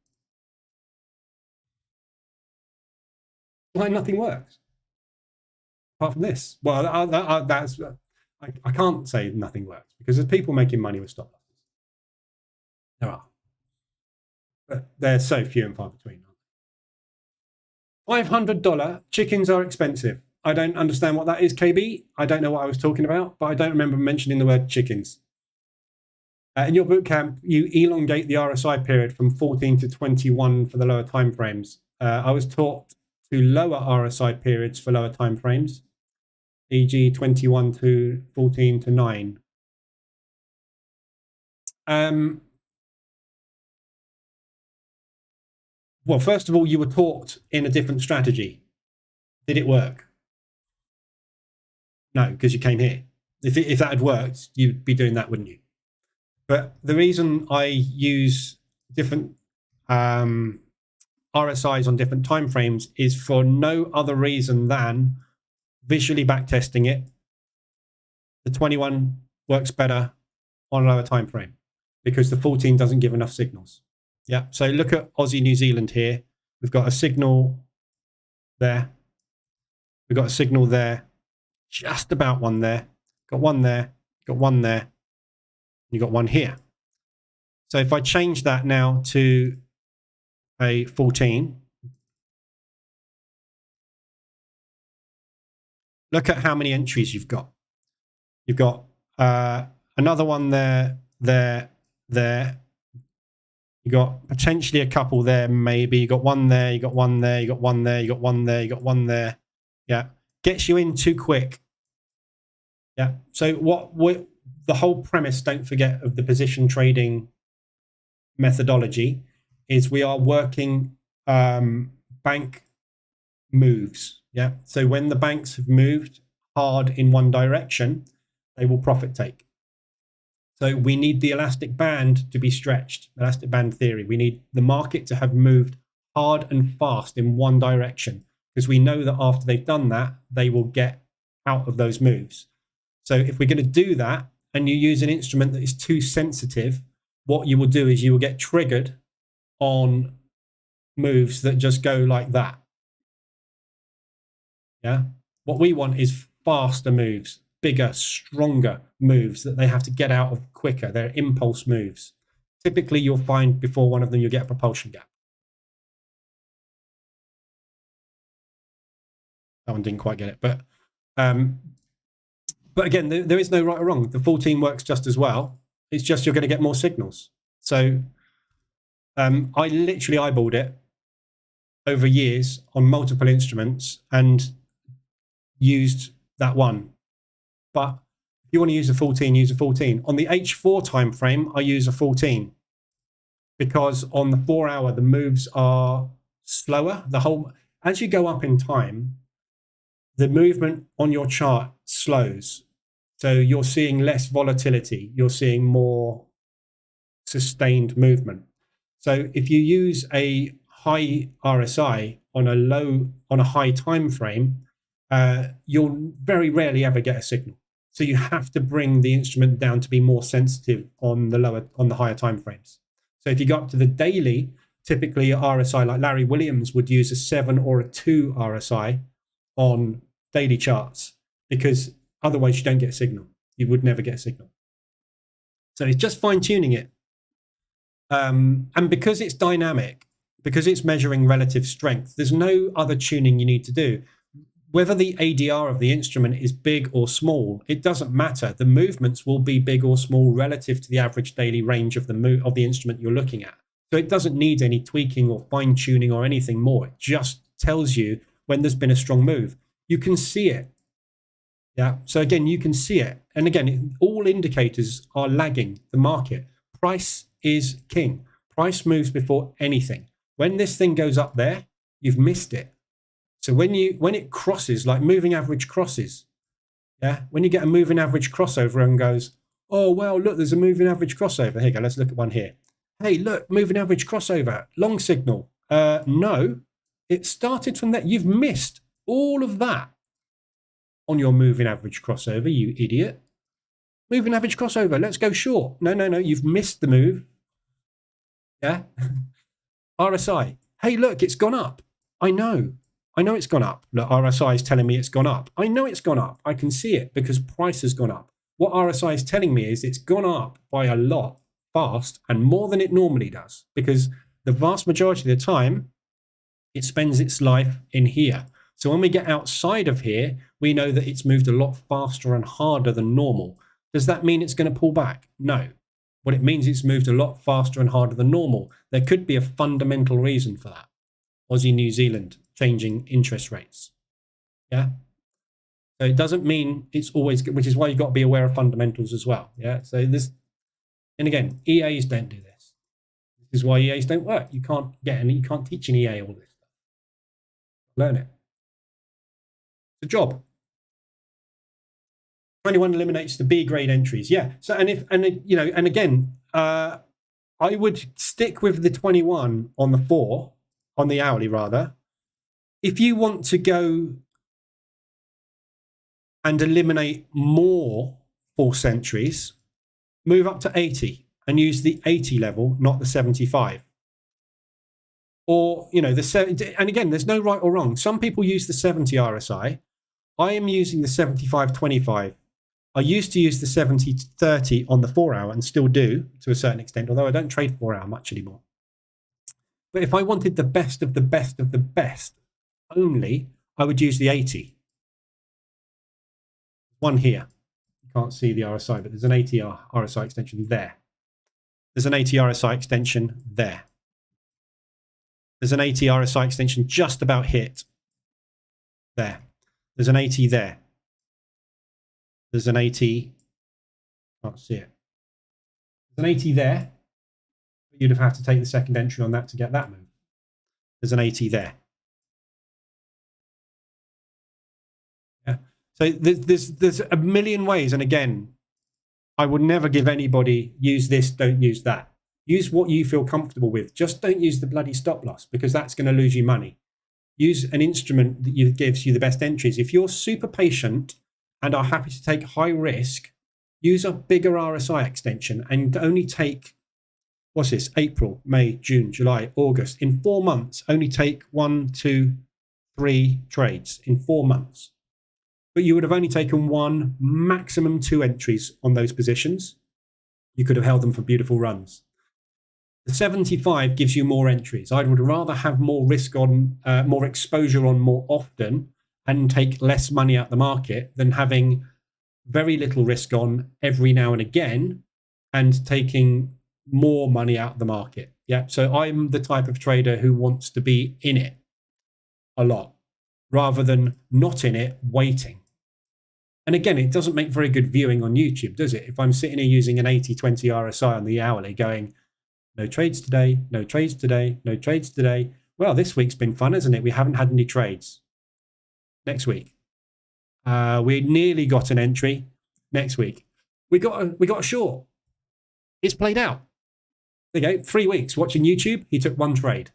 Why nothing works? Apart from this. Well, I can't say nothing works because there's people making money with stop losses. There are. But they're so few and far between. $500 chickens are expensive. I don't understand what that is, KB. I don't know what I was talking about, but I don't remember mentioning the word chickens. In your bootcamp, you elongate the RSI period from 14 to 21 for the lower time frames. I was taught to lower RSI periods for lower time frames, e.g. 21 to 14 to 9. Well, first of all, you were taught in a different strategy. Did it work? No, because you came here. If that had worked, you'd be doing that, wouldn't you? But the reason I use different RSIs on different time frames is for no other reason than visually backtesting it. The 21 works better on a lower time frame because the 14 doesn't give enough signals. Yeah, so look at Aussie New Zealand here. We've got a signal there. We've got a signal there. Just about one there. Got one there. Got one there. You got one here. So if I change that now to a 14, look at how many entries you've got. You've got another one there, there, there. You got potentially a couple there, maybe. You got one there, you got one there, you got one there, you got one there, you got one there. Yeah. Gets you in too quick. Yeah. So what the whole premise, don't forget, of the position trading methodology is we are working bank moves. Yeah. So when the banks have moved hard in one direction, they will profit take. So we need the elastic band to be stretched, elastic band theory. We need the market to have moved hard and fast in one direction, because we know that after they've done that, they will get out of those moves. So if we're going to do that and you use an instrument that is too sensitive, what you will do is you will get triggered on moves that just go like that. Yeah. What we want is faster moves, bigger, stronger moves that they have to get out of quicker. They're impulse moves. Typically, you'll find before one of them, you'll get a propulsion gap. That one didn't quite get it. But again, there is no right or wrong. The 14 works just as well. It's just you're going to get more signals. So I literally eyeballed it over years on multiple instruments and used that one. But if you want to use a 14, use a 14. On the H4 time frame, I use a 14 because on the 4 hour, the moves are slower. As you go up in time, the movement on your chart slows. So you're seeing less volatility. You're seeing more sustained movement. So if you use a high RSI on a high time frame, you'll very rarely ever get a signal. So you have to bring the instrument down to be more sensitive on the higher time frames. So if you go up to the daily, typically your RSI, like Larry Williams would use a 7 or a 2 RSI on daily charts, because otherwise you don't get a signal. You would never get a signal. So it's just fine tuning it. And because it's dynamic, because it's measuring relative strength, there's no other tuning you need to do. Whether the ADR of the instrument is big or small, it doesn't matter. The movements will be big or small relative to the average daily range of the instrument you're looking at. So it doesn't need any tweaking or fine tuning or anything more. It just tells you when there's been a strong move. You can see it. Yeah. So again, you can see it. And again, all indicators are lagging the market. Price is king. Price moves before anything. When this thing goes up there, you've missed it. So when it crosses, like moving average crosses, yeah, when you get a moving average crossover and goes, oh, well, look, there's a moving average crossover. Here you go. Let's look at one here. Hey, look, moving average crossover, long signal. No, it started from that. You've missed all of that on your moving average crossover, you idiot. Moving average crossover, let's go short. No, you've missed the move. Yeah. RSI. Hey, look, it's gone up. I know it's gone up. Look, RSI is telling me it's gone up. I know it's gone up. I can see it because price has gone up. What RSI is telling me is it's gone up by a lot, fast, and more than it normally does, because the vast majority of the time, it spends its life in here. So when we get outside of here, we know that it's moved a lot faster and harder than normal. Does that mean it's going to pull back? No. What it means, it's moved a lot faster and harder than normal. There could be a fundamental reason for that. Aussie, New Zealand changing interest rates. Yeah. So it doesn't mean it's always good, which is why you've got to be aware of fundamentals as well. Yeah. So this, and again, EAs don't do this. This is why EAs don't work. You can't teach an EA all this stuff. Learn it. It's a job. 21 eliminates the B grade entries. Yeah. So, and again, I would stick with the 21 on the 4, on the hourly rather. If you want to go and eliminate more false entries, move up to 80 and use the 80 level, not the 75. Or, the 70, and again, there's no right or wrong. Some people use the 70 RSI. I am using the 75-25. I used to use the 70-30 on the 4 hour and still do to a certain extent, although I don't trade 4 hour much anymore. But if I wanted the best of the best of the best only, I would use the 80. One here. You can't see the RSI, but there's an 80 RSI extension there. There's an 80 RSI extension there. There's an 80 RSI extension just about hit there. There's an 80 there. There's an 80. Can't see it. There's an 80 there. But you'd have had to take the second entry on that to get that move. There's an 80 there. Yeah. So there's a million ways. And again, I would never give anybody use this, don't use that. Use what you feel comfortable with. Just don't use the bloody stop loss, because that's going to lose you money. Use an instrument that gives you the best entries. If you're super patient and are happy to take high risk, use a bigger RSI extension and only take, what's this, April, May, June, July, August. In 4 months, only take 1, 2, 3 trades in 4 months. But you would have only taken 1, maximum 2 entries on those positions. You could have held them for beautiful runs. The 75 gives you more entries. I would rather have more risk on, more exposure on more often and take less money out the market than having very little risk on every now and again and taking more money out of the market. Yeah. So I'm the type of trader who wants to be in it a lot rather than not in it, waiting. And again, it doesn't make very good viewing on YouTube, does it? If I'm sitting here using an 80-20 RSI on the hourly going, no trades today, no trades today, no trades today. Well, this week's been fun, hasn't it? We haven't had any trades. Next week. We nearly got an entry. Next week. We got a short. It's played out. There you go. 3 weeks watching YouTube. He took 1 trade.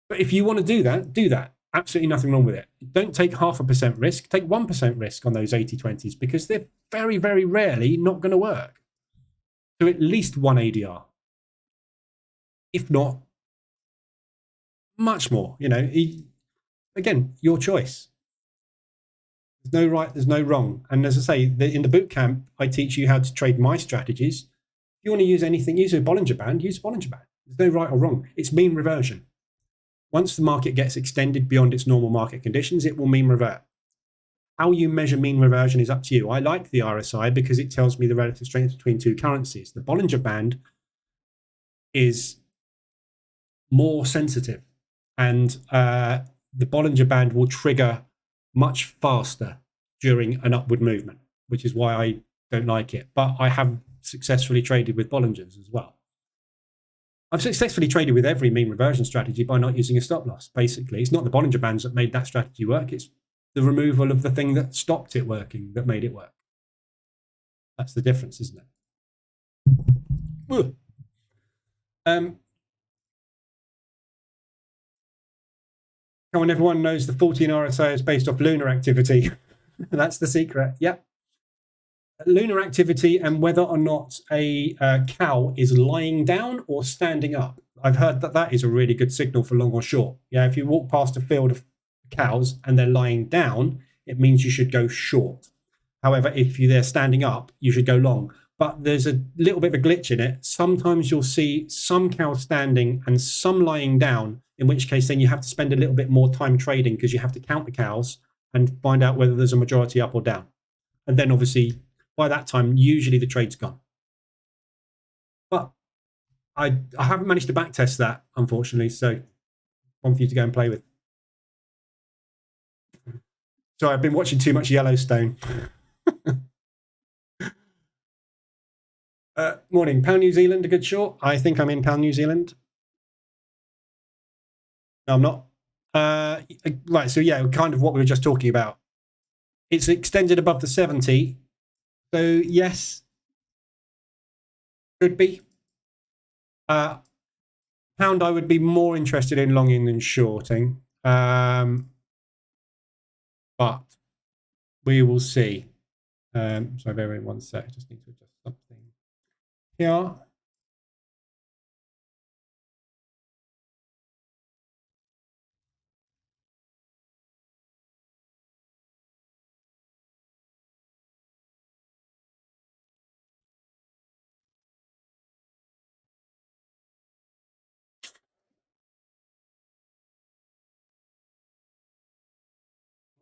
But if you want to do that, do that. Absolutely nothing wrong with it. Don't take 0.5% risk. Take 1% risk on those 80-20s because they're very, very rarely not going to work. So at least 1 ADR. If not, much more. You know, again, your choice. There's no right, there's no wrong. And as I say, in the bootcamp, I teach you how to trade my strategies. If you want to use anything, use a Bollinger Band, use a Bollinger Band. There's no right or wrong. It's mean reversion. Once the market gets extended beyond its normal market conditions, it will mean revert. How you measure mean reversion is up to you. I like the RSI because it tells me the relative strength between 2 currencies. The Bollinger Band is more sensitive, and the Bollinger Band will trigger much faster during an upward movement, which is why I don't like it. But I have successfully traded with Bollingers as well. I've successfully traded with every mean reversion strategy by not using a stop loss. Basically, it's not the Bollinger Bands that made that strategy work. It's the removal of the thing that stopped it working that made it work. That's the difference, isn't it? Come on, everyone knows the 14 RSI is based off lunar activity. That's the secret. Yep. Lunar activity and whether or not a cow is lying down or standing up. I've heard that that is a really good signal for long or short. Yeah, if you walk past a field of cows and they're lying down, it means you should go short. However, if they're standing up, you should go long. But there's a little bit of a glitch in it. Sometimes you'll see some cows standing and some lying down, in which case then you have to spend a little bit more time trading because you have to count the cows and find out whether there's a majority up or down. And then obviously by that time, usually the trade's gone. But I haven't managed to backtest that, unfortunately. So one for you to go and play with. Sorry, I've been watching too much Yellowstone. Morning. Pound New Zealand, a good short? I think I'm in Pound New Zealand. No, I'm not. Right, so yeah, kind of what we were just talking about. It's extended above the 70. So yes, could be. Pound I would be more interested in longing than shorting. But we will see. Sorry, bear with me 1 sec. I just need to adjust something here.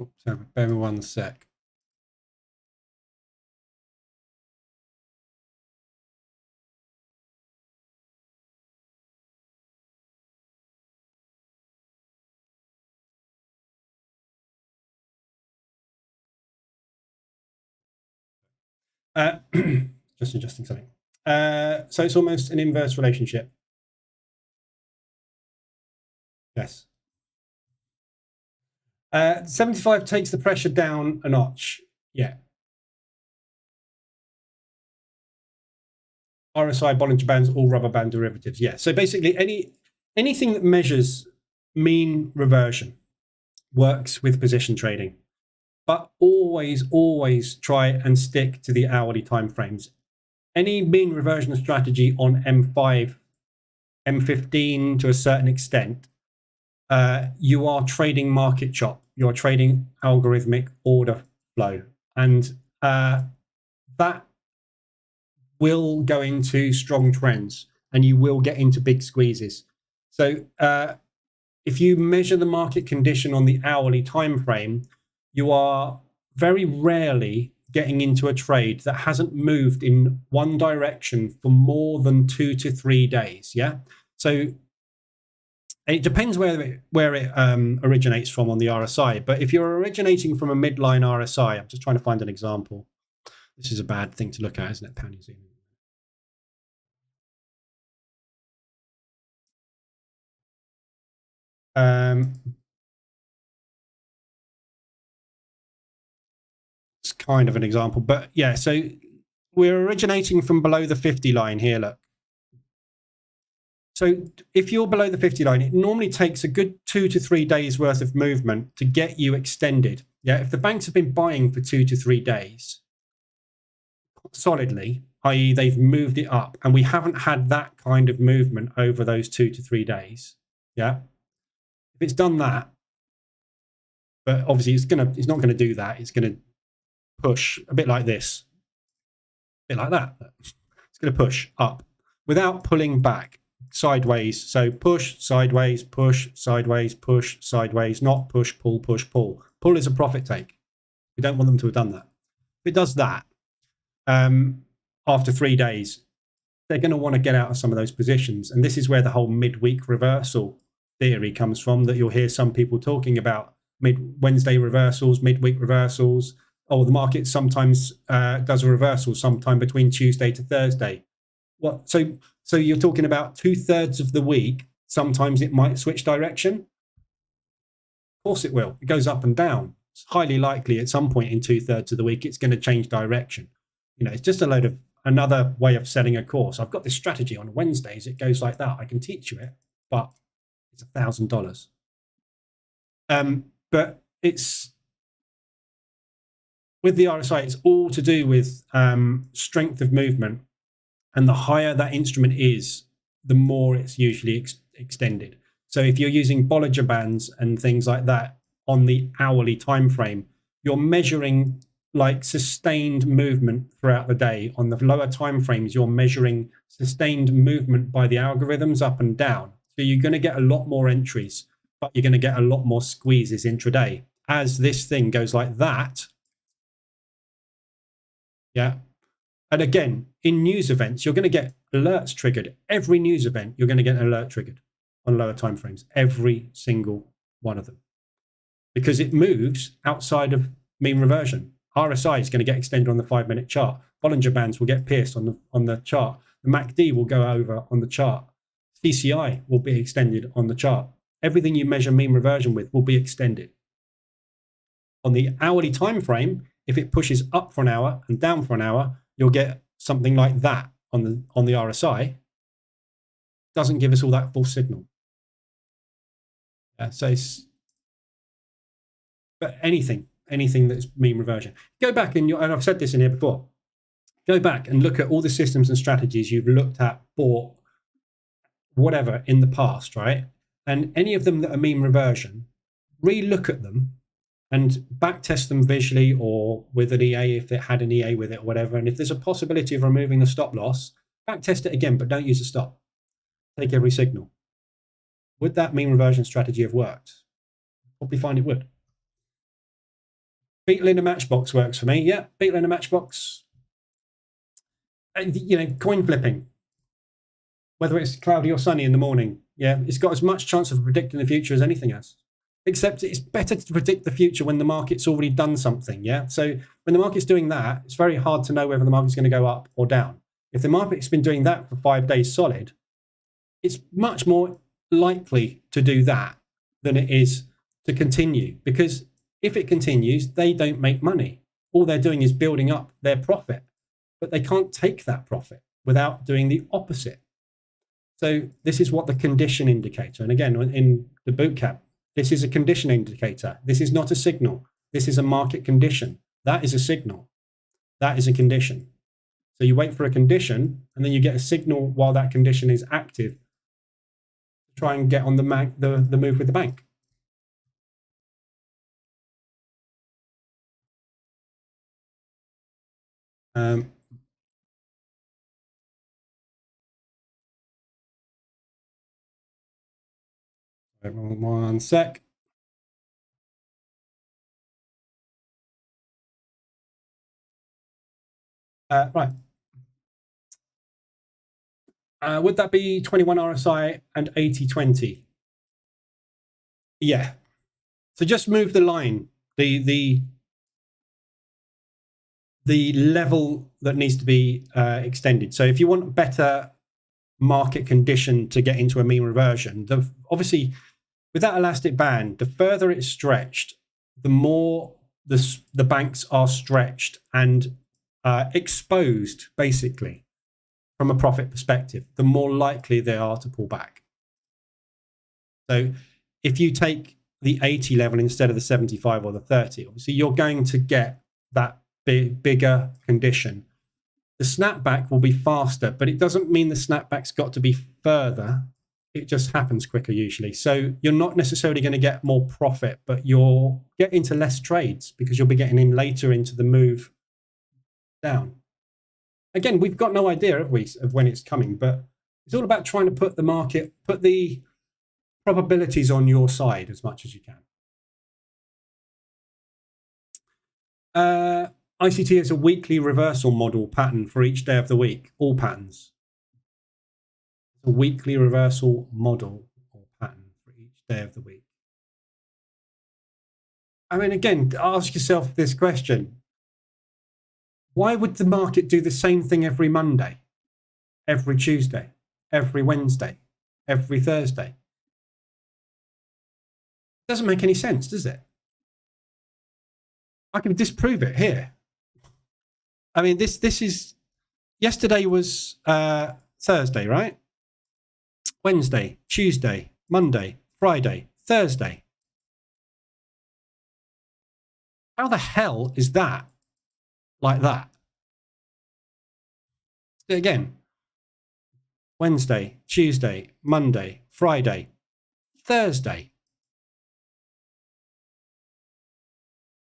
Oops, sorry, bear with me 1 sec. Just adjusting something. So it's almost an inverse relationship. Yes. 75 takes the pressure down a notch. Yeah. RSI, Bollinger Bands, all rubber band derivatives. Yeah. So basically anything that measures mean reversion works with position trading. But always try and stick to the hourly timeframes. Any mean reversion strategy on M5, M15 to a certain extent, you are trading market chop. You're trading algorithmic order flow. And that will go into strong trends and you will get into big squeezes. So if you measure the market condition on the hourly time frame, you are very rarely getting into a trade that hasn't moved in one direction for more than 2 to 3 days. Yeah. So it depends where it originates from on the RSI. But if you're originating from a midline RSI, I'm just trying to find an example. This is a bad thing to look at, isn't it? Pound New Zealand. It's kind of an example, but yeah, so we're originating from below the 50 line here, look. So if you're below the 50 line, it normally takes a good 2 to 3 days worth of movement to get you extended. Yeah, if the banks have been buying for 2 to 3 days solidly, i.e. they've moved it up, and we haven't had that kind of movement over those 2 to 3 days. Yeah. If it's done that, but obviously it's not gonna do that. It's gonna push a bit like this, a bit like that. It's gonna push up without pulling back sideways. So push, sideways, push, sideways, push, sideways, not push, pull, push, pull. Pull is a profit take. We don't want them to have done that. If it does that, after 3 days, they're going to want to get out of some of those positions. And this is where the whole midweek reversal theory comes from, that you'll hear some people talking about Wednesday reversals, midweek reversals. Oh, the market sometimes does a reversal sometime between Tuesday to Thursday. Well, so you're talking about 2/3 of the week. Sometimes it might switch direction. Of course it will. It goes up and down. It's highly likely at some point in 2/3 of the week, it's going to change direction. You know, it's just another way of selling a course. I've got this strategy on Wednesdays. It goes like that. I can teach you it, but it's $1,000. But it's with the RSI, it's all to do with strength of movement. And the higher that instrument is, the more it's usually extended. So if you're using Bollinger Bands and things like that on the hourly time frame, you're measuring like sustained movement throughout the day. On the lower time frames, you're measuring sustained movement by the algorithms up and down. So you're going to get a lot more entries, but you're going to get a lot more squeezes intraday. As this thing goes like that, yeah. And again, in news events, you're going to get alerts triggered. Every news event, you're going to get an alert triggered on lower time frames. Every single one of them, because it moves outside of mean reversion. RSI is going to get extended on the 5-minute chart. Bollinger Bands will get pierced on the chart. The MACD will go over on the chart. CCI will be extended on the chart. Everything you measure mean reversion with will be extended. On the hourly time frame, if it pushes up for an hour and down for an hour, you'll get something like that on the RSI. Doesn't give us all that false signal. But anything that's mean reversion. Go back and I've said this in here before. Go back and look at all the systems and strategies you've looked at, bought, whatever in the past, right? And any of them that are mean reversion, re-look at them and back test them visually or with an EA if it had an EA with it or whatever. And if there's a possibility of removing the stop loss, back test it again, but don't use a stop. Take every signal. Would that mean reversion strategy have worked? Probably find it would. Beetle in a matchbox works for me. Yeah, beetle in a matchbox. You know, coin flipping. Whether it's cloudy or sunny in the morning. Yeah, it's got as much chance of predicting the future as anything else. except it's better to predict the future when the market's already done something. Yeah. So when the market's doing that, it's very hard to know whether the market's going to go up or down. If the market's been doing that for 5 days solid, it's much more likely to do that than it is to continue, because if it continues, they don't make money. All they're doing is building up their profit, but they can't take that profit without doing the opposite. So this is what the condition indicator, and again, in the Bootcamp, this is a condition indicator. This is not a signal. This is a market condition. That is a signal. That is a condition. So you wait for a condition, and then you get a signal while that condition is active to try and get on the move with the bank. One sec. Right. Would that be 21 RSI and 80-20? Yeah. So just move the line, the level that needs to be extended. So if you want better market condition to get into a mean reversion, obviously with that elastic band, the further it's stretched, the more the banks are stretched and exposed, basically, from a profit perspective, the more likely they are to pull back. So if you take the 80 level instead of the 75 or the 30, obviously you're going to get that bigger condition. The snapback will be faster, but it doesn't mean the snapback's got to be further. It just happens quicker usually. So you're not necessarily going to get more profit, but you'll get into less trades because you'll be getting in later into the move down. Again, we've got no idea, have we, of when it's coming, but it's all about trying to put the probabilities on your side as much as you can. ICT is a weekly reversal model pattern for each day of the week, all patterns. A weekly reversal model or pattern for each day of the week. I mean, again, ask yourself this question. Why would the market do the same thing every Monday, every Tuesday, every Wednesday, every Thursday? It doesn't make any sense, does it? I can disprove it here. I mean, this is, yesterday was Thursday, right? Wednesday, Tuesday, Monday, Friday, Thursday. How the hell is that like that? Do it again. Wednesday, Tuesday, Monday, Friday, Thursday.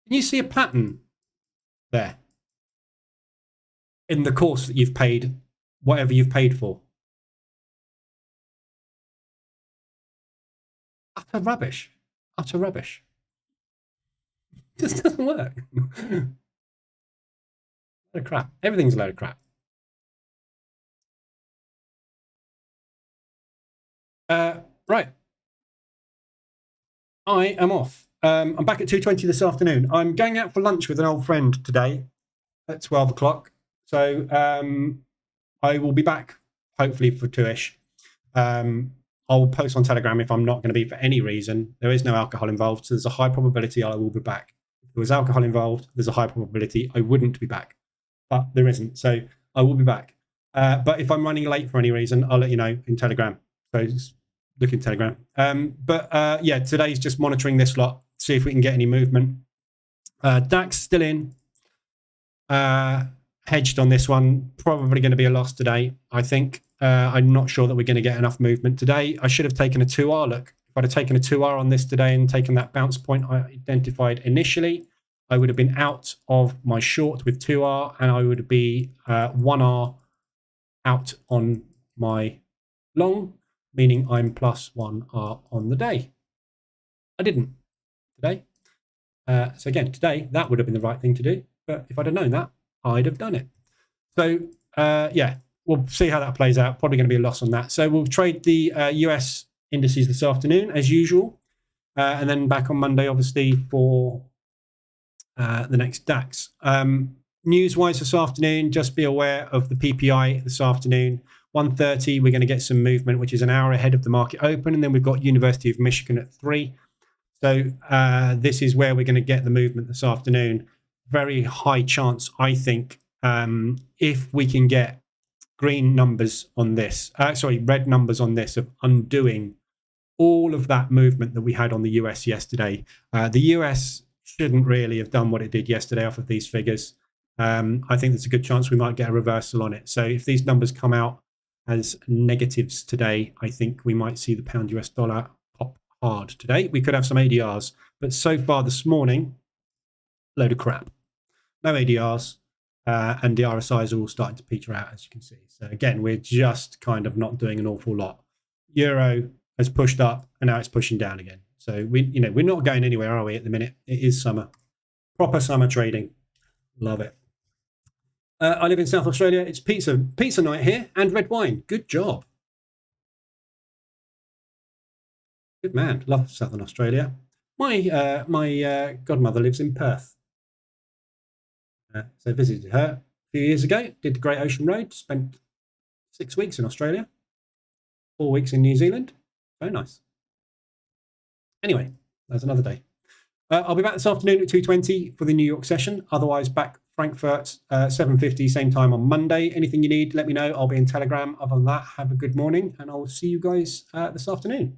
Can you see a pattern there in the course that you've paid, whatever you've paid for? Utter rubbish. Utter rubbish. This doesn't work. Load of crap. Everything's a load of crap. Right. I am off. I'm back at 2:20 this afternoon. I'm going out for lunch with an old friend today at 12 o'clock. So I will be back hopefully for 2ish. I'll post on Telegram if I'm not going to be for any reason. There is no alcohol involved, so there's a high probability I will be back. If there was alcohol involved, there's a high probability I wouldn't be back. But there isn't, so I will be back. But if I'm running late for any reason, I'll let you know in Telegram. So just look in Telegram. Yeah, today's just monitoring this lot, see if we can get any movement. DAX still in. Hedged on this one. Probably going to be a loss today, I think. I'm not sure that we're going to get enough movement today. I should have taken a 2R look. If I'd have taken a 2R on this today and taken that bounce point I identified initially, I would have been out of my short with 2R, and I would be 1R out on my long, meaning I'm plus 1R on the day. I didn't today. So again, today, that would have been the right thing to do. But if I'd have known that, I'd have done it. So yeah, we'll see how that plays out. Probably going to be a loss on that. So we'll trade the US indices this afternoon as usual. and then back on Monday, obviously, for the next DAX. News-wise this afternoon, just be aware of the PPI this afternoon. 1:30, we're going to get some movement, which is an hour ahead of the market open. And then we've got University of Michigan at 3. So this is where we're going to get the movement this afternoon. Very high chance, I think, if we can get green numbers on this, red numbers on this, of undoing all of that movement that we had on the US yesterday. The US shouldn't really have done what it did yesterday off of these figures. I think there's a good chance we might get a reversal on it. So if these numbers come out as negatives today, I think we might see the pound US dollar pop hard today. We could have some ADRs, but so far this morning, load of crap. No ADRs, and the RSIs are all starting to peter out, as you can see. So again, we're just kind of not doing an awful lot. Euro has pushed up, and now it's pushing down again. So we're not going anywhere, are we, at the minute? It is summer. Proper summer trading. Love it. I live in South Australia. It's pizza night here and red wine. Good job. Good man. Love Southern Australia. My godmother lives in Perth. So I visited her a few years ago. Did the Great Ocean Road. Spent 6 weeks in Australia. 4 weeks in New Zealand. Very nice. Anyway, that's another day. I'll be back this afternoon at 2:20 for the New York session. Otherwise, back Frankfurt 7:50, same time on Monday. Anything you need, let me know. I'll be in Telegram. Other than that, have a good morning, and I'll see you guys this afternoon.